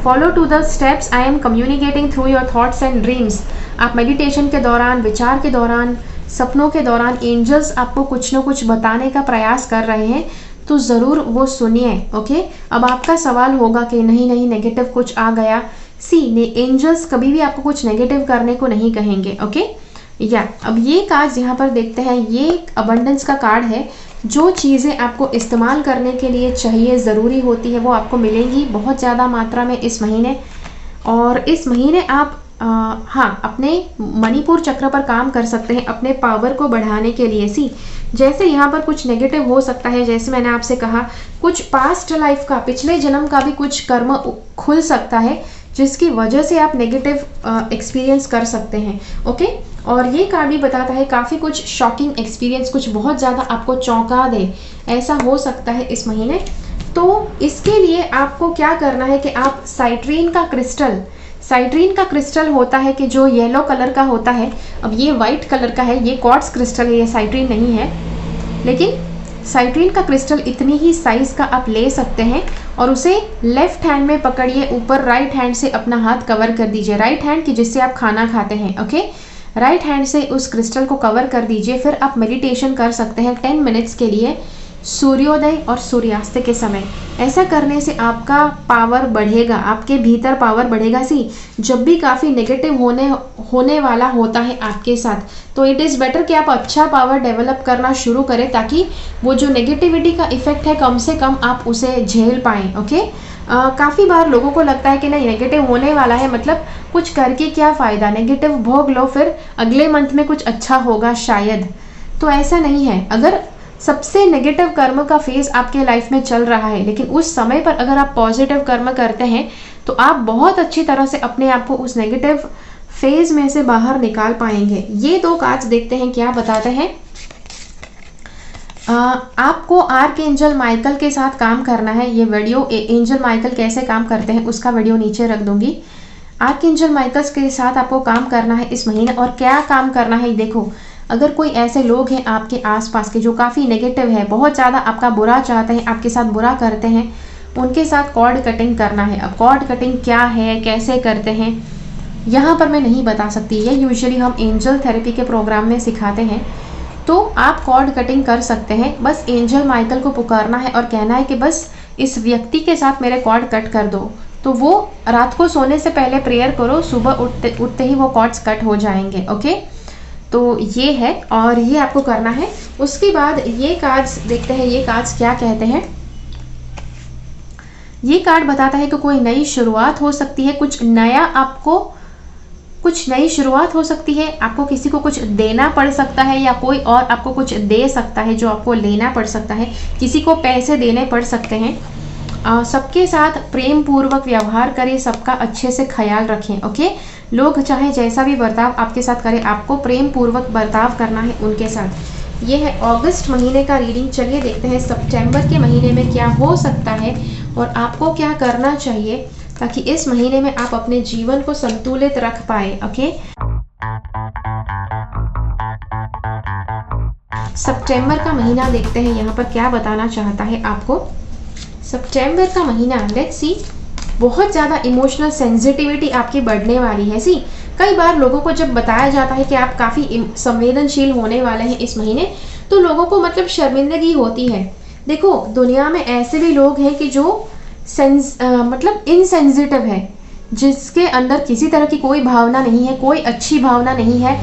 follow to the steps I am communicating through your thoughts and dreams. आप मेडिटेशन के दौरान, विचार के दौरान, सपनों के दौरान एंजल्स आपको कुछ न कुछ बताने का प्रयास कर रहे हैं, तो ज़रूर वो सुनिए। ओके, अब आपका सवाल होगा कि नहीं नेगेटिव कुछ आ गया। एंजल्स कभी भी आपको कुछ नेगेटिव करने को नहीं कहेंगे। ओके, अब ये कार्ड यहाँ पर देखते हैं, ये एक अबंडेंस का कार्ड है। जो चीज़ें आपको इस्तेमाल करने के लिए चाहिए, ज़रूरी होती है, वो आपको मिलेंगी बहुत ज़्यादा मात्रा में इस महीने। और इस महीने आप अपने मणिपुर चक्र पर काम कर सकते हैं अपने पावर को बढ़ाने के लिए। जैसे यहाँ पर कुछ नेगेटिव हो सकता है, जैसे मैंने आपसे कहा, कुछ पास्ट लाइफ का, पिछले जन्म का भी कुछ कर्म खुल सकता है, जिसकी वजह से आप नेगेटिव एक्सपीरियंस कर सकते हैं। ओके, और ये कार्ड भी बताता है काफ़ी कुछ शॉकिंग एक्सपीरियंस, कुछ बहुत ज़्यादा आपको चौंका दे, ऐसा हो सकता है इस महीने। तो इसके लिए आपको क्या करना है कि आप साइट्रीन का क्रिस्टल होता है कि जो येलो कलर का होता है। अब ये वाइट कलर का है, ये क्वार्ट्ज क्रिस्टल है, ये साइट्रीन नहीं है, लेकिन साइट्रीन का क्रिस्टल इतनी ही साइज का आप ले सकते हैं और उसे लेफ्ट हैंड में पकड़िए, ऊपर राइट हैंड से अपना हाथ कवर कर दीजिए, राइट हैंड की जिससे आप खाना खाते हैं। ओके, राइट हैंड से उस क्रिस्टल को कवर कर दीजिए। फिर आप मेडिटेशन कर सकते हैं 10 मिनट्स के लिए, सूर्योदय और सूर्यास्त के समय। ऐसा करने से आपका पावर बढ़ेगा, आपके भीतर पावर बढ़ेगा। जब भी काफ़ी नेगेटिव होने वाला होता है आपके साथ, तो इट इज़ बेटर कि आप अच्छा पावर डेवलप करना शुरू करें, ताकि वो जो नेगेटिविटी का इफेक्ट है कम से कम आप उसे झेल पाएँ। ओके, काफ़ी बार लोगों को लगता है कि नहीं, नेगेटिव होने वाला है, मतलब कुछ करके क्या फ़ायदा, नेगेटिव भोग लो, फिर अगले मंथ में कुछ अच्छा होगा शायद। तो ऐसा नहीं है। अगर सबसे नेगेटिव कर्म का फेज आपके लाइफ में चल रहा है, लेकिन उस समय पर अगर आप पॉजिटिव कर्म करते हैं तो आप बहुत अच्छी तरह से अपने आप को उस नेगेटिव फेज में से बाहर निकाल पाएंगे। ये दो कार्ड्स देखते हैं क्या बताते हैं। आपको आर्कएंजल माइकल के साथ काम करना है। ये वीडियो एंजल माइकल कैसे काम करते हैं उसका वीडियो नीचे रख दूंगी। आर्कएंजल माइकल के साथ आपको काम करना है इस महीने। और क्या काम करना है, देखो, अगर कोई ऐसे लोग हैं आपके आसपास के जो काफ़ी नेगेटिव है, बहुत ज़्यादा आपका बुरा चाहते हैं, आपके साथ बुरा करते हैं, उनके साथ कॉर्ड कटिंग करना है। अब कॉर्ड कटिंग क्या है, कैसे करते हैं, यहाँ पर मैं नहीं बता सकती, ये यूजुअली हम एंजल थेरेपी के प्रोग्राम में सिखाते हैं। तो आप कॉर्ड कटिंग कर सकते हैं, बस एंजल माइकल को पुकारना है और कहना है कि बस इस व्यक्ति के साथ मेरे कॉर्ड कट कर दो। तो वो रात को सोने से पहले प्रेयर करो, सुबह उठते ही वो कॉर्ड्स कट हो जाएंगे। ओके, तो ये है और ये आपको करना है। उसके बाद ये कार्ड्स देखते हैं, ये कार्ड्स क्या कहते हैं। ये कार्ड बताता है कि कोई नई शुरुआत हो सकती है, कुछ नई शुरुआत हो सकती है, आपको किसी को कुछ देना पड़ सकता है या कोई और आपको कुछ दे सकता है जो आपको लेना पड़ सकता है, किसी को पैसे देने पड़ सकते हैं। सबके साथ प्रेम पूर्वक व्यवहार करें, सबका अच्छे से ख्याल रखें। ओके, लोग चाहे जैसा भी बर्ताव आपके साथ करें, आपको प्रेम पूर्वक बर्ताव करना है उनके साथ। ये है अगस्त महीने का रीडिंग। चलिए देखते हैं सितंबर के महीने में क्या हो सकता है और आपको क्या करना चाहिए ताकि इस महीने में आप अपने जीवन को संतुलित रख पाए। ओके, सितंबर का महीना देखते हैं यहाँ पर क्या बताना चाहता है आपको। सितंबर का महीना, लेट्स सी, बहुत ज़्यादा इमोशनल सेंसिटिविटी आपकी बढ़ने वाली है। सी, कई बार लोगों को जब बताया जाता है कि आप काफ़ी संवेदनशील होने वाले हैं इस महीने, तो लोगों को मतलब शर्मिंदगी होती है। देखो, दुनिया में ऐसे भी लोग हैं कि जो मतलब इनसेंसिटिव है, जिसके अंदर किसी तरह की कोई भावना नहीं है, कोई अच्छी भावना नहीं है।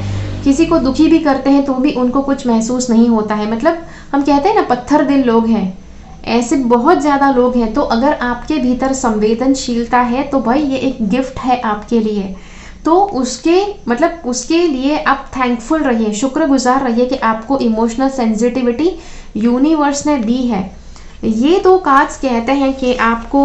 किसी को दुखी भी करते हैं तो भी उनको कुछ महसूस नहीं होता है। मतलब हम कहते हैं ना, पत्थर दिल लोग हैं, ऐसे बहुत ज़्यादा लोग हैं। तो अगर आपके भीतर संवेदनशीलता है तो भाई ये एक गिफ्ट है आपके लिए। तो उसके लिए आप थैंकफुल रहिए, शुक्रगुजार रहिए कि आपको इमोशनल सेंसिटिविटी यूनिवर्स ने दी है। ये दो कार्ड्स कहते हैं कि आपको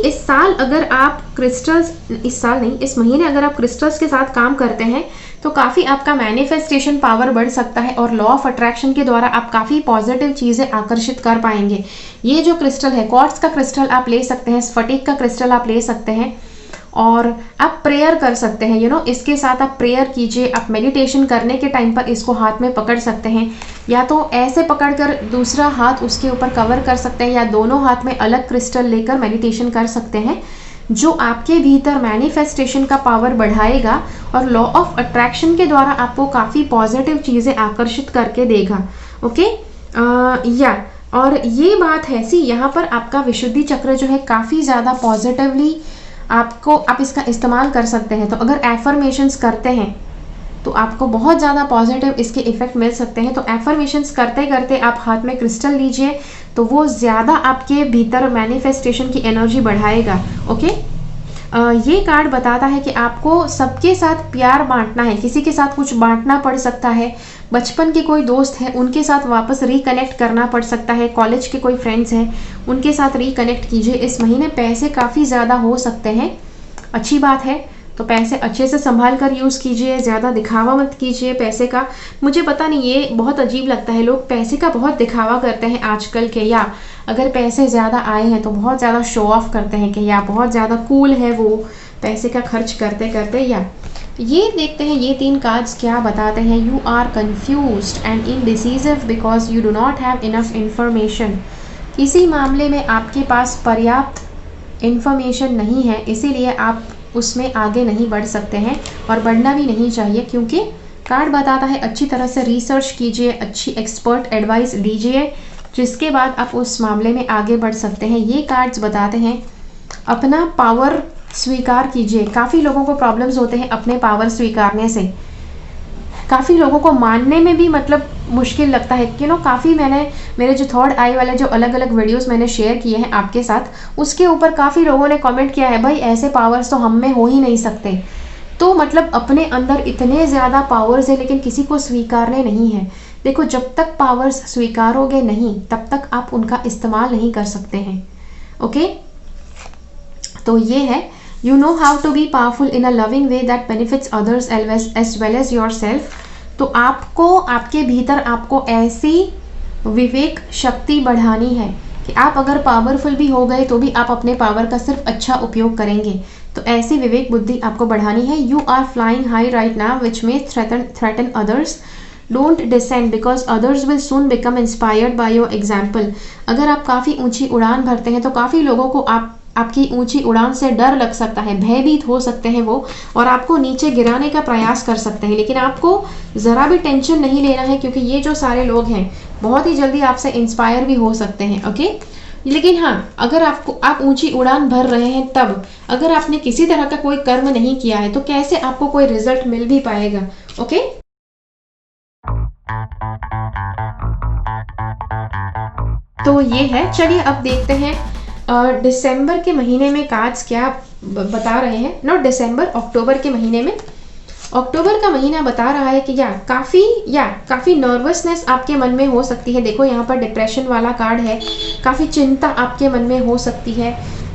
इस साल अगर आप क्रिस्टल्स, इस महीने अगर आप क्रिस्टल्स के साथ काम करते हैं तो काफ़ी आपका मैनिफेस्टेशन पावर बढ़ सकता है और लॉ ऑफ अट्रैक्शन के द्वारा आप काफ़ी पॉजिटिव चीज़ें आकर्षित कर पाएंगे। ये जो क्रिस्टल है, क्वार्ट्ज का क्रिस्टल आप ले सकते हैं, स्फटिक का क्रिस्टल आप ले सकते हैं और आप प्रेयर कर सकते हैं। इसके साथ आप प्रेयर कीजिए। आप मेडिटेशन करने के टाइम पर इसको हाथ में पकड़ सकते हैं, या तो ऐसे पकड़कर दूसरा हाथ उसके ऊपर कवर कर सकते हैं, या दोनों हाथ में अलग क्रिस्टल लेकर मेडिटेशन कर सकते हैं, जो आपके भीतर मैनिफेस्टेशन का पावर बढ़ाएगा और लॉ ऑफ अट्रैक्शन के द्वारा आपको काफ़ी पॉजिटिव चीज़ें आकर्षित करके देगा। ओके, और ये बात है यहाँ पर आपका विशुद्धि चक्र जो है काफ़ी ज़्यादा पॉजिटिवली आप इसका इस्तेमाल कर सकते हैं। तो अगर एफर्मेशंस करते हैं तो आपको बहुत ज़्यादा पॉजिटिव इसके इफ़ेक्ट मिल सकते हैं। तो एफर्मेशंस करते करते आप हाथ में क्रिस्टल लीजिए, तो वो ज़्यादा आपके भीतर मैनिफेस्टेशन की एनर्जी बढ़ाएगा। ओके, ये कार्ड बताता है कि आपको सबके साथ प्यार बांटना है, किसी के साथ कुछ बांटना पड़ सकता है। बचपन के कोई दोस्त है उनके साथ वापस रिकनेक्ट करना पड़ सकता है, कॉलेज के कोई फ्रेंड्स हैं उनके साथ रिकनेक्ट कीजिए। इस महीने पैसे काफ़ी ज़्यादा हो सकते हैं, अच्छी बात है। तो पैसे अच्छे से संभाल कर यूज़ कीजिए, ज़्यादा दिखावा मत कीजिए पैसे का। मुझे पता नहीं, ये बहुत अजीब लगता है, लोग पैसे का बहुत दिखावा करते हैं आजकल के, या अगर पैसे ज़्यादा आए हैं तो बहुत ज़्यादा शो ऑफ करते हैं कि या बहुत ज़्यादा कूल है वो पैसे का खर्च करते करते। या ये देखते हैं ये 3 कार्ड्स क्या बताते हैं। You are confused and indecisive because you do not have enough information. किसी मामले में आपके पास पर्याप्त इंफॉर्मेशन नहीं है, इसीलिए आप उसमें आगे नहीं बढ़ सकते हैं और बढ़ना भी नहीं चाहिए, क्योंकि कार्ड बताता है अच्छी तरह से रिसर्च कीजिए, अच्छी एक्सपर्ट एडवाइस लीजिए, जिसके बाद आप उस मामले में आगे बढ़ सकते हैं। ये कार्ड्स बताते हैं अपना पावर स्वीकार कीजिए। काफ़ी लोगों को प्रॉब्लम्स होते हैं अपने पावर स्वीकारने से, काफ़ी लोगों को मानने में भी मतलब मुश्किल लगता है कि काफ़ी मेरे जो थर्ड आई वाले जो अलग अलग वीडियोस मैंने शेयर किए हैं आपके साथ, उसके ऊपर काफ़ी लोगों ने कमेंट किया है, भाई ऐसे पावर्स तो हम में हो ही नहीं सकते। तो मतलब अपने अंदर इतने ज़्यादा पावर्स है लेकिन किसी को स्वीकारने नहीं है। देखो, जब तक पावर्स स्वीकारोगे नहीं तब तक आप उनका इस्तेमाल नहीं कर सकते हैं। ओके, तो ये है, you know how to be powerful in a loving way that benefits others as well as yourself. तो आपको आपके भीतर आपको ऐसी विवेक शक्ति बढ़ानी है कि आप अगर पावरफुल भी हो गए तो भी आप अपने पावर का सिर्फ अच्छा उपयोग करेंगे। तो ऐसी विवेक बुद्धि आपको बढ़ानी है। You are flying high right now which may threaten others. Don't descend because others will soon become inspired by your example. अगर आप काफ़ी ऊंची उड़ान भरते हैं तो काफ़ी लोगों को आप आपकी ऊंची उड़ान से डर लग सकता है, भयभीत हो सकते हैं वो, और आपको नीचे गिराने का प्रयास कर सकते हैं। लेकिन आपको ज़रा भी टेंशन नहीं लेना है, क्योंकि ये जो सारे लोग हैं बहुत ही जल्दी आपसे इंस्पायर भी हो सकते हैं। ओके, लेकिन हाँ, अगर आप ऊंची उड़ान भर रहे हैं, तब अगर आपने किसी तरह का कोई कर्म नहीं किया है तो कैसे आपको कोई रिजल्ट मिल भी पाएगा। ओके, तो ये है। चलिए अब देखते हैं दिसंबर के महीने में कार्ड्स क्या बता रहे हैं। नॉट दिसंबर, अक्टूबर के महीने में। अक्टूबर का महीना बता रहा है कि काफ़ी नर्वसनेस आपके मन में हो सकती है। देखो यहाँ पर डिप्रेशन वाला कार्ड है, काफ़ी चिंता आपके मन में हो सकती है।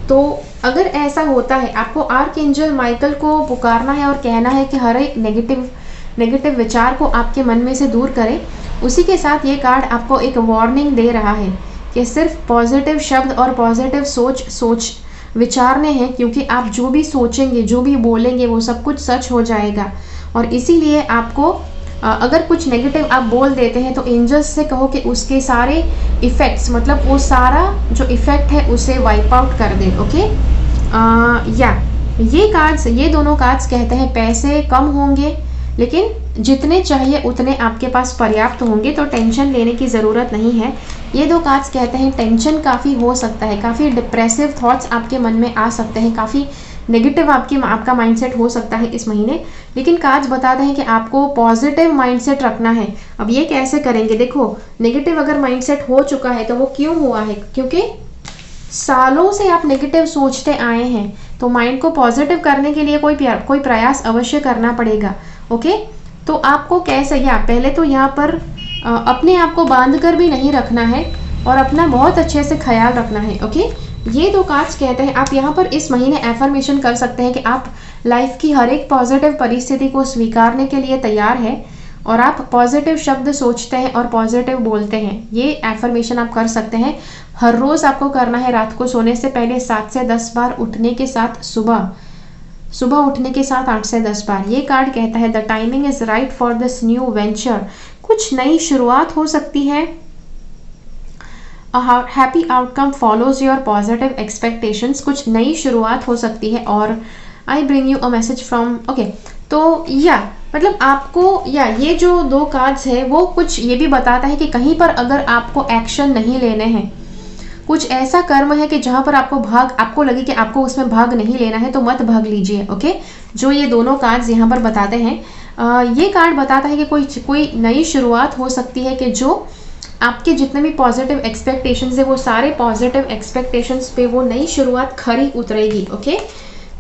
तो अगर ऐसा होता है, आपको आर्कएंजल माइकल को पुकारना है और कहना है कि हर एक नेगेटिव विचार को आपके मन में से दूर करें। उसी के साथ ये कार्ड आपको एक वार्निंग दे रहा है कि सिर्फ पॉजिटिव शब्द और पॉजिटिव सोच विचारने हैं, क्योंकि आप जो भी सोचेंगे, जो भी बोलेंगे, वो सब कुछ सच हो जाएगा। और इसीलिए आपको अगर कुछ नेगेटिव आप बोल देते हैं तो एंजल्स से कहो कि उसके सारे इफ़ेक्ट्स, मतलब वो सारा जो इफ़ेक्ट है उसे वाइप आउट कर दे। ओके, ये दोनों कार्ड्स कहते हैं पैसे कम होंगे, लेकिन जितने चाहिए उतने आपके पास पर्याप्त होंगे, तो टेंशन लेने की ज़रूरत नहीं है। ये दो कार्ड्स कहते हैं टेंशन काफ़ी हो सकता है, काफ़ी डिप्रेसिव थॉट्स आपके मन में आ सकते हैं, काफ़ी नेगेटिव आपका माइंडसेट हो सकता है इस महीने। लेकिन कार्ड्स बताते हैं कि आपको पॉजिटिव माइंडसेट रखना है। अब ये कैसे करेंगे? देखो, नेगेटिव अगर माइंडसेट हो चुका है तो वो क्यों हुआ है? क्योंकि सालों से आप नेगेटिव सोचते आए हैं, तो माइंड को पॉजिटिव करने के लिए कोई प्रयास अवश्य करना पड़ेगा। ओके, तो आपको कैसे, पहले तो यहाँ पर अपने आप को बांध कर भी नहीं रखना है और अपना बहुत अच्छे से ख्याल रखना है। ओके, ये दो कार्ड्स कहते हैं आप यहाँ पर इस महीने एफर्मेशन कर सकते हैं कि आप लाइफ की हर एक पॉजिटिव परिस्थिति को स्वीकारने के लिए तैयार है और आप पॉजिटिव शब्द सोचते हैं और पॉजिटिव बोलते हैं। ये एफर्मेशन आप कर सकते हैं। हर रोज़ आपको करना है रात को सोने से पहले 7 से 10 बार, उठने के साथ सुबह उठने के साथ 8 से 10 बार। ये कार्ड कहता है the timing is right for this new venture. कुछ नई शुरुआत हो सकती है। Happy outcome follows your positive expectations. कुछ नई शुरुआत हो सकती है। और I bring you a message from, okay, तो मतलब आपको ये जो दो कार्ड्स है वो कुछ ये भी बताता है कि कहीं पर अगर आपको एक्शन नहीं लेने हैं, कुछ ऐसा कर्म है कि जहां पर आपको लगे कि आपको उसमें भाग नहीं लेना है, तो मत भाग लीजिए। ओके, जो ये दोनों कार्ड्स यहाँ पर बताते हैं। ये कार्ड बताता है कि कोई नई शुरुआत हो सकती है कि जो आपके जितने भी पॉजिटिव एक्सपेक्टेशंस है वो सारे पॉजिटिव एक्सपेक्टेशंस पे वो नई शुरुआत खरी उतरेगी। ओके,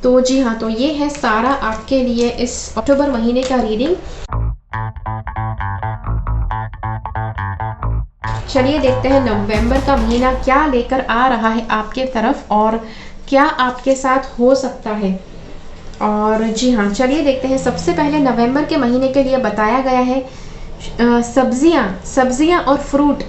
तो जी हाँ, तो ये है सारा आपके लिए इस अक्टूबर महीने का रीडिंग। चलिए देखते हैं नवंबर का महीना क्या लेकर आ रहा है आपके तरफ और क्या आपके साथ हो सकता है। और जी हाँ, चलिए देखते हैं। सबसे पहले नवंबर के महीने के लिए बताया गया है सब्जियां और फ्रूट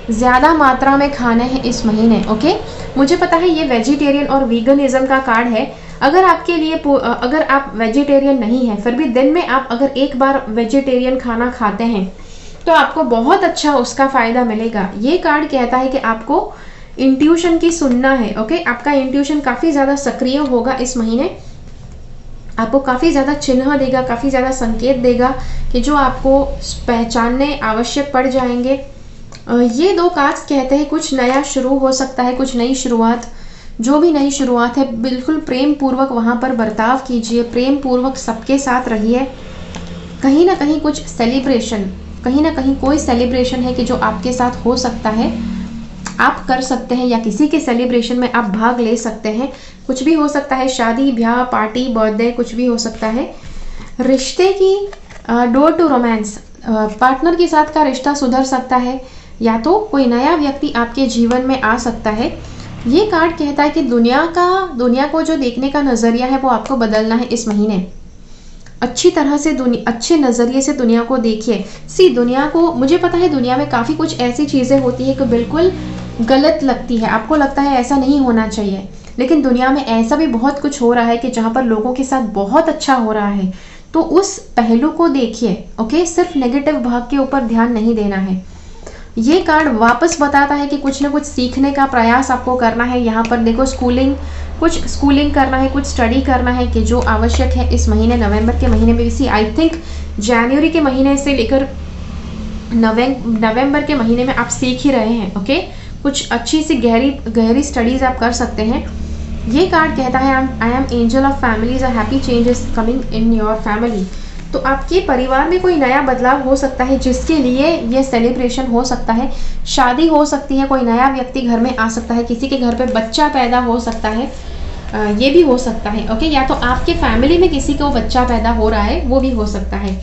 ज़्यादा मात्रा में खाने हैं इस महीने। ओके, मुझे पता है ये वेजिटेरियन और वीगनिज्म का कार्ड है। अगर आप वेजिटेरियन नहीं हैं, फिर भी दिन में आप अगर एक बार वेजिटेरियन खाना खाते हैं तो आपको बहुत अच्छा उसका फ़ायदा मिलेगा। ये कार्ड कहता है कि आपको इंट्यूशन की सुनना है। ओके, आपका इंट्यूशन काफ़ी ज़्यादा सक्रिय होगा इस महीने। आपको काफ़ी ज़्यादा चिन्ह देगा, काफ़ी ज़्यादा संकेत देगा कि जो आपको पहचानने आवश्यक पड़ जाएंगे। ये दो कार्ड्स कहते हैं कुछ नया शुरू हो सकता है, कुछ नई शुरुआत। जो भी नई शुरुआत है बिल्कुल प्रेम पूर्वक वहाँ पर बर्ताव कीजिए, प्रेम पूर्वक सबके साथ रहिए। कहीं ना कहीं कुछ सेलिब्रेशन, कहीं ना कहीं कोई सेलिब्रेशन है कि जो आपके साथ हो सकता है, आप कर सकते हैं या किसी के सेलिब्रेशन में आप भाग ले सकते हैं। कुछ भी हो सकता है, शादी, ब्याह, पार्टी, बर्थडे, कुछ भी हो सकता है। रिश्ते की डोर टू रोमांस, पार्टनर के साथ का रिश्ता सुधर सकता है या तो कोई नया व्यक्ति आपके जीवन में आ सकता है। ये कार्ड कहता है कि दुनिया को जो देखने का नज़रिया है वो आपको बदलना है इस महीने। अच्छी तरह से अच्छे नज़रिए से दुनिया को देखिए। दुनिया को, मुझे पता है दुनिया में काफ़ी कुछ ऐसी चीज़ें होती है कि बिल्कुल गलत लगती है, आपको लगता है ऐसा नहीं होना चाहिए, लेकिन दुनिया में ऐसा भी बहुत कुछ हो रहा है कि जहाँ पर लोगों के साथ बहुत अच्छा हो रहा है, तो उस पहलू को देखिए। ओके, सिर्फ नेगेटिव भाग के ऊपर ध्यान नहीं देना है। ये कार्ड वापस बताता है कि कुछ ना कुछ सीखने का प्रयास आपको करना है। यहाँ पर देखो कुछ स्कूलिंग करना है, कुछ स्टडी करना है कि जो आवश्यक है इस महीने नवंबर के महीने में। इसी आई थिंक जनवरी के महीने से लेकर नवंबर के महीने में आप सीख ही रहे हैं। ओके, कुछ अच्छी सी गहरी स्टडीज आप कर सकते हैं। ये कार्ड कहता है I M angel of families, a happy change is coming in your family. तो आपके परिवार में कोई नया बदलाव हो सकता है जिसके लिए ये सेलिब्रेशन हो सकता है। शादी हो सकती है, कोई नया व्यक्ति घर में आ सकता है, किसी के घर पे बच्चा पैदा हो सकता है, ये भी हो सकता है। ओके, या तो आपके फैमिली में किसी को बच्चा पैदा हो रहा है, वो भी हो सकता है।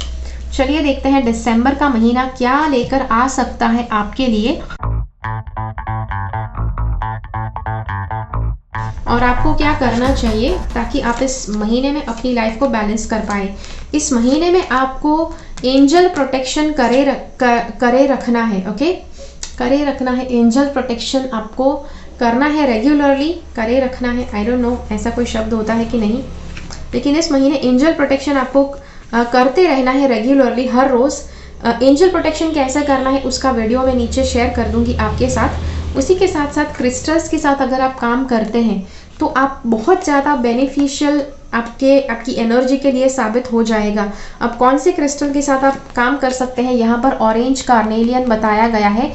चलिए देखते हैं दिसंबर का महीना क्या लेकर आ सकता है आपके लिए, और आपको क्या करना चाहिए ताकि आप इस महीने में अपनी लाइफ को बैलेंस कर पाए। इस महीने में आपको एंजल प्रोटेक्शन करे रखना है। ओके, करे रखना है, एंजल प्रोटेक्शन आपको करना है रेगुलरली, करे रखना है। आई डोंट नो ऐसा कोई शब्द होता है कि नहीं, लेकिन इस महीने एंजल प्रोटेक्शन आपको करते रहना है रेगुलरली, हर रोज। एंजल प्रोटेक्शन कैसे करना है उसका वीडियो मैं नीचे शेयर कर दूंगी आपके साथ। उसी के साथ साथ क्रिस्टल्स के साथ अगर आप काम करते हैं तो आप बहुत ज़्यादा बेनिफिशियल आपकी एनर्जी के लिए साबित हो जाएगा। अब कौन से क्रिस्टल के साथ आप काम कर सकते हैं, यहाँ पर ऑरेंज कार्नेलियन बताया गया है।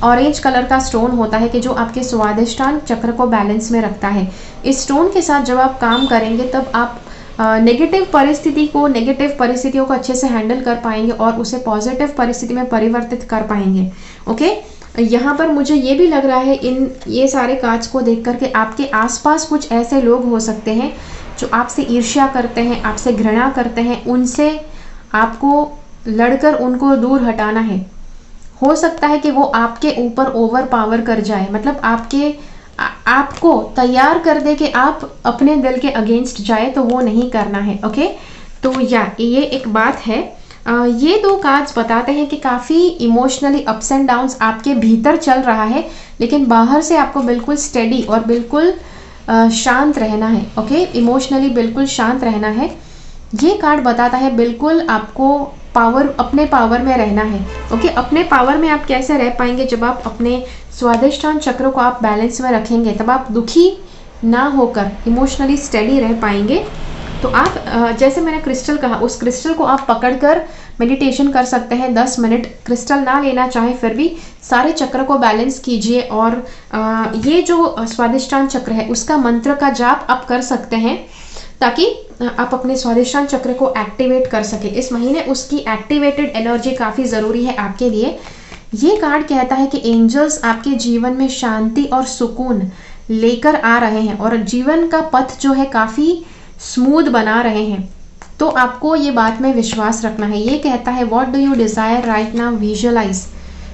ऑरेंज कलर का स्टोन होता है कि जो आपके स्वादिष्टान चक्र को बैलेंस में रखता है। इस स्टोन के साथ जब आप काम करेंगे तब आप नेगेटिव परिस्थितियों को अच्छे से हैंडल कर पाएंगे और उसे पॉजिटिव परिस्थिति में परिवर्तित कर पाएंगे। ओके, यहाँ पर मुझे ये भी लग रहा है ये सारे कार्ड्स को देख करके आपके आसपास कुछ ऐसे लोग हो सकते हैं जो आपसे ईर्ष्या करते हैं, आपसे घृणा करते हैं, उनसे आपको लड़कर उनको दूर हटाना है। हो सकता है कि वो आपके ऊपर ओवर पावर कर जाए, मतलब आपको तैयार कर दे कि आप अपने दिल के अगेंस्ट जाए, तो वो नहीं करना है। ओके, तो ये एक बात है। ये दो कार्ड्स बताते हैं कि काफ़ी इमोशनली अप्स एंड डाउन्स आपके भीतर चल रहा है, लेकिन बाहर से आपको बिल्कुल स्टेडी और बिल्कुल शांत रहना है। ओके, इमोशनली बिल्कुल शांत रहना है। ये कार्ड बताता है बिल्कुल आपको अपने पावर में रहना है। ओके, अपने पावर में आप कैसे रह पाएंगे, जब आप अपने स्वादिष्टान चक्र को आप बैलेंस में रखेंगे, तब आप दुखी ना होकर इमोशनली स्टेडी रह पाएंगे। तो आप जैसे मैंने क्रिस्टल कहा, उस क्रिस्टल को आप पकड़कर मेडिटेशन कर सकते हैं 10 मिनट। क्रिस्टल ना लेना चाहे फिर भी सारे चक्र को बैलेंस कीजिए, और ये जो स्वादिष्टान चक्र है उसका मंत्र का जाप आप कर सकते हैं ताकि आप अपने स्वादिष्टान चक्र को एक्टिवेट कर सके। इस महीने उसकी एक्टिवेटेड एनर्जी काफ़ी ज़रूरी है आपके लिए। ये कार्ड कहता है कि एंजल्स आपके जीवन में शांति और सुकून लेकर आ रहे हैं और जीवन का पथ जो है काफ़ी स्मूथ बना रहे हैं। तो आपको ये बात में विश्वास रखना है। ये कहता है what do you desire right now, visualise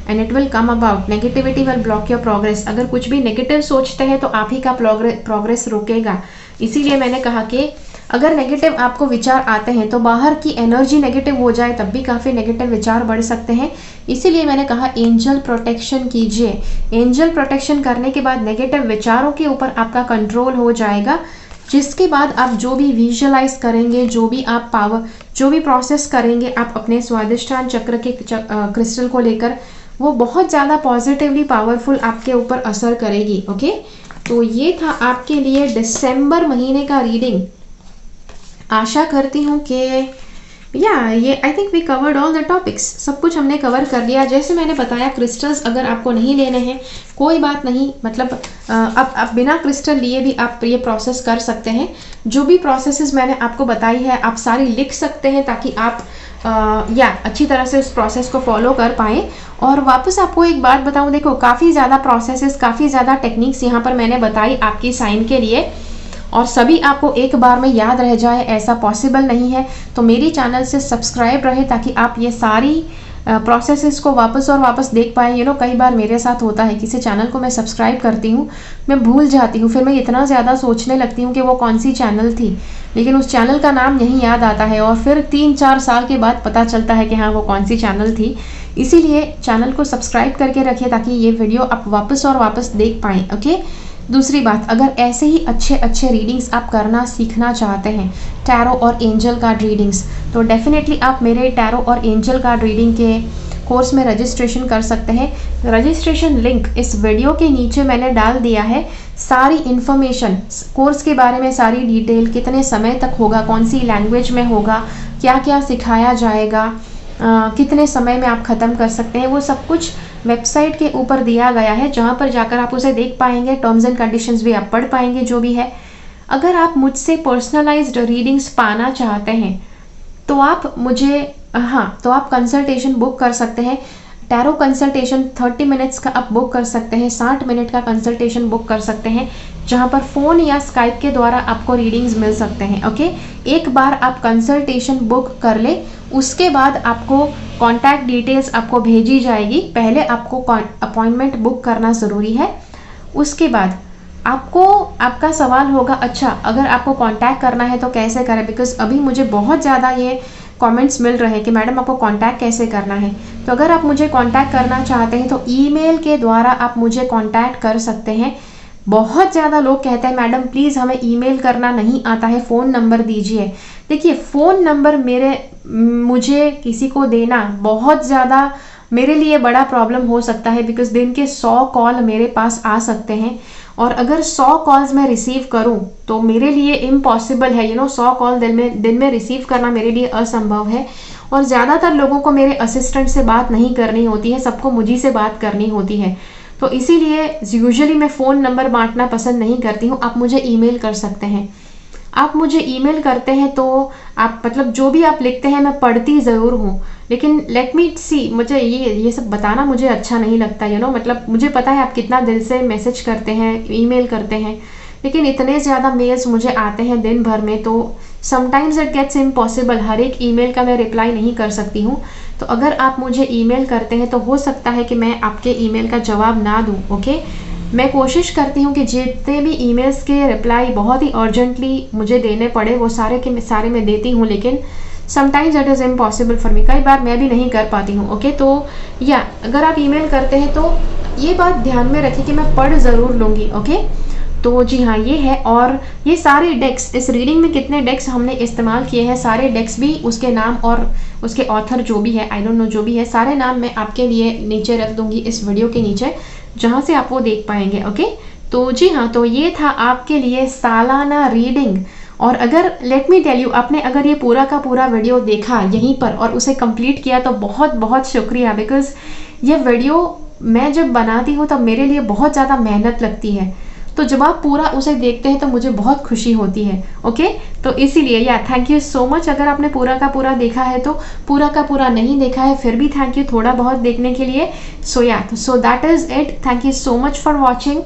and it will come about. Negativity will block your progress. अगर कुछ भी नेगेटिव सोचते हैं तो आप ही का प्रोग्रेस रुकेगा। इसीलिए मैंने कहा कि अगर नेगेटिव आपको विचार आते हैं तो बाहर की एनर्जी नेगेटिव हो जाए तब भी काफ़ी नेगेटिव विचार बढ़ सकते हैं। इसीलिए मैंने कहा एंजल प्रोटेक्शन कीजिए। एंजल प्रोटेक्शन करने के बाद नेगेटिव विचारों के ऊपर आपका कंट्रोल हो जाएगा, जिसके बाद आप जो भी विजुअलाइज करेंगे, जो भी प्रोसेस करेंगे आप अपने स्वादिष्टान चक्र के क्रिस्टल को लेकर, वो बहुत ज़्यादा पॉजिटिवली पावरफुल आपके ऊपर असर करेगी। ओके, तो ये था आपके लिए दिसंबर महीने का रीडिंग। आशा करती हूँ कि ये I think we covered all the topics. सब कुछ हमने कवर कर लिया। जैसे मैंने बताया, क्रिस्टल्स अगर आपको नहीं लेने हैं कोई बात नहीं, मतलब अब बिना क्रिस्टल लिए भी आप ये प्रोसेस कर सकते हैं। जो भी प्रोसेसेस मैंने आपको बताई है आप सारी लिख सकते हैं ताकि आप अच्छी तरह से उस प्रोसेस को फॉलो कर पाएँ। और वापस आपको एक बात बताऊँ, देखो काफ़ी ज़्यादा प्रोसेसेस, काफ़ी ज़्यादा टेक्निक्स यहाँ पर मैंने बताई आपकी साइन के लिए, और सभी आपको एक बार में याद रह जाए ऐसा पॉसिबल नहीं है। तो मेरी चैनल से सब्सक्राइब रहे ताकि आप ये सारी प्रोसेसेस को वापस और वापस देख पाए। कई बार मेरे साथ होता है, किसी चैनल को मैं सब्सक्राइब करती हूँ, मैं भूल जाती हूँ, फिर मैं इतना ज़्यादा सोचने लगती हूँ कि वो कौन सी चैनल थी, लेकिन उस चैनल का नाम नहीं याद आता है, और फिर 3-4 साल के बाद पता चलता है कि हाँ वो कौन सी चैनल थी। इसीलिए चैनल को सब्सक्राइब करके रखिए ताकि ये वीडियो आप वापस और वापस देख पाएँ। ओके, दूसरी बात, अगर ऐसे ही अच्छे रीडिंग्स आप करना सीखना चाहते हैं, टैरो और एंजल कार्ड रीडिंग्स, तो डेफिनेटली आप मेरे टैरो और एंजल कार्ड रीडिंग के कोर्स में रजिस्ट्रेशन कर सकते हैं। रजिस्ट्रेशन लिंक इस वीडियो के नीचे मैंने डाल दिया है। सारी इन्फॉर्मेशन कोर्स के बारे में, सारी डिटेल, कितने समय तक होगा, कौन सी लैंग्वेज में होगा, क्या क्या सिखाया जाएगा, कितने समय में आप ख़त्म कर सकते हैं, वो सब कुछ वेबसाइट के ऊपर दिया गया है, जहाँ पर जाकर आप उसे देख पाएंगे। टर्म्स एंड कंडीशंस भी आप पढ़ पाएंगे जो भी है। अगर आप मुझसे पर्सनलाइज्ड रीडिंग्स पाना चाहते हैं तो आप मुझे तो आप कंसल्टेशन बुक कर सकते हैं। टैरो कंसल्टेशन 30 मिनट्स का आप बुक कर सकते हैं, 60 मिनट का कंसल्टेशन बुक कर सकते हैं, जहां पर फ़ोन या स्काइप के द्वारा आपको रीडिंग्स मिल सकते हैं। ओके, एक बार आप कंसल्टेशन बुक कर ले, उसके बाद आपको कॉन्टैक्ट डिटेल्स आपको भेजी जाएगी। पहले आपको अपॉइंटमेंट बुक करना ज़रूरी है। उसके बाद आपको आपका सवाल होगा, अच्छा अगर आपको कांटेक्ट करना है तो कैसे करें, बिकॉज अभी मुझे बहुत ज़्यादा ये कमेंट्स मिल रहे हैं कि मैडम आपको कांटेक्ट कैसे करना है। तो अगर आप मुझे कांटेक्ट करना चाहते हैं तो ईमेल के द्वारा आप मुझे कांटेक्ट कर सकते हैं। बहुत ज़्यादा लोग कहते हैं मैडम प्लीज़ हमें ईमेल करना नहीं आता है, फ़ोन नंबर दीजिए। देखिए, फ़ोन नंबर मुझे किसी को देना बहुत ज़्यादा मेरे लिए बड़ा प्रॉब्लम हो सकता है, बिकॉज दिन के 100 कॉल मेरे पास आ सकते हैं, और अगर 100 कॉल्स मैं रिसीव करूं तो मेरे लिए इम्पॉसिबल है। 100 कॉल दिन में रिसीव करना मेरे लिए असंभव है। और ज़्यादातर लोगों को मेरे असिस्टेंट से बात नहीं करनी होती है, सबको मुझी से बात करनी होती है। तो इसीलिए यूजुअली मैं फ़ोन नंबर बांटना पसंद नहीं करती हूँ। आप मुझे ईमेल कर सकते हैं। आप मुझे ईमेल करते हैं तो आप मतलब जो भी आप लिखते हैं मैं पढ़ती ज़रूर हूँ, लेकिन लेट मी सी, मुझे ये सब बताना मुझे अच्छा नहीं लगता। मतलब मुझे पता है आप कितना दिल से मैसेज करते हैं, ईमेल करते हैं, लेकिन इतने ज़्यादा मेल्स मुझे आते हैं दिन भर में, तो समटाइम्स इट गेट्स इम्पॉसिबल। हर एक ईमेल का मैं रिप्लाई नहीं कर सकती हूँ। तो अगर आप मुझे ईमेल करते हैं तो हो सकता है कि मैं आपके ईमेल का जवाब ना दूँ। ओके, मैं कोशिश करती हूँ कि जितने भी ईमेल्स के रिप्लाई बहुत ही अर्जेंटली मुझे देने पड़े वो सारे के सारे मैं देती हूँ, लेकिन sometimes it is impossible for me. कई बार मैं भी नहीं कर पाती हूँ। ओके, तो या अगर आप ईमेल करते हैं तो ये बात ध्यान में रखिए कि मैं पढ़ ज़रूर लूँगी। ओके, तो जी हाँ, ये है। और ये सारे डेक्स, इस रीडिंग में कितने डेक्स हमने इस्तेमाल किए हैं, सारे डेक्स भी, उसके नाम और उसके ऑथर जो भी है, आई डोंट नो, जो भी है, सारे नाम मैं आपके लिए नीचे रख दूंगी इस वीडियो के नीचे, जहाँ से आप वो देख पाएंगे। ओके, तो जी हाँ, तो ये था आपके लिए सालाना रीडिंग। और अगर लेट मी टेल यू, आपने अगर ये पूरा का पूरा वीडियो देखा यहीं पर और उसे कंप्लीट किया तो बहुत बहुत शुक्रिया, बिकॉज ये वीडियो मैं जब बनाती हूँ तब मेरे लिए बहुत ज़्यादा मेहनत लगती है, तो जब आप पूरा उसे देखते हैं तो मुझे बहुत खुशी होती है। ओके, तो इसीलिए या थैंक यू सो मच। अगर आपने पूरा का पूरा देखा है तो, पूरा का पूरा नहीं देखा है फिर भी थैंक यू थोड़ा बहुत देखने के लिए। So that is it. Thank you so much for watching.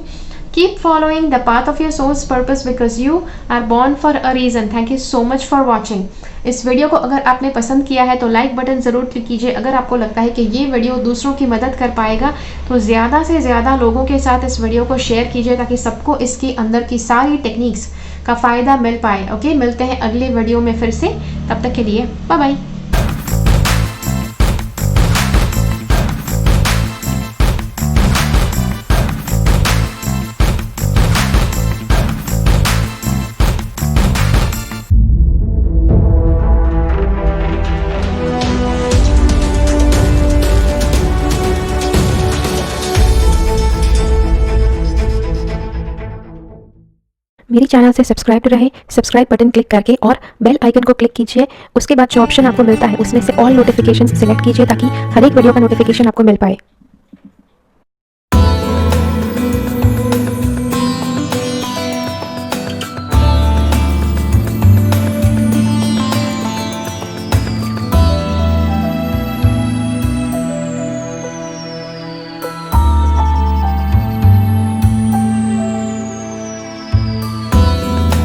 Keep following the path of your soul's purpose because you are born for a reason. Thank you so much for watching. इस वीडियो को अगर आपने पसंद किया है तो लाइक बटन ज़रूर क्लिक कीजिए। अगर आपको लगता है कि ये वीडियो दूसरों की मदद कर पाएगा तो ज़्यादा से ज़्यादा लोगों के साथ इस वीडियो को शेयर कीजिए, ताकि सबको इसके अंदर की सारी टेक्निक्स का फ़ायदा मिल पाए। ओके, मिलते हैं अगले वीडियो में फिर से, तब तक के लिए बाय बाय। मेरी चैनल से सब्सक्राइब रहे, सब्सक्राइब बटन क्लिक करके और बेल आइकन को क्लिक कीजिए। उसके बाद जो ऑप्शन आपको मिलता है उसमें से ऑल नोटिफिकेशंस सिलेक्ट कीजिए, ताकि हर एक वीडियो का नोटिफिकेशन आपको मिल पाए।